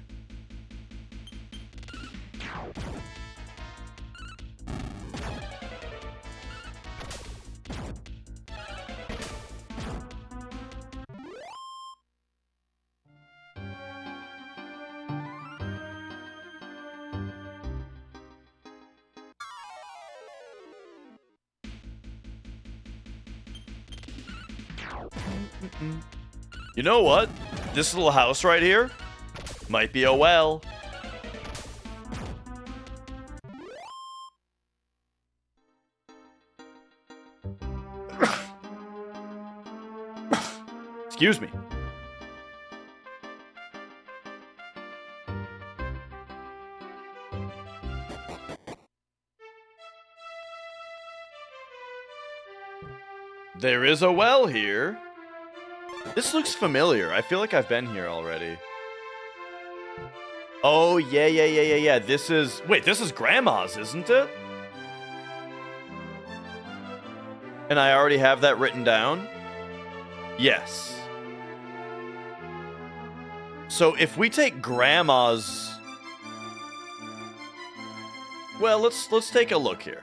You know what? This little house right here might be a well. Excuse me. There is a well here. This looks familiar. I feel like I've been here already. Oh, yeah. This is... Wait, this is Grandma's, isn't it? And I already have that written down? Yes. So if we take Grandma's... Well, let's take a look here.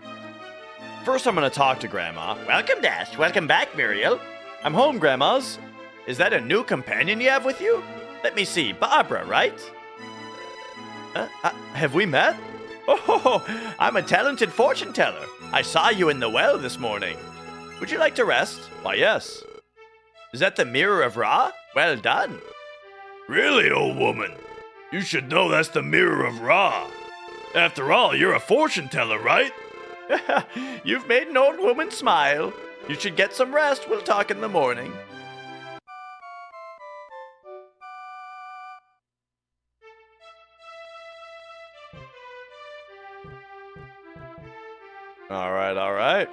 First, I'm going to talk to Grandma. Welcome, Dash. Welcome back, Muriel. I'm home, Grandma's. Is that a new companion you have with you? Let me see. Barbara, right? Have we met? Oh, I'm a talented fortune teller. I saw you in the well this morning. Would you like to rest? Why, yes. Is that the Mirror of Ra? Well done. Really, old woman? You should know that's the Mirror of Ra. After all, you're a fortune teller, right? You've made an old woman smile. You should get some rest. We'll talk in the morning. All right.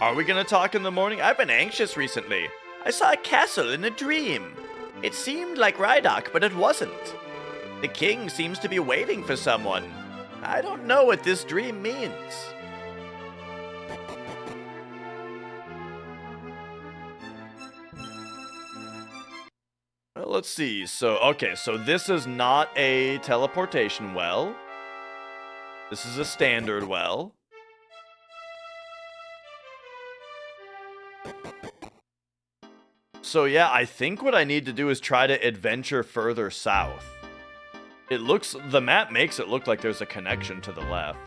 Are we gonna talk in the morning? I've been anxious recently. I saw a castle in a dream. It seemed like Rydok, but it wasn't. The king seems to be waiting for someone. I don't know what this dream means. Well, let's see. So this is not a teleportation well. This is a standard well. So yeah, I think what I need to do is try to adventure further south. The map makes it look like there's a connection to the left.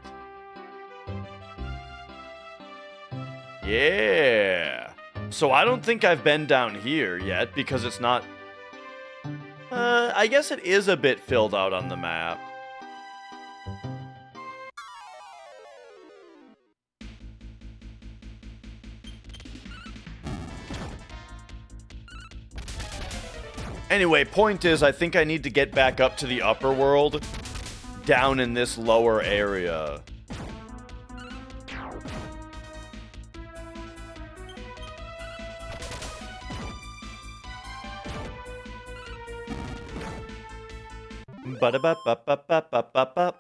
Yeah. So I don't think I've been down here yet because it's not... I guess it is a bit filled out on the map. Anyway, point is, I think I need to get back up to the upper world, down in this lower area. Ba-da-ba-ba-ba-ba-ba-ba.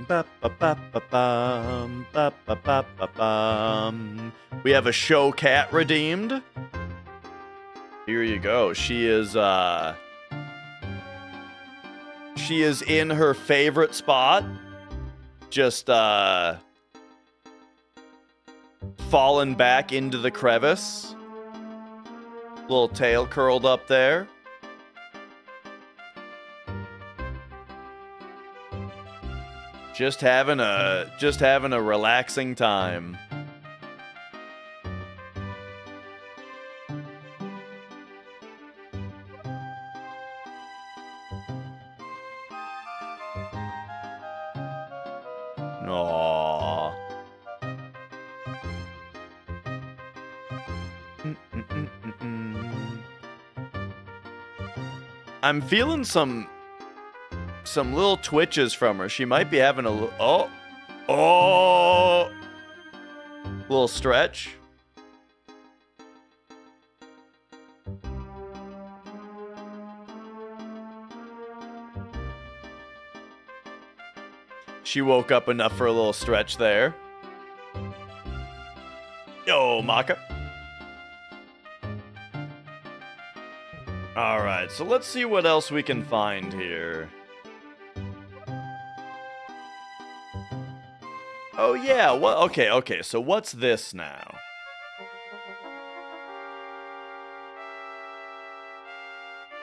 We have a show cat redeemed. Here you go. She is in her favorite spot. Just fallen back into the crevice. Little tail curled up there. Just having a relaxing time. Aww. I'm feeling some little twitches from her. She might be having a little... Oh! Little stretch. She woke up enough for a little stretch there. Yo, Maka. Alright, so let's see what else we can find here. Oh yeah, okay, so what's this now?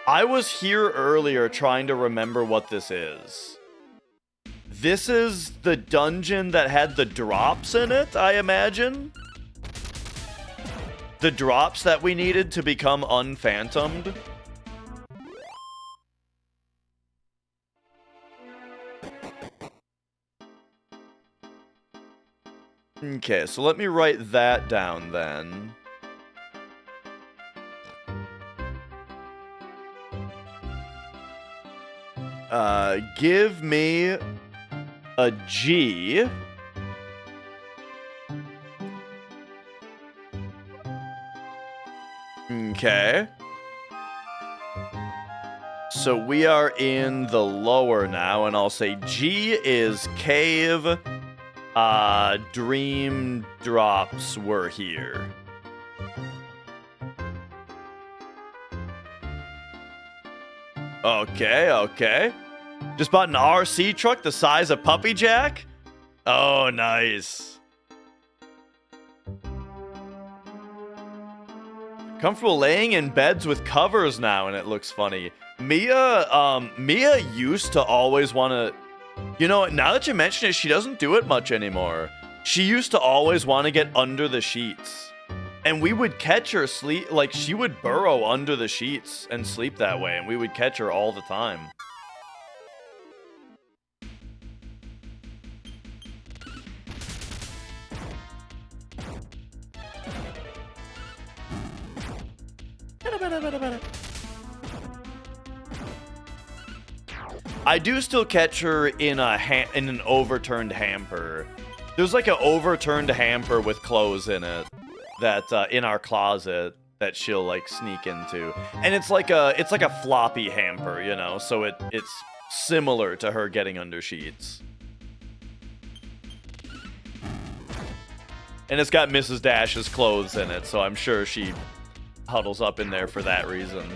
I was here earlier trying to remember what this is. This is the dungeon that had the drops in it, I imagine? The drops that we needed to become unphantomed? Okay, so let me write that down then. Give me a G. Okay. So we are in the lower now, and I'll say G is cave. Dream drops were here. Okay. Just bought an RC truck the size of Puppy Jack? Oh, nice. Comfortable laying in beds with covers now, and it looks funny. Mia used to always want to... You know, now that you mention it, she doesn't do it much anymore. She used to always want to get under the sheets. And we would catch her sleep, like, she would burrow under the sheets and sleep that way, and we would catch her all the time. I do still catch her in an overturned hamper. There's like an overturned hamper with clothes in it that in our closet that she'll like sneak into, and it's like a floppy hamper, you know, so it's similar to her getting under sheets. And it's got Mrs. Dash's clothes in it, so I'm sure she huddles up in there for that reason.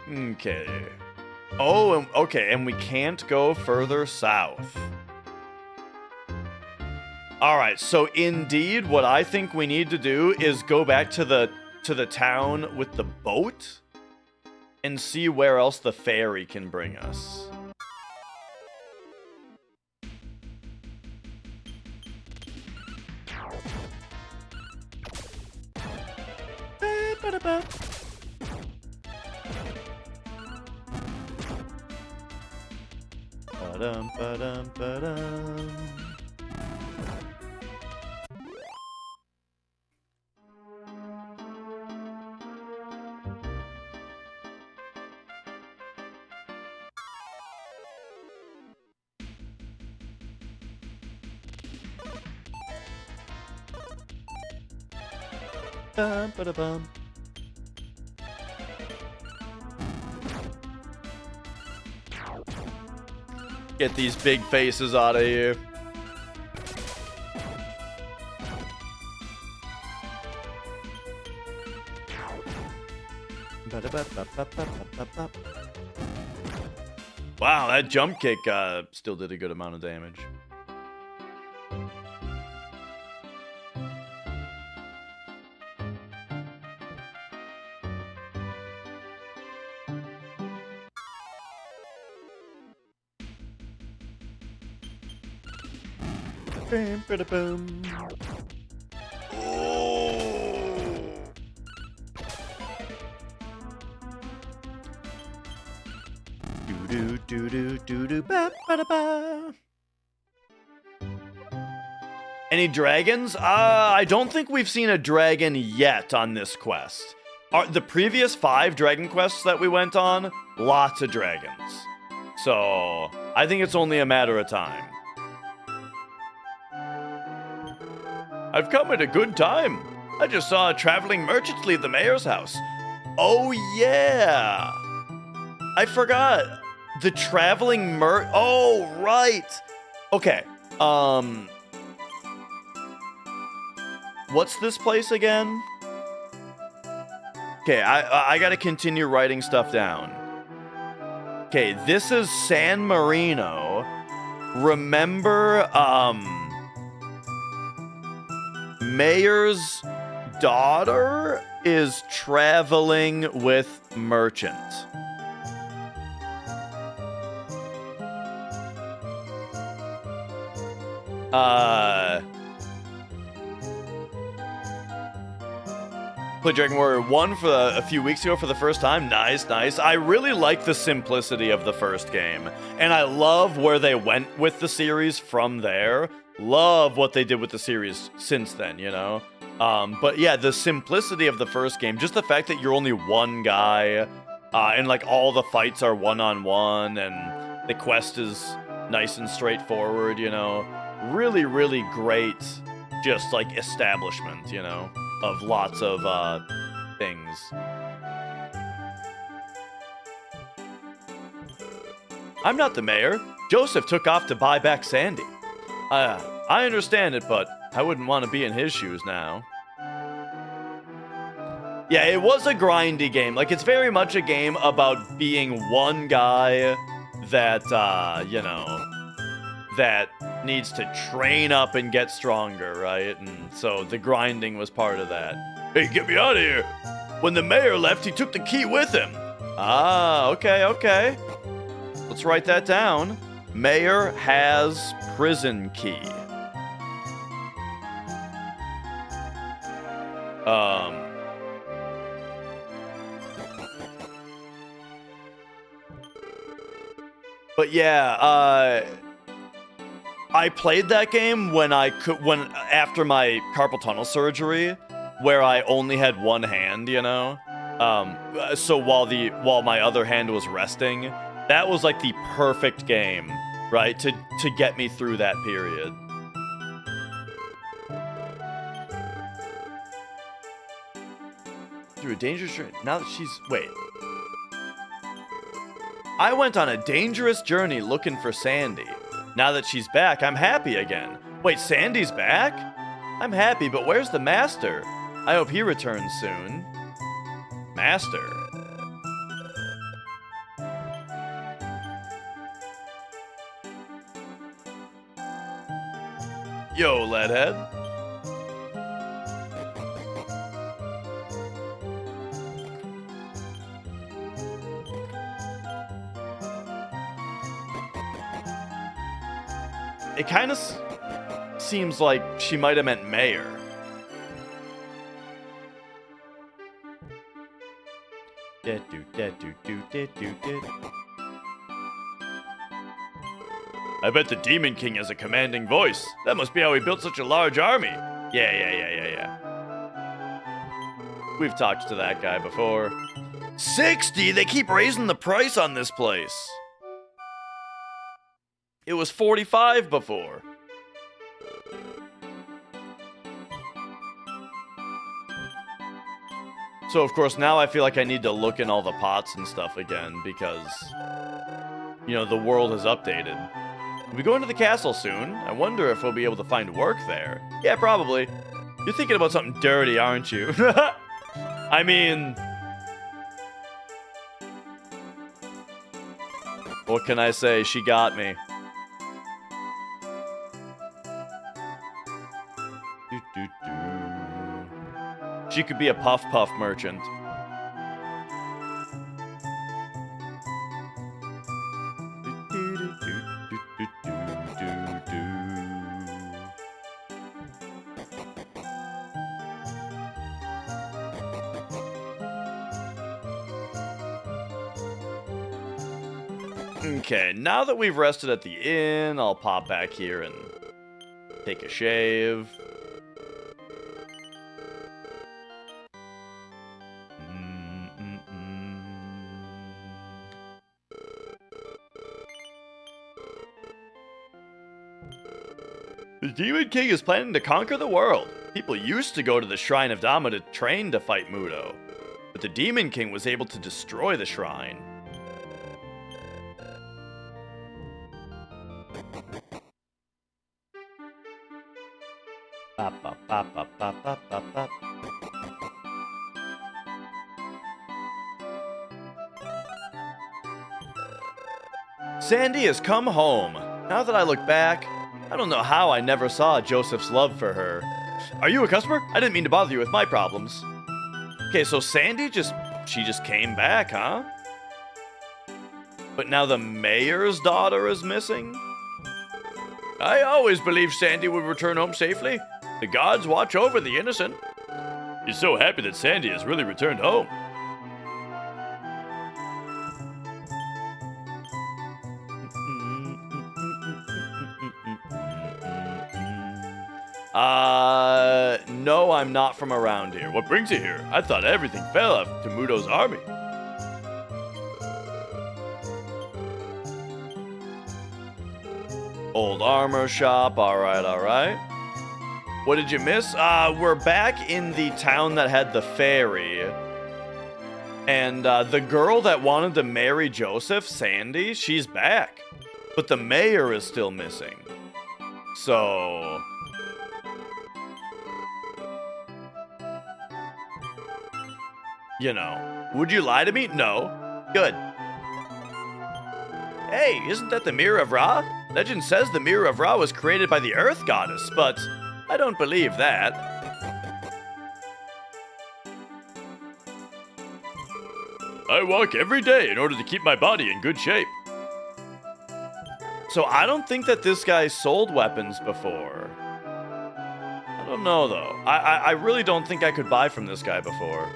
Okay. Oh, okay, and we can't go further south. Alright, so indeed, what I think we need to do is go back to the town with the boat and see where else the ferry can bring us. Ba-dum, ba-dum, ba-dum. Bum, ba-da-bum. Get these big faces out of here. Wow, that jump kick still did a good amount of damage. Boom. Any dragons? I don't think we've seen a dragon yet on this quest. The previous 5 dragon quests that we went on, lots of dragons. So, I think it's only a matter of time. I've come at a good time. I just saw a traveling merchant leave the mayor's house. Oh, yeah. I forgot. The traveling Oh, right. Okay. What's this place again? Okay, I gotta continue writing stuff down. Okay, this is San Marino. Remember, Mayor's daughter is traveling with merchant. Played Dragon Warrior 1 for a few weeks ago for the first time. Nice, nice. I really like the simplicity of the first game, and I love where they went with the series from there. Love what they did with the series since then, you know? But yeah, the simplicity of the first game, just the fact that you're only one guy, and like all the fights are one-on-one, and the quest is nice and straightforward, you know? Really, really great, just like establishment, you know, of lots of things. I'm not the mayor. Joseph took off to buy back Sandy. I understand it, but I wouldn't want to be in his shoes now. Yeah, it was a grindy game. Like, it's very much a game about being one guy that, you know, that needs to train up and get stronger, right? And so the grinding was part of that. Hey, get me out of here! When the mayor left, he took the key with him. Ah, okay, okay. Let's write that down. Mayor has prison key. But yeah, I played that game when after my carpal tunnel surgery, where I only had one hand, you know. So while my other hand was resting, that was like the perfect game, right, to get me through that period. Through a dangerous journey. Now that wait. I went on a dangerous journey looking for Sandy. Now that she's back, I'm happy again. Wait, Sandy's back? I'm happy, but where's the master? I hope he returns soon. Master. Yo, Leadhead. It kind of seems like she might have meant mayor. I bet the Demon King has a commanding voice. That must be how he built such a large army. Yeah. We've talked to that guy before. 60? They keep raising the price on this place. It was 45 before. So, of course, now I feel like I need to look in all the pots and stuff again because, you know, the world has updated. We go into the castle soon. I wonder if we'll be able to find work there. Yeah, probably. You're thinking about something dirty, aren't you? I mean... What can I say? She got me. She could be a Puff Puff merchant. Okay, now that we've rested at the inn, I'll pop back here and take a shave. The Demon King is planning to conquer the world. People used to go to the Shrine of Dama to train to fight Mudo, but the Demon King was able to destroy the shrine. Bop, bop, bop, bop, bop, bop, bop, bop. Sandy has come home. Now that I look back, I don't know how I never saw Joseph's love for her. Are you a customer? I didn't mean to bother you with my problems. Okay, so Sandy just came back, huh? But now the mayor's daughter is missing? I always believed Sandy would return home safely. The gods watch over the innocent. He's so happy that Sandy has really returned home. No, I'm not from around here. What brings you here? I thought everything fell off to Mudo's army. Old armor shop, alright. What did you miss? We're back in the town that had the ferry. And, the girl that wanted to marry Joseph, Sandy, she's back. But the mayor is still missing. So... You know, would you lie to me? No. Good. Hey, isn't that the Mirror of Ra? Legend says the Mirror of Ra was created by the Earth Goddess, but I don't believe that. I walk every day in order to keep my body in good shape. So I don't think that this guy sold weapons before. I don't know, though. I really don't think I could buy from this guy before.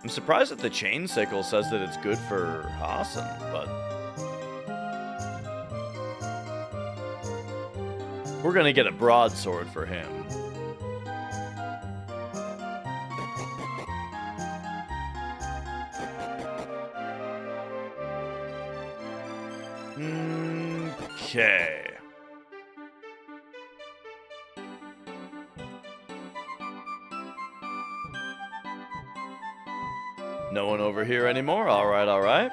I'm surprised that the chain sickle says that it's good for Hassan, but... We're gonna get a broadsword for him. Okay. No one over here anymore? Alright.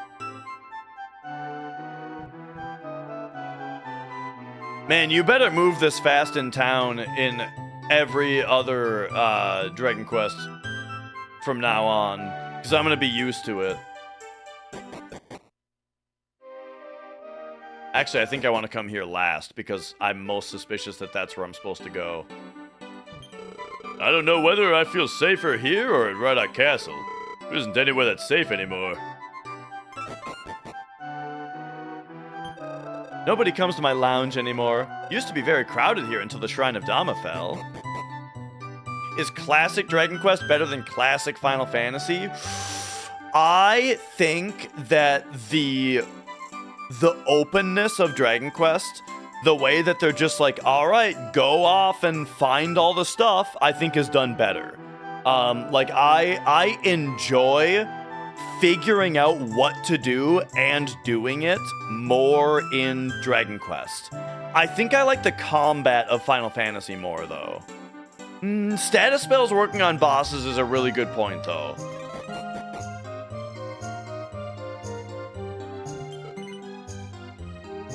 Man, you better move this fast in town in every other Dragon Quest from now on, because I'm going to be used to it. Actually, I think I want to come here last, because I'm most suspicious that that's where I'm supposed to go. I don't know whether I feel safer here or at Rydock Castle. There isn't anywhere that's safe anymore. Nobody comes to my lounge anymore. Used to be very crowded here until the Shrine of Dama fell. Is classic Dragon Quest better than classic Final Fantasy? I think that the openness of Dragon Quest, the way that they're just like, alright, go off and find all the stuff, I think is done better. Like, I enjoy figuring out what to do and doing it more in Dragon Quest. I think I like the combat of Final Fantasy more, though. Status spells working on bosses is a really good point, though.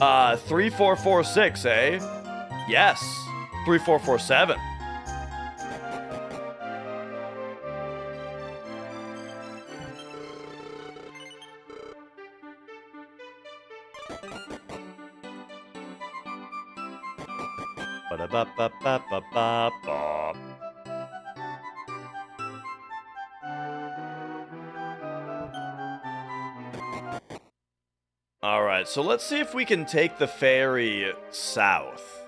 Uh, 3446, eh? Yes. 3447. Ba-da-ba-ba-ba-ba-ba. All right, so let's see if we can take the ferry south.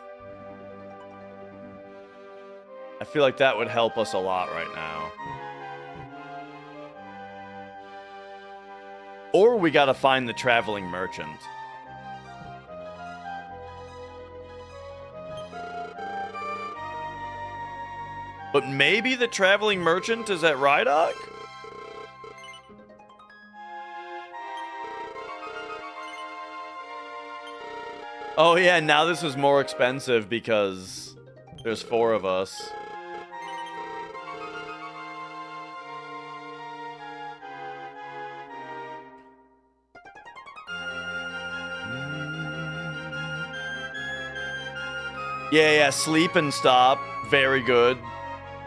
I feel like that would help us a lot right now. Or we gotta find the traveling merchant. But maybe the traveling merchant is at Rydok? Oh yeah, now this is more expensive because there's 4 of us. Yeah, sleep and stop. Very good.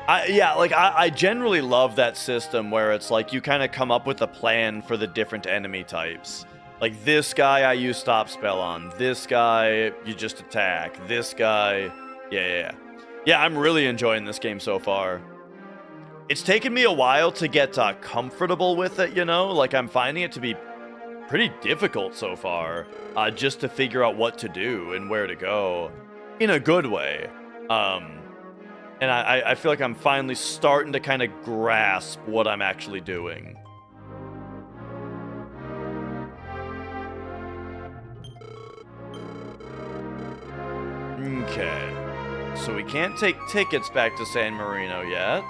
I generally love that system where it's like you kind of come up with a plan for the different enemy types. Like this guy I use stop spell on. This guy you just attack. This guy, yeah. I'm really enjoying this game so far. It's taken me a while to get comfortable with it, you know. Like I'm finding it to be pretty difficult so far, just to figure out what to do and where to go, in a good way. And I feel like I'm finally starting to kind of grasp what I'm actually doing. Okay. So we can't take tickets back to San Marino yet.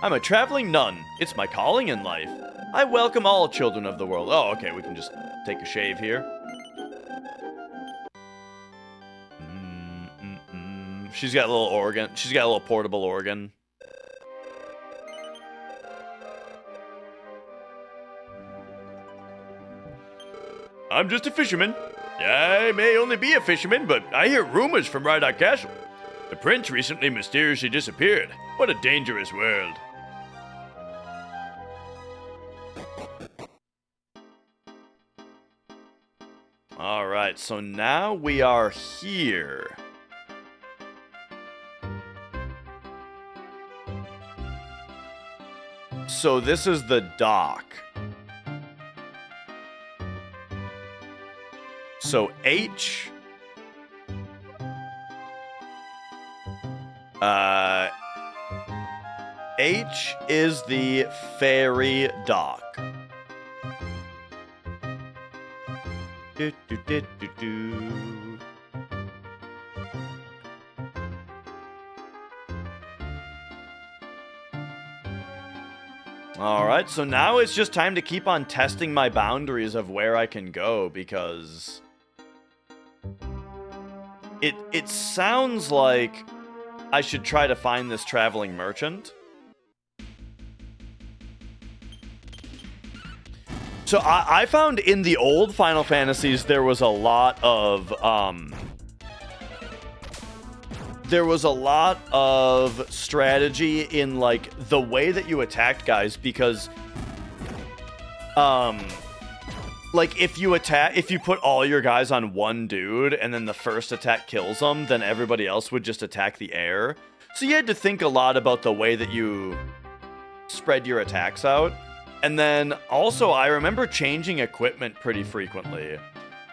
I'm a traveling nun. It's my calling in life. I welcome all children of the world. Oh, okay, we can just take a shave here. She's got a little organ. She's got a little portable organ. I'm just a fisherman. I may only be a fisherman, but I hear rumors from Rydok Castle. The prince recently mysteriously disappeared. What a dangerous world. Alright, so now we are here. So this is the dock. So H... H is the ferry dock. Alright, so now it's just time to keep on testing my boundaries of where I can go, because it sounds like I should try to find this traveling merchant. So I found in the old Final Fantasies there was a lot of strategy in like the way that you attacked guys, because like if you put all your guys on one dude and then the first attack kills them, then everybody else would just attack the air. So you had to think a lot about the way that you spread your attacks out. And then also I remember changing equipment pretty frequently.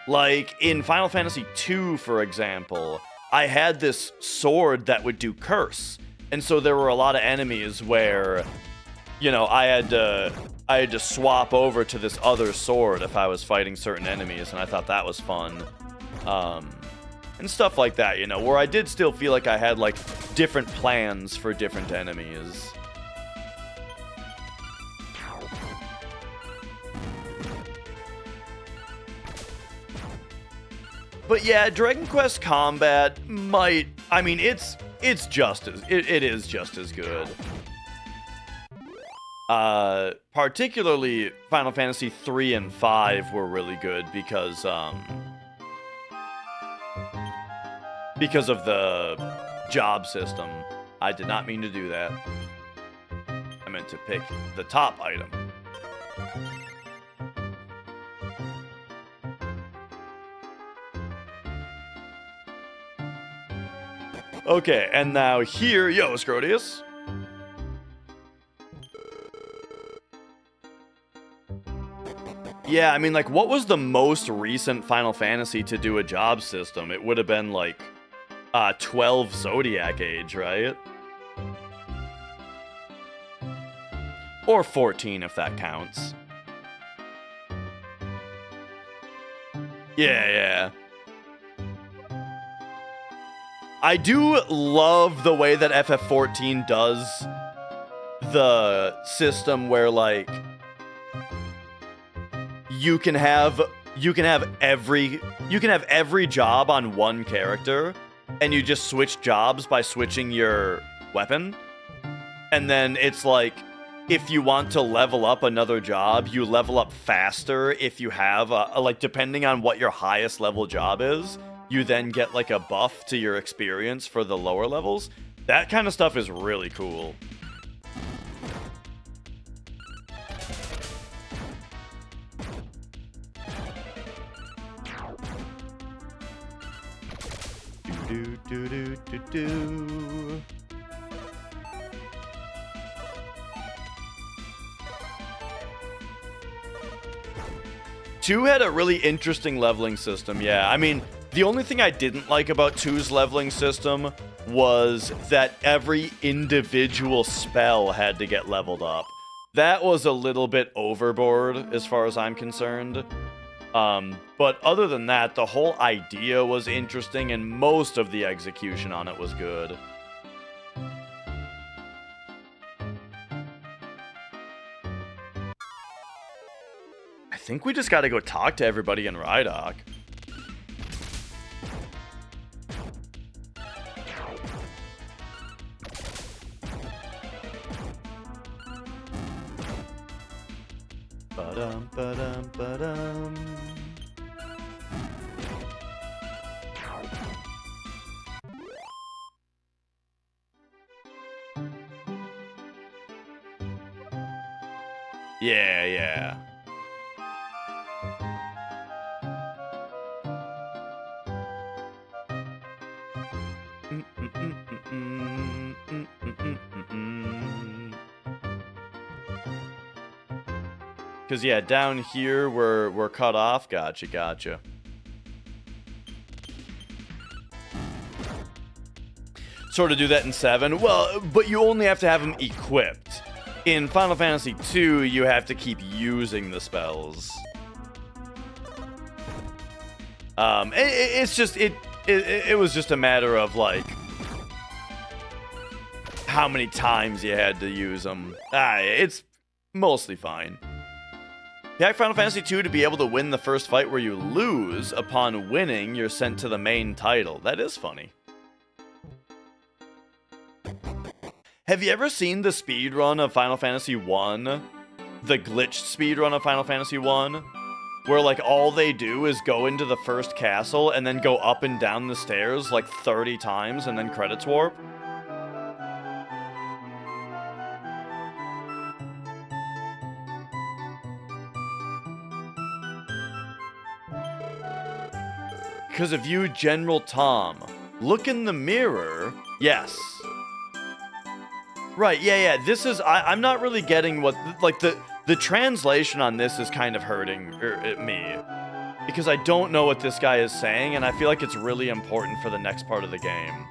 Like in Final Fantasy II, for example, I had this sword that would do curse. And so there were a lot of enemies where, you know, I had to swap over to this other sword if I was fighting certain enemies, and I thought that was fun. And stuff like that, you know, where I did still feel like I had like different plans for different enemies. But yeah, Dragon Quest combat might... I mean, it's just as... It is just as good. Particularly Final Fantasy 3 and 5 were really good because of the job system. I did not mean to do that. I meant to pick the top item. Okay, and now here, yo, Scrodius. Yeah, I mean, like, what was the most recent Final Fantasy to do a job system? It would have been, like, 12 Zodiac Age, right? Or 14, if that counts. Yeah. I do love the way that FF14 does the system where, like, you can have every job on one character, and you just switch jobs by switching your weapon. And then it's like, if you want to level up another job, you level up faster if you have like, depending on what your highest level job is, you then get like a buff to your experience for the lower levels. That kind of stuff is really cool. Do. 2 had a really interesting leveling system, yeah. I mean, the only thing I didn't like about 2's leveling system was that every individual spell had to get leveled up. That was a little bit overboard as far as I'm concerned. But other than that, the whole idea was interesting and most of the execution on it was good. I think we just gotta go talk to everybody in Rydok. Ba-dum. Yeah. Because, yeah, down here we're cut off. Gotcha. Sort of do that in 7. Well, but you only have to have them equipped. In Final Fantasy 2, you have to keep using the spells. It was just a matter of, like, how many times you had to use them. It's mostly fine. You hack Final Fantasy 2 to be able to win the first fight where you lose. Upon winning, you're sent to the main title. That is funny. Have you ever seen the speedrun of Final Fantasy 1? The glitched speedrun of Final Fantasy 1? Where, like, all they do is go into the first castle and then go up and down the stairs, like, 30 times and then credits warp? Because of you, General Tom. Look in the mirror. Yes. Right, yeah. This is... I'm not really getting what... Like, the translation on this is kind of hurting me. Because I don't know what this guy is saying, and I feel like it's really important for the next part of the game.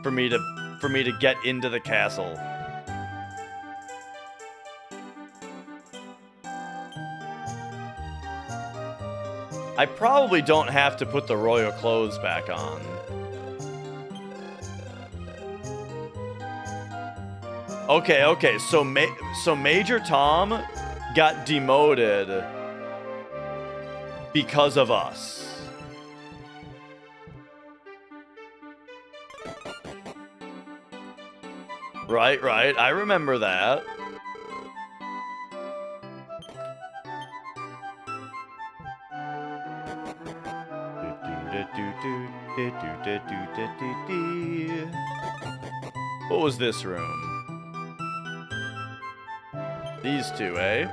For me to get into the castle. I probably don't have to put the royal clothes back on. Okay. So Major Tom got demoted because of us. Right, right. I remember that. What was this room? These two, eh?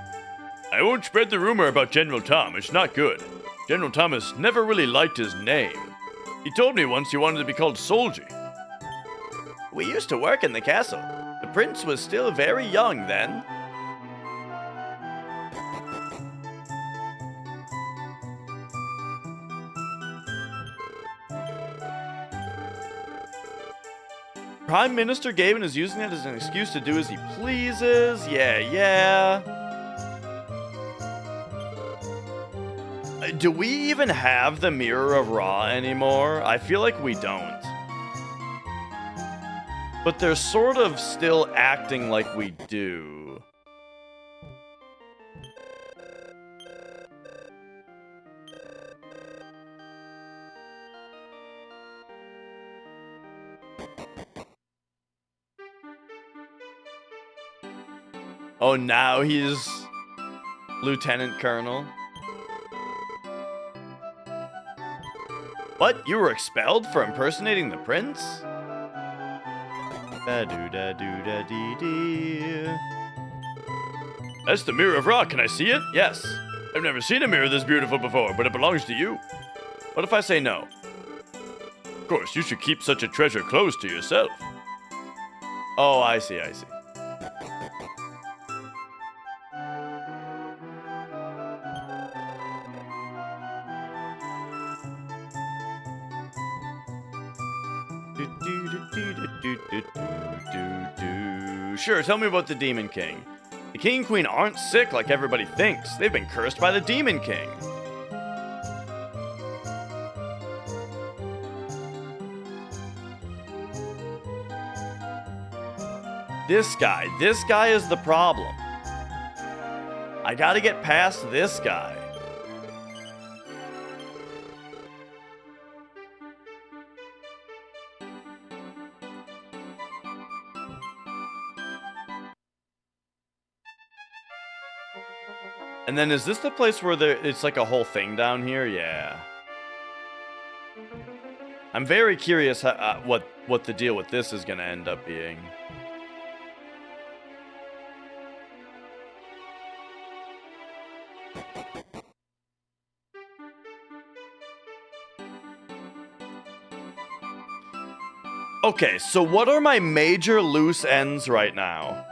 I won't spread the rumor about General Tom. It's not good. General Thomas never really liked his name. He told me once he wanted to be called Soldier. We used to work in the castle. The prince was still very young then. Prime Minister Gaben is using it as an excuse to do as he pleases. Yeah. Do we even have the Mirror of Ra anymore? I feel like we don't. But they're sort of still acting like we do. Oh, now he's Lieutenant Colonel. What? You were expelled for impersonating the prince? That's the Mirror of Ra. Can I see it? Yes. I've never seen a mirror this beautiful before, but it belongs to you. What if I say no? Of course, you should keep such a treasure close to yourself. Oh, I see. Sure, tell me about the Demon King. The King and Queen aren't sick like everybody thinks. They've been cursed by the Demon King. This guy is the problem. I gotta get past this guy. And then is this the place where it's like a whole thing down here? Yeah. I'm very curious what the deal with this is going to end up being. Okay, so what are my major loose ends right now?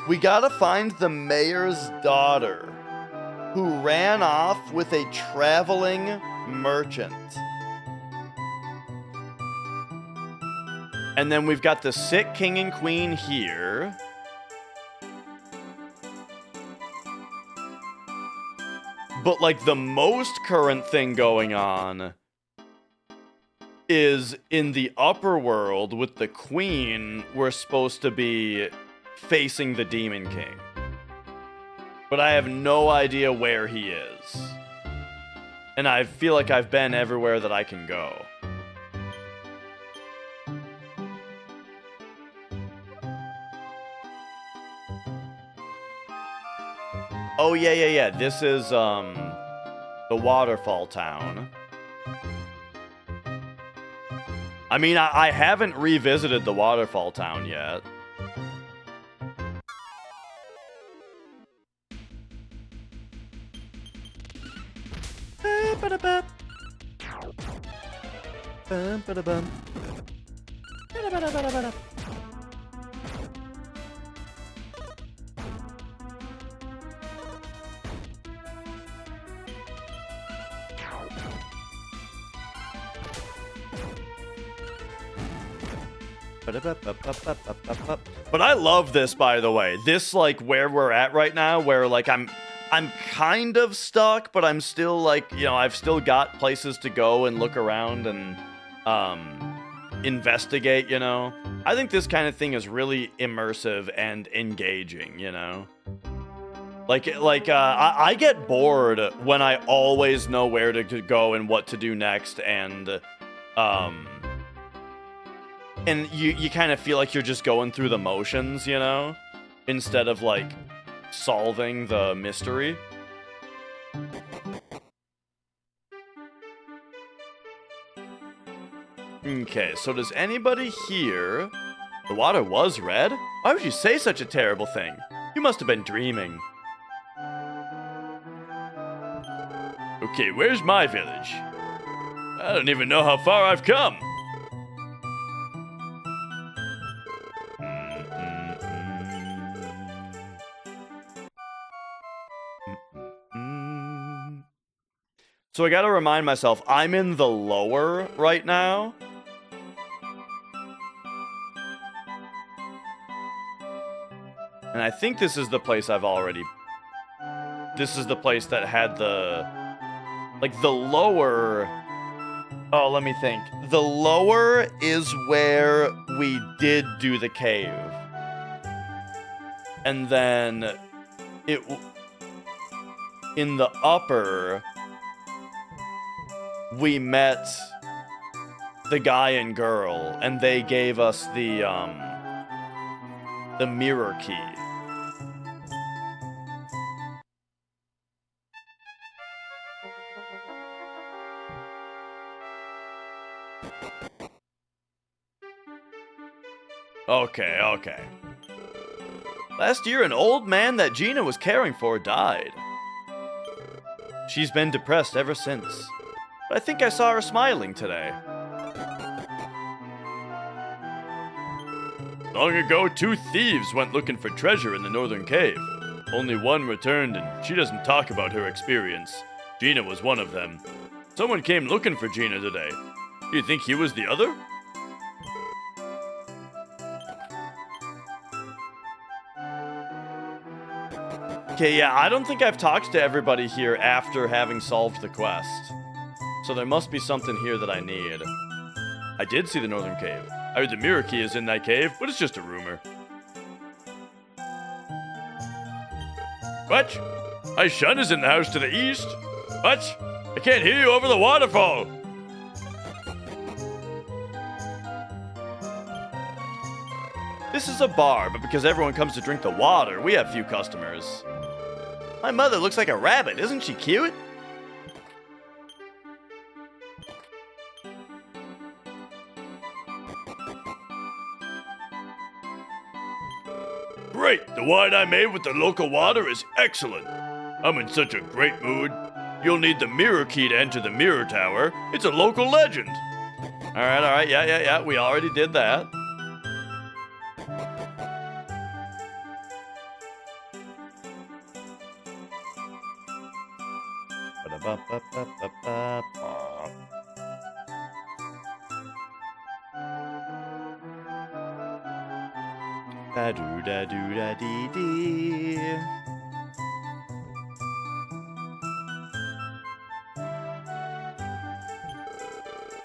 We gotta find the mayor's daughter, who ran off with a traveling merchant. And then we've got the sick king and queen here. But like the most current thing going on is in the upper world with the queen, we're supposed to be facing the Demon King. But I have no idea where he is. And I feel like I've been everywhere that I can go. Oh, yeah. This is, the waterfall town. I mean, I haven't revisited the waterfall town yet. But I love this, by the way. This, like, where we're at right now, where, like, I'm kind of stuck, but I'm still, like, you know, I've still got places to go and look around and, investigate, you know? I think this kind of thing is really immersive and engaging, you know? I get bored when I always know where to go and what to do next, and, And you kind of feel like you're just going through the motions, you know? Instead of, like, solving the mystery. Okay, so does anybody here... The water was red? Why would you say such a terrible thing? You must have been dreaming. Okay, where's my village? I don't even know how far I've come. So I gotta remind myself, I'm in the lower right now. And I think this is the place I've already... This is the place that had the... Like, the lower... Oh, let me think. The lower is where we did do the cave. And then... In the upper... We met... the guy and girl, and they gave us the mirror key. Okay. Last year, an old man that Gina was caring for died. She's been depressed ever since. But I think I saw her smiling today. Long ago, 2 thieves went looking for treasure in the northern cave. Only one returned, and she doesn't talk about her experience. Gina was one of them. Someone came looking for Gina today. Do you think he was the other? Okay, yeah, I don't think I've talked to everybody here after having solved the quest. So there must be something here that I need. I did see the northern cave. I heard the mirror key is in that cave, but it's just a rumor. What? My son is in the house to the east? What? I can't hear you over the waterfall. This is a bar, but because everyone comes to drink the water, we have few customers. My mother looks like a rabbit. Isn't she cute? Great! The wine I made with the local water is excellent. I'm in such a great mood. You'll need the mirror key to enter the mirror tower. It's a local legend. Alright. Yeah. We already did that. Da-doo-da-doo-da-dee-dee.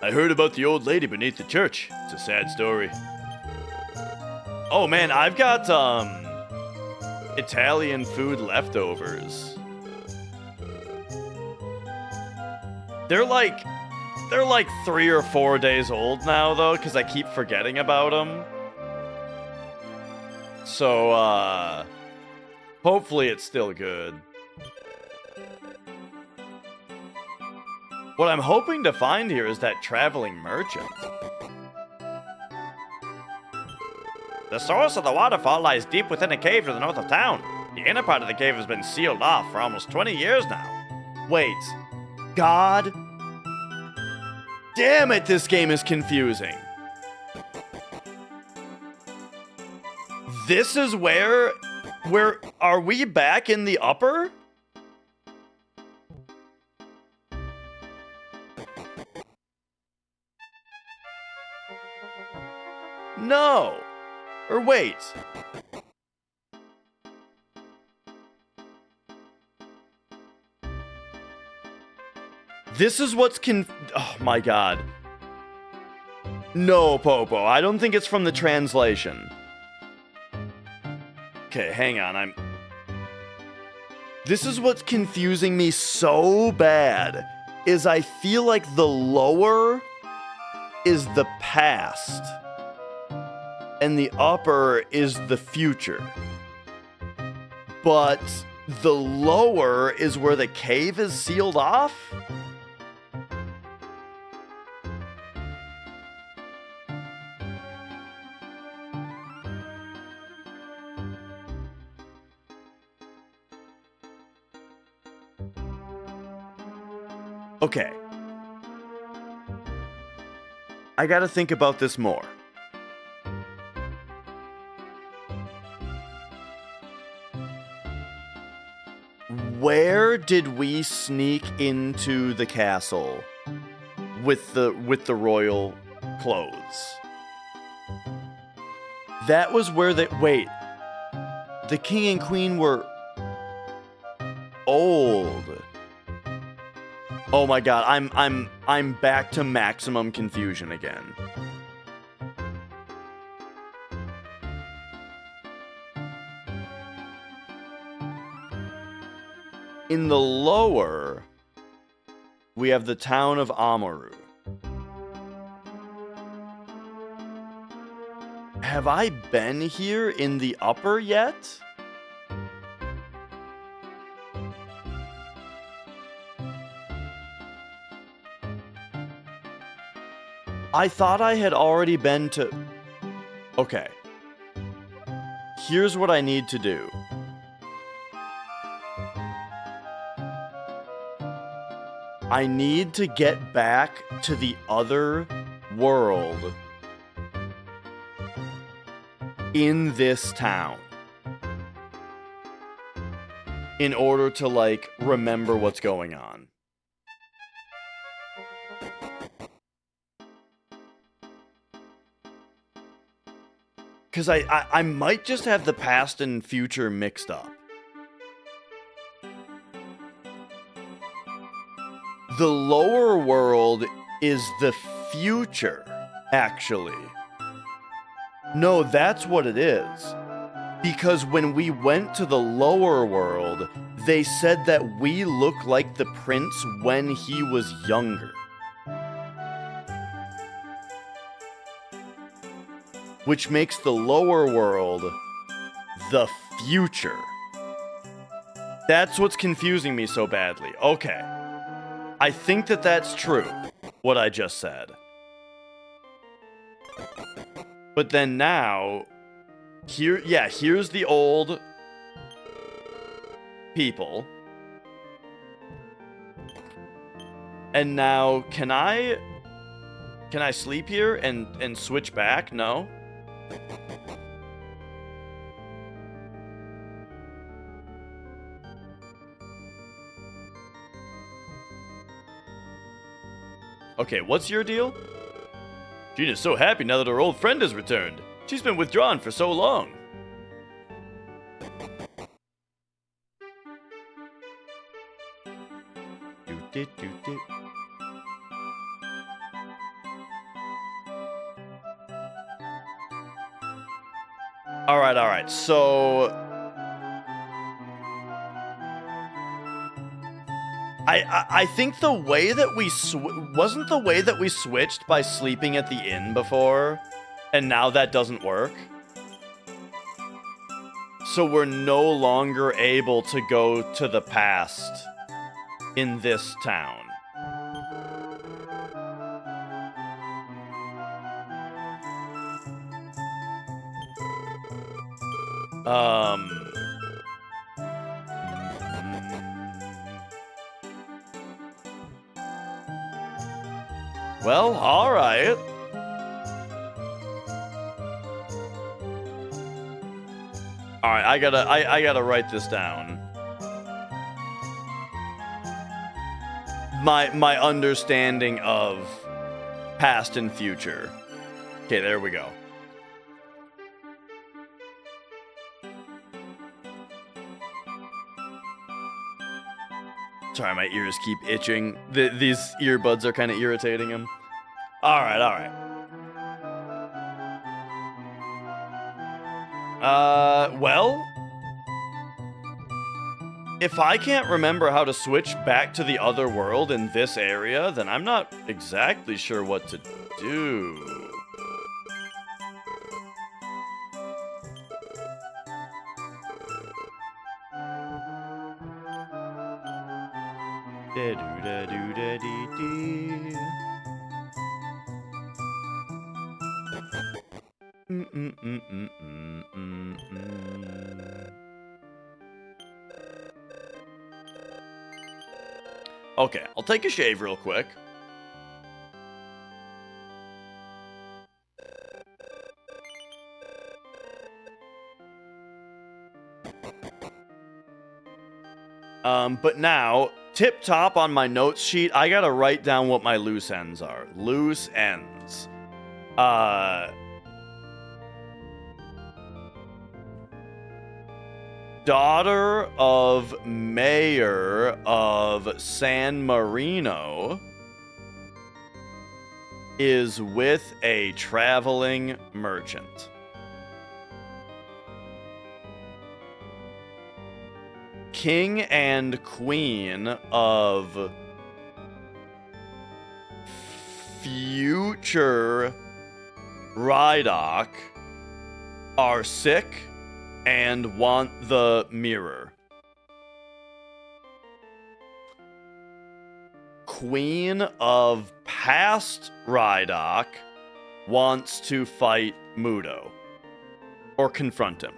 I heard about the old lady beneath the church. It's a sad story. Oh man, I've got Italian food leftovers. They're like 3 or 4 days old now though, because I keep forgetting about them. So, hopefully it's still good. What I'm hoping to find here is that traveling merchant. The source of the waterfall lies deep within a cave to the north of town. The inner part of the cave has been sealed off for almost 20 years now. Wait. God damn it, this game is confusing. This is where are we back in the upper? No. Or wait. This is what's oh my god. No, Popo. I don't think it's from the translation. Okay, hang on. This is what's confusing me so bad, is I feel like the lower is the past. and the upper is the future. But the lower is where the cave is sealed off? Okay. I gotta think about this more. Where did we sneak into the castle with the royal clothes? That was where wait. The king and queen were old. Oh my god, I'm back to maximum confusion again. In the lower, we have the town of Amaru. Have I been here in the upper yet? I thought I had already been to... Okay. Here's what I need to do. I need to get back to the other world in this town in order to, like, remember what's going on. Because I might just have the past and future mixed up. The lower world is the future, actually. No, that's what it is. Because when we went to the lower world, they said that we look like the prince when he was younger. Which makes the lower world the future. That's what's confusing me so badly. Okay. I think that that's true, what I just said. But then now, here's the old people. And now, can I sleep here and switch back? No? Okay, what's your deal? Gina's so happy now that her old friend has returned. She's been withdrawn for so long. Alright, so... I think the way that we wasn't the way that we switched by sleeping at the inn before, and now that doesn't work. So we're no longer able to go to the past in this town. Well, alright. Alright, I gotta write this down. My understanding of past and future. Okay, there we go. Sorry, my ears keep itching. These earbuds are kind of irritating him. Alright. Well... If I can't remember how to switch back to the other world in this area, then I'm not exactly sure what to do. Okay, I'll take a shave real quick. But now, tip top on my notes sheet, I gotta write down what my loose ends are. Loose ends. Daughter of Mayor of San Marino is with a traveling merchant. King and Queen of future Rhydock are sick and want the mirror. Queen of past Rhydock wants to fight Mudo or confront him.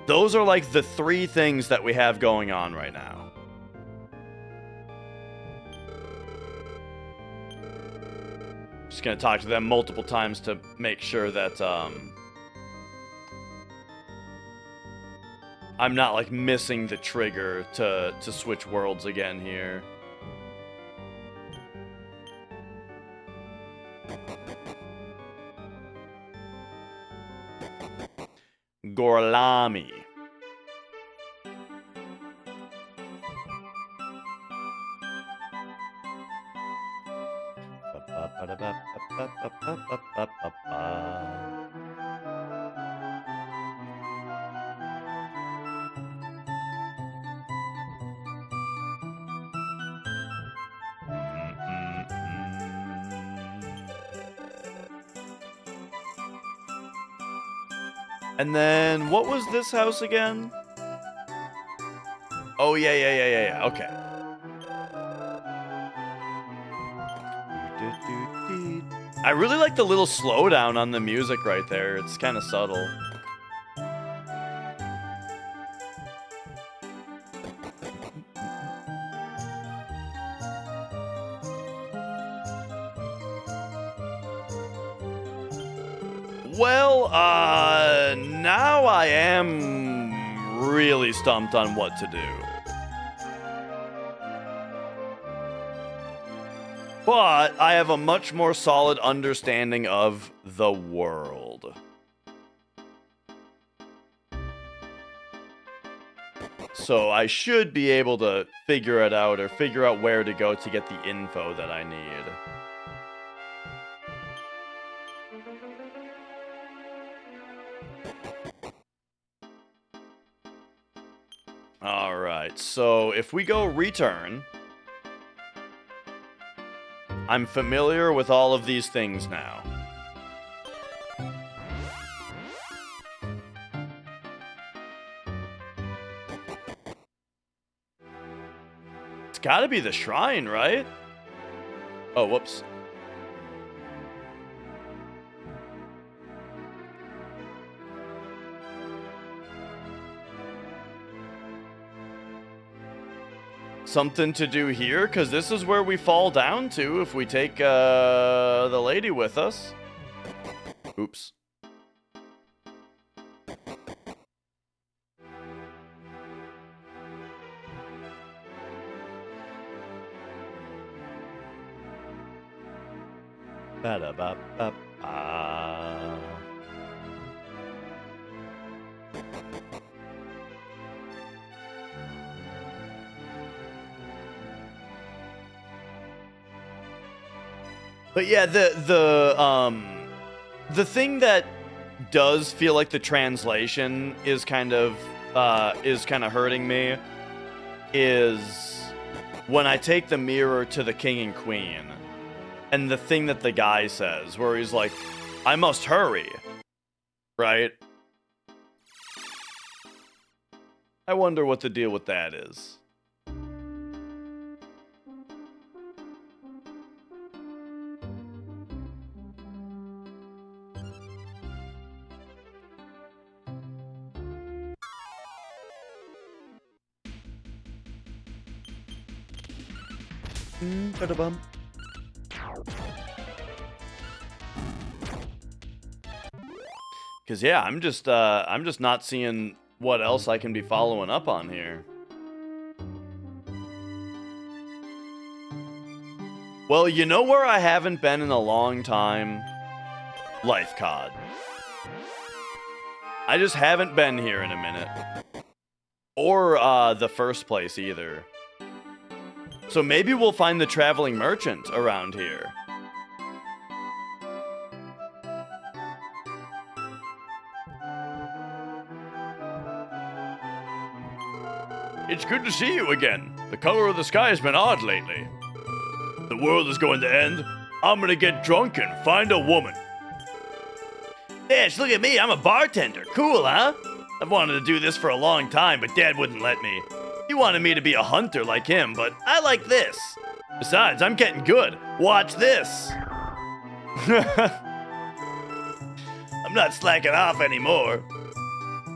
Those are like the three things that we have going on right now. Just gonna talk to them multiple times to make sure that I'm not like missing the trigger to switch worlds again here. Gorlami. And then, what was this house again? Oh, yeah. Okay. I really like the little slowdown on the music right there. It's kind of subtle. Well, now I am really stumped on what to do. But I have a much more solid understanding of the world. So I should be able to figure it out or figure out where to go to get the info that I need. Alright, so if we go return, I'm familiar with all of these things now. It's gotta be the shrine, right? Oh, whoops. Something to do here, because this is where we fall down to if we take the lady with us. Oops. Ba-da-ba-ba-ba. But yeah, the thing that does feel like the translation is kind of hurting me is when I take the mirror to the king and queen, and the thing that the guy says, where he's like, "I must hurry," right? I wonder what the deal with that is. Ba-da-bum. Cause yeah, I'm just not seeing what else I can be following up on here. Well, you know where I haven't been in a long time? Life Cod. I just haven't been here in a minute. Or the first place either. So maybe we'll find the traveling merchant around here. It's good to see you again. The color of the sky has been odd lately. The world is going to end. I'm gonna get drunk and find a woman. Dash, look at me, I'm a bartender. Cool, huh? I've wanted to do this for a long time, but Dad wouldn't let me. He wanted me to be a hunter like him, but I like this. Besides, I'm getting good. Watch this. I'm not slacking off anymore.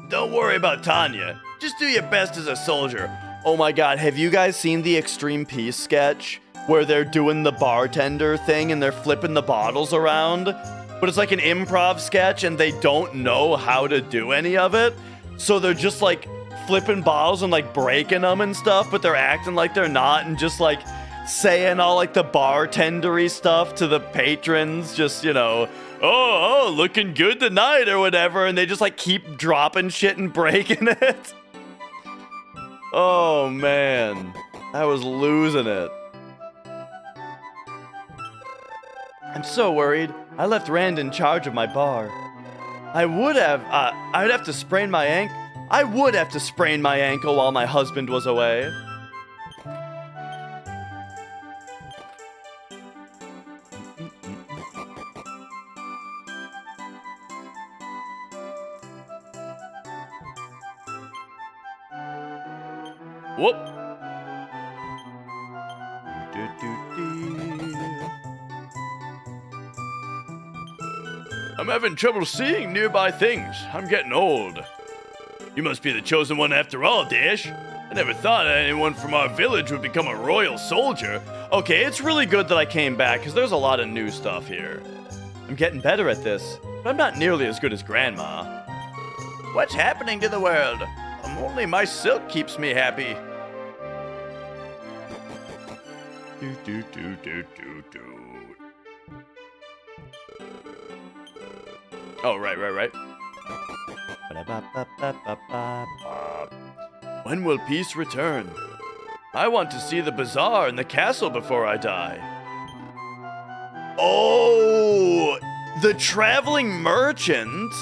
Don't worry about Tanya. Just do your best as a soldier. Oh my god, have you guys seen the Extreme Peace sketch? Where they're doing the bartender thing and they're flipping the bottles around? But it's like an improv sketch and they don't know how to do any of it. So they're just like flipping bottles and like breaking them and stuff, but they're acting like they're not and just like saying all like the bartendery stuff to the patrons, just, you know, oh, looking good tonight or whatever, and they just like keep dropping shit and breaking it. Oh man, I was losing it. I'm so worried. I left Rand in charge of my bar. I'd have to sprain my ankle. I would have to sprain my ankle while my husband was away. Whoop. I'm having trouble seeing nearby things. I'm getting old. You must be the chosen one after all, Dash. I never thought anyone from our village would become a royal soldier. Okay, it's really good that I came back, because there's a lot of new stuff here. I'm getting better at this, but I'm not nearly as good as Grandma. What's happening to the world? Only my silk keeps me happy. Oh, right. When will peace return? I want to see the bazaar and the castle before I die. Oh, the traveling merchant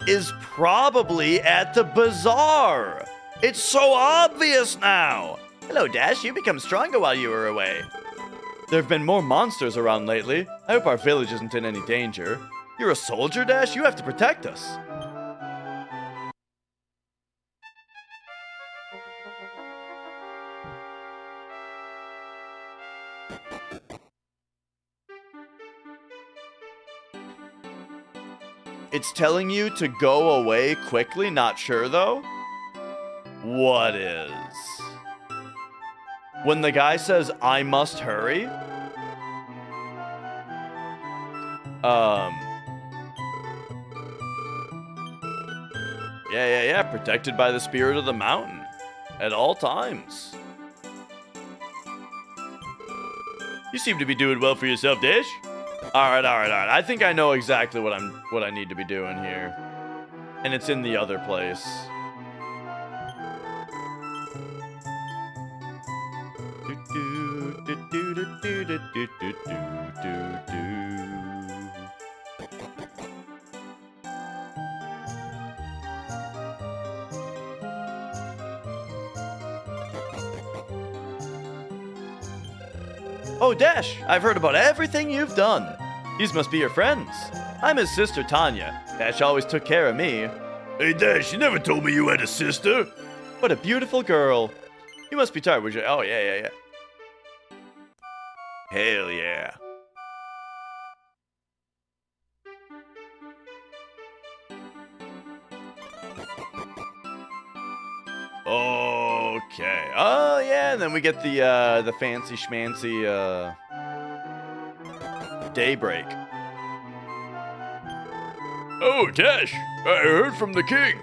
is probably at the bazaar. It's so obvious now. Hello, Dash. You become stronger while you were away. There have been more monsters around lately. I hope our village isn't in any danger. You're a soldier, Dash? You have to protect us. It's telling you to go away quickly, not sure though? What is? When the guy says, I must hurry? Yeah, protected by the spirit of the mountain at all times. You seem to be doing well for yourself, Dash. All right. I think I know exactly what I need to be doing here. And it's in the other place. Oh, Dash, I've heard about everything you've done. These must be your friends. I'm his sister, Tanya. Dash always took care of me. Hey, Dash, you never told me you had a sister. What a beautiful girl. You must be tired, would you? Oh, yeah. Hell yeah. Okay. Hell yeah! And then we get the fancy schmancy daybreak. Oh, Dash, I heard from the king.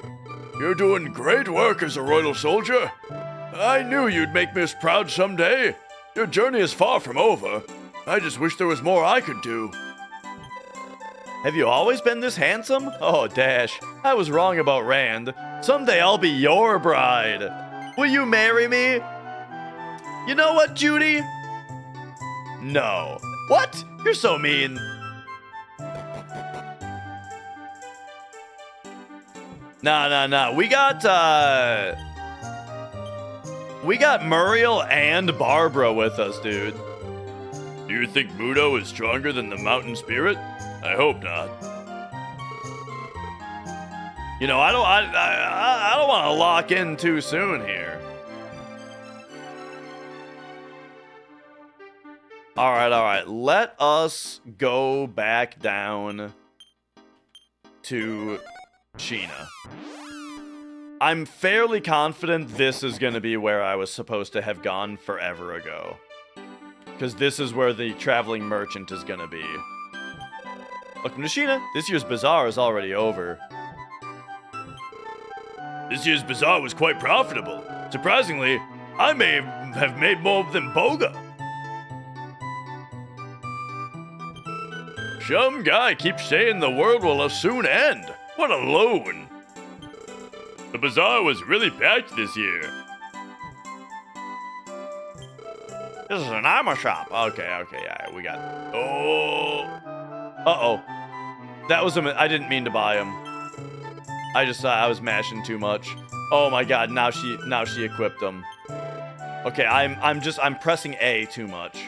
You're doing great work as a royal soldier. I knew you'd make Miss proud someday. Your journey is far from over. I just wish there was more I could do. Have you always been this handsome? Oh, Dash, I was wrong about Rand. Someday I'll be your bride. Will you marry me? You know what, Judy? No. What? You're so mean. Nah. We got Muriel and Barbara with us, dude. Do you think Mudo is stronger than the mountain spirit? I hope not. You know, I don't want to lock in too soon here. All right. Let us go back down to Sheena. I'm fairly confident this is going to be where I was supposed to have gone forever ago. Because this is where the traveling merchant is going to be. Welcome to Sheena. This year's bazaar is already over. This year's bazaar was quite profitable. Surprisingly, I may have made more than Boga. Some guy keeps saying the world will soon end. What a loon. The bazaar was really packed this year. This is an armor shop. Okay, yeah, we got. Oh. Uh-oh. That was I didn't mean to buy him. I just thought I was mashing too much. Oh my god, now she equipped him. Okay, I'm pressing A too much.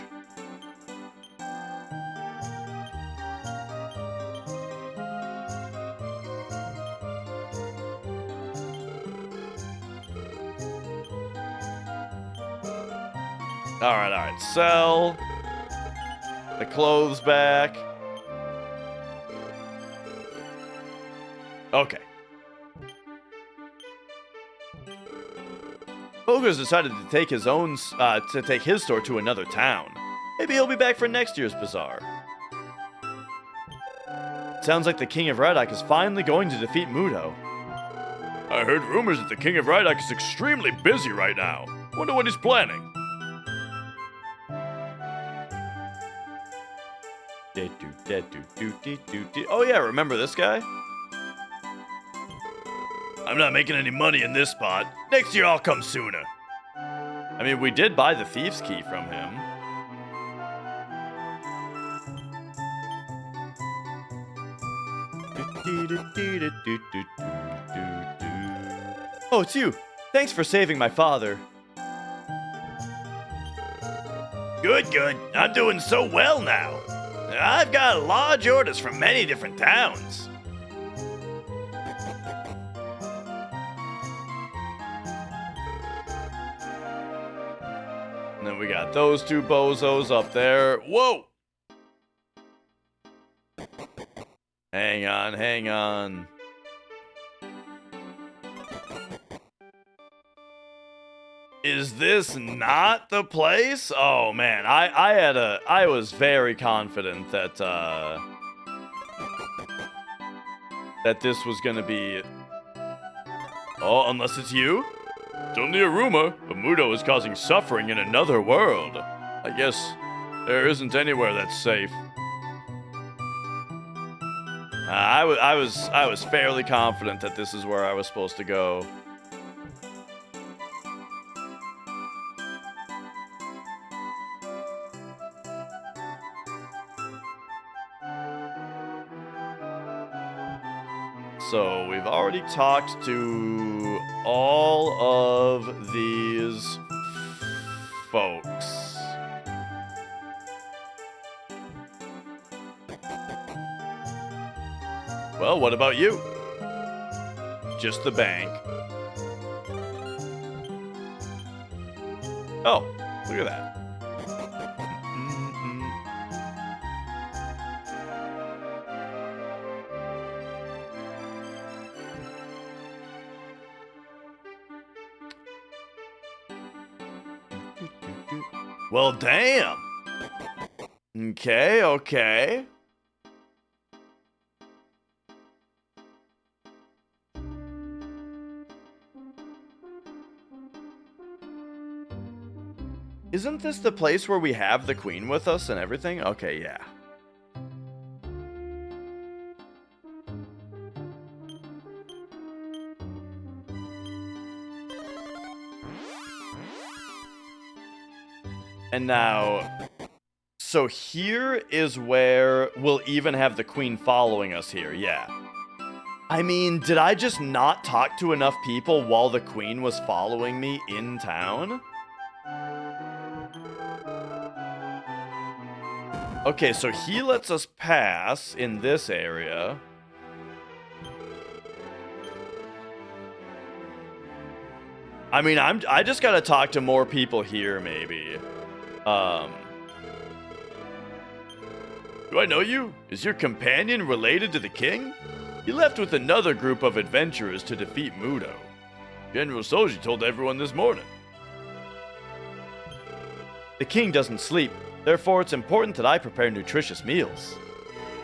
Alright, sell. The clothes back. Okay. Boga's decided to take his store to another town. Maybe he'll be back for next year's bazaar. Sounds like the King of Rhydock is finally going to defeat Mudo. I heard rumors that the King of Rhydock is extremely busy right now. Wonder what he's planning. Oh yeah, remember this guy? I'm not making any money in this spot. Next year I'll come sooner. I mean, we did buy the Thieves' Key from him. Oh, it's you. Thanks for saving my father. Good. I'm doing so well now. I've got large orders from many different towns. And then we got those two bozos up there. Whoa! Hang on. Is this not the place? Oh man, I was very confident that that this was gonna be. Oh, unless it's you? It's only a rumor, but Mudo is causing suffering in another world. I guess there isn't anywhere that's safe. I was fairly confident that this is where I was supposed to go. So we've already talked to all of these folks. Well, what about you? Just the bank. Oh, look at that. Well, damn. Okay, okay. Isn't this the place where we have the queen with us and everything? Okay, yeah. And now, so here is where we'll even have the queen following us here, yeah. I mean, did I just not talk to enough people while the queen was following me in town? Okay, so he lets us pass in this area. I mean, I just gotta talk to more people here, maybe. Do I know you? Is your companion related to the king? He left with another group of adventurers to defeat Mudo. General Soji told everyone this morning. The king doesn't sleep, therefore it's important that I prepare nutritious meals.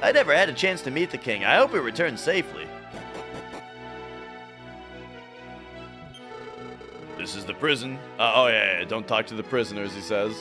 I never had a chance to meet the king. I hope he returns safely. This is the prison. Oh yeah, don't talk to the prisoners, he says.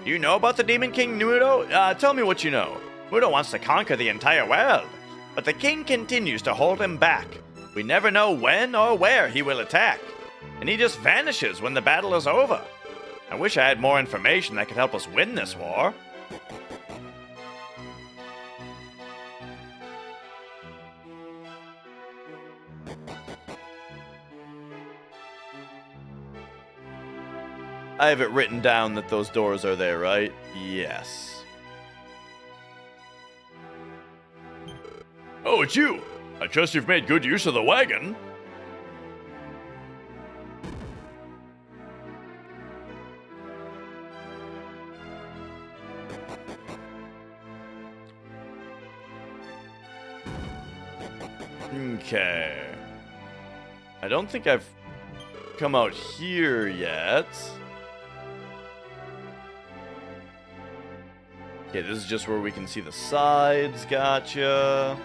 Do you know about the Demon King Mudo? Tell me what you know. Mudo wants to conquer the entire world, but the king continues to hold him back. We never know when or where he will attack, and he just vanishes when the battle is over. I wish I had more information that could help us win this war. I have it written down that those doors are there, right? Yes. Oh, it's you! I trust you've made good use of the wagon. Okay. I don't think I've come out here yet. Okay, this is just where we can see the sides. Gotcha.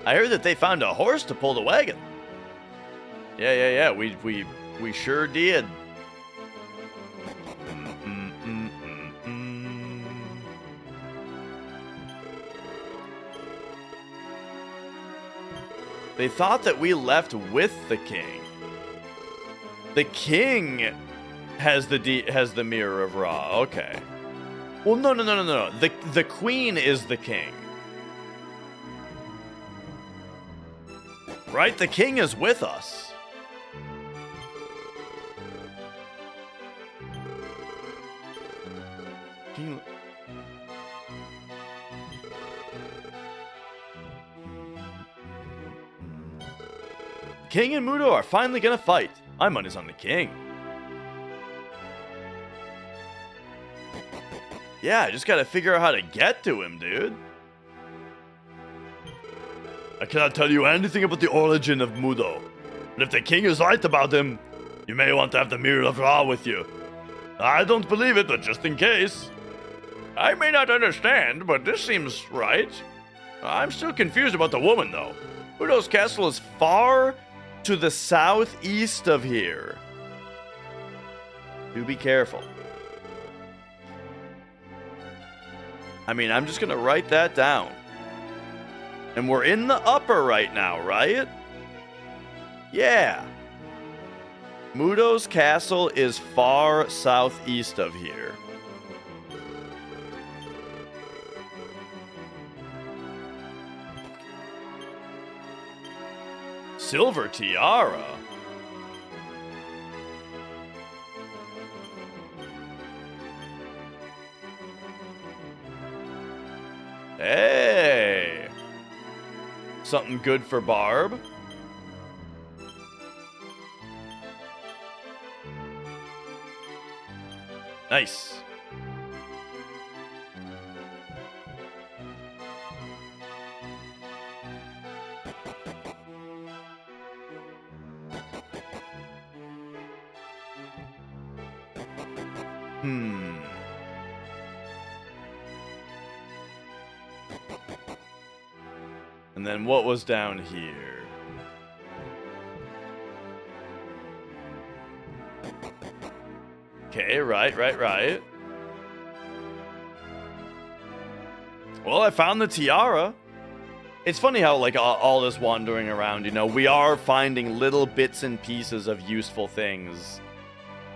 I heard that they found a horse to pull the wagon. Yeah. We sure did. They thought that we left with the king. The king has the mirror of Ra. Okay. Well, no. The queen is the king. Right? The king is with us. King... King and Mudo are finally gonna fight. My money's on the king. Yeah, I just gotta figure out how to get to him, dude. I cannot tell you anything about the origin of Mudo, but if the king is right about him, you may want to have the Mirror of Ra with you. I don't believe it, but just in case. I may not understand, but this seems right. I'm still confused about the woman, though. Mudo's castle is far to the southeast of here. Do be careful. I mean, I'm just gonna write that down. And we're in the upper right now, right? Yeah. Mudo's castle is far southeast of here. Silver tiara? Hey! Something good for Barb? Nice. And then what was down here? Okay, right. Well, I found the tiara. It's funny how, like, all this wandering around, you know, we are finding little bits and pieces of useful things.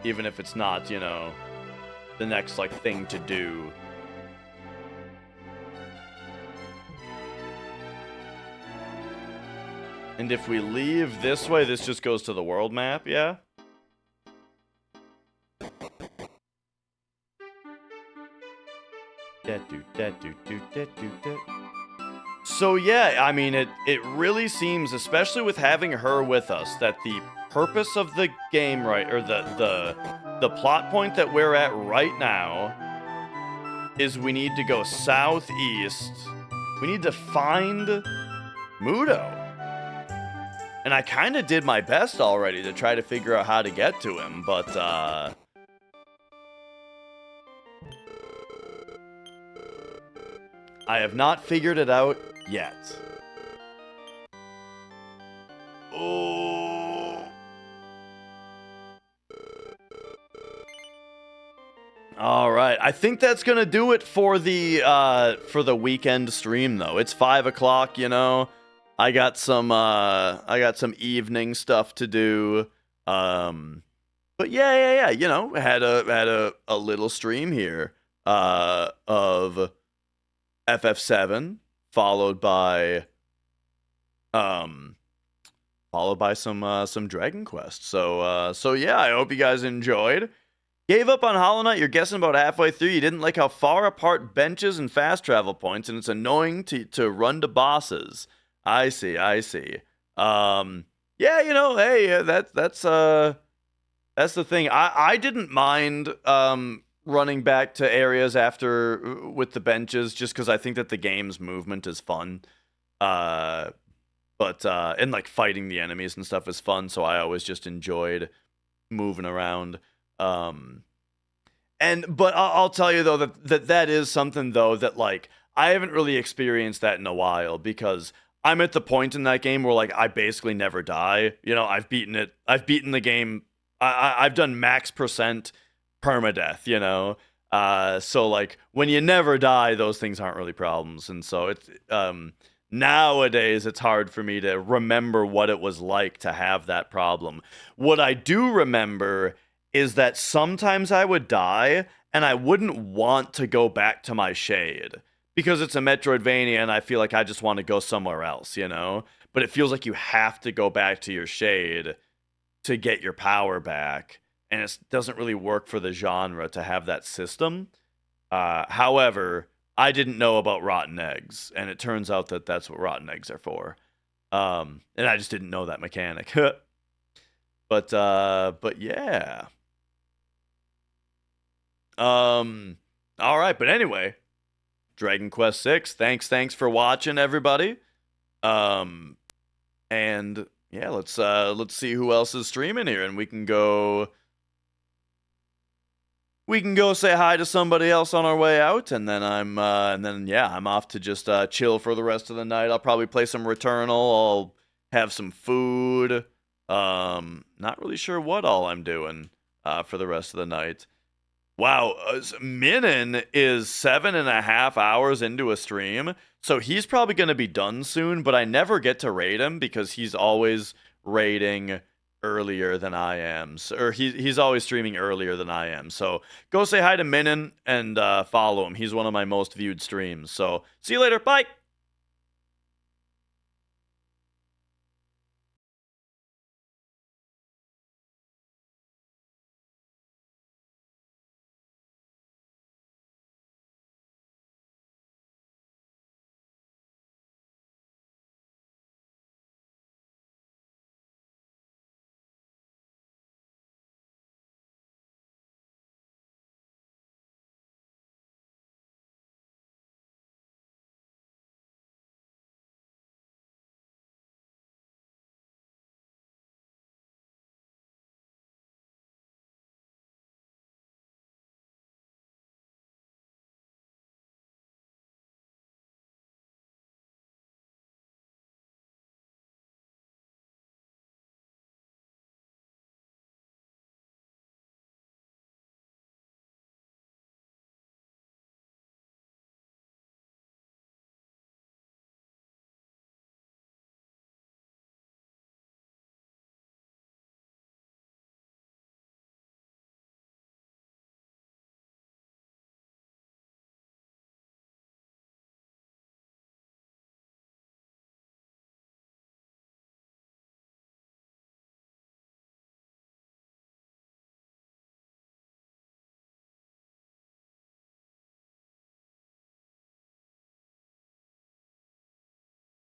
Even if it's not, you know, the next, like, thing to do. And if we leave this way, this just goes to the world map, yeah? So yeah, I mean, it really seems, especially with having her with us, that the purpose of the game, right, or the plot point that we're at right now is we need to go southeast. We need to find Mudo. And I kind of did my best already to try to figure out how to get to him, but, I have not figured it out yet. Oh. All right, I think that's gonna do it for the weekend stream, though. It's 5 o'clock, you know. I got some evening stuff to do. But yeah, you know, had a little stream here of FF7 followed by some Dragon Quest. So yeah, I hope you guys enjoyed. Gave up on Hollow Knight, you're guessing about halfway through. You didn't like how far apart benches and fast travel points, and it's annoying to run to bosses. I see. Yeah, you know, hey, that's the thing. I didn't mind running back to areas after with the benches just because I think that the game's movement is fun. But and like fighting the enemies and stuff is fun, so I always just enjoyed moving around. But I'll tell you though that is something though that like I haven't really experienced that in a while because I'm at the point in that game where like I basically never die. You know, I've beaten it. I've beaten the game. I've done max percent permadeath, you know. So like when you never die, those things aren't really problems. And so it's nowadays it's hard for me to remember what it was like to have that problem. What I do remember is that sometimes I would die and I wouldn't want to go back to my shade. Because it's a Metroidvania and I feel like I just want to go somewhere else, you know? But it feels like you have to go back to your shade to get your power back. And it doesn't really work for the genre to have that system. However, I didn't know about rotten eggs. And it turns out that that's what rotten eggs are for. And I just didn't know that mechanic. But yeah. All right, but anyway. Dragon Quest 6. Thanks for watching, everybody. And yeah, let's see who else is streaming here, and we can go say hi to somebody else on our way out, and then I'm off to just chill for the rest of the night. I'll probably play some Returnal. I'll have some food. Not really sure what all I'm doing for the rest of the night. Wow, Minin is 7.5 hours into a stream, so he's probably going to be done soon, but I never get to raid him because he's always raiding earlier than I am, or he's always streaming earlier than I am, so go say hi to Minin and follow him. He's one of my most viewed streams, so see you later, bye!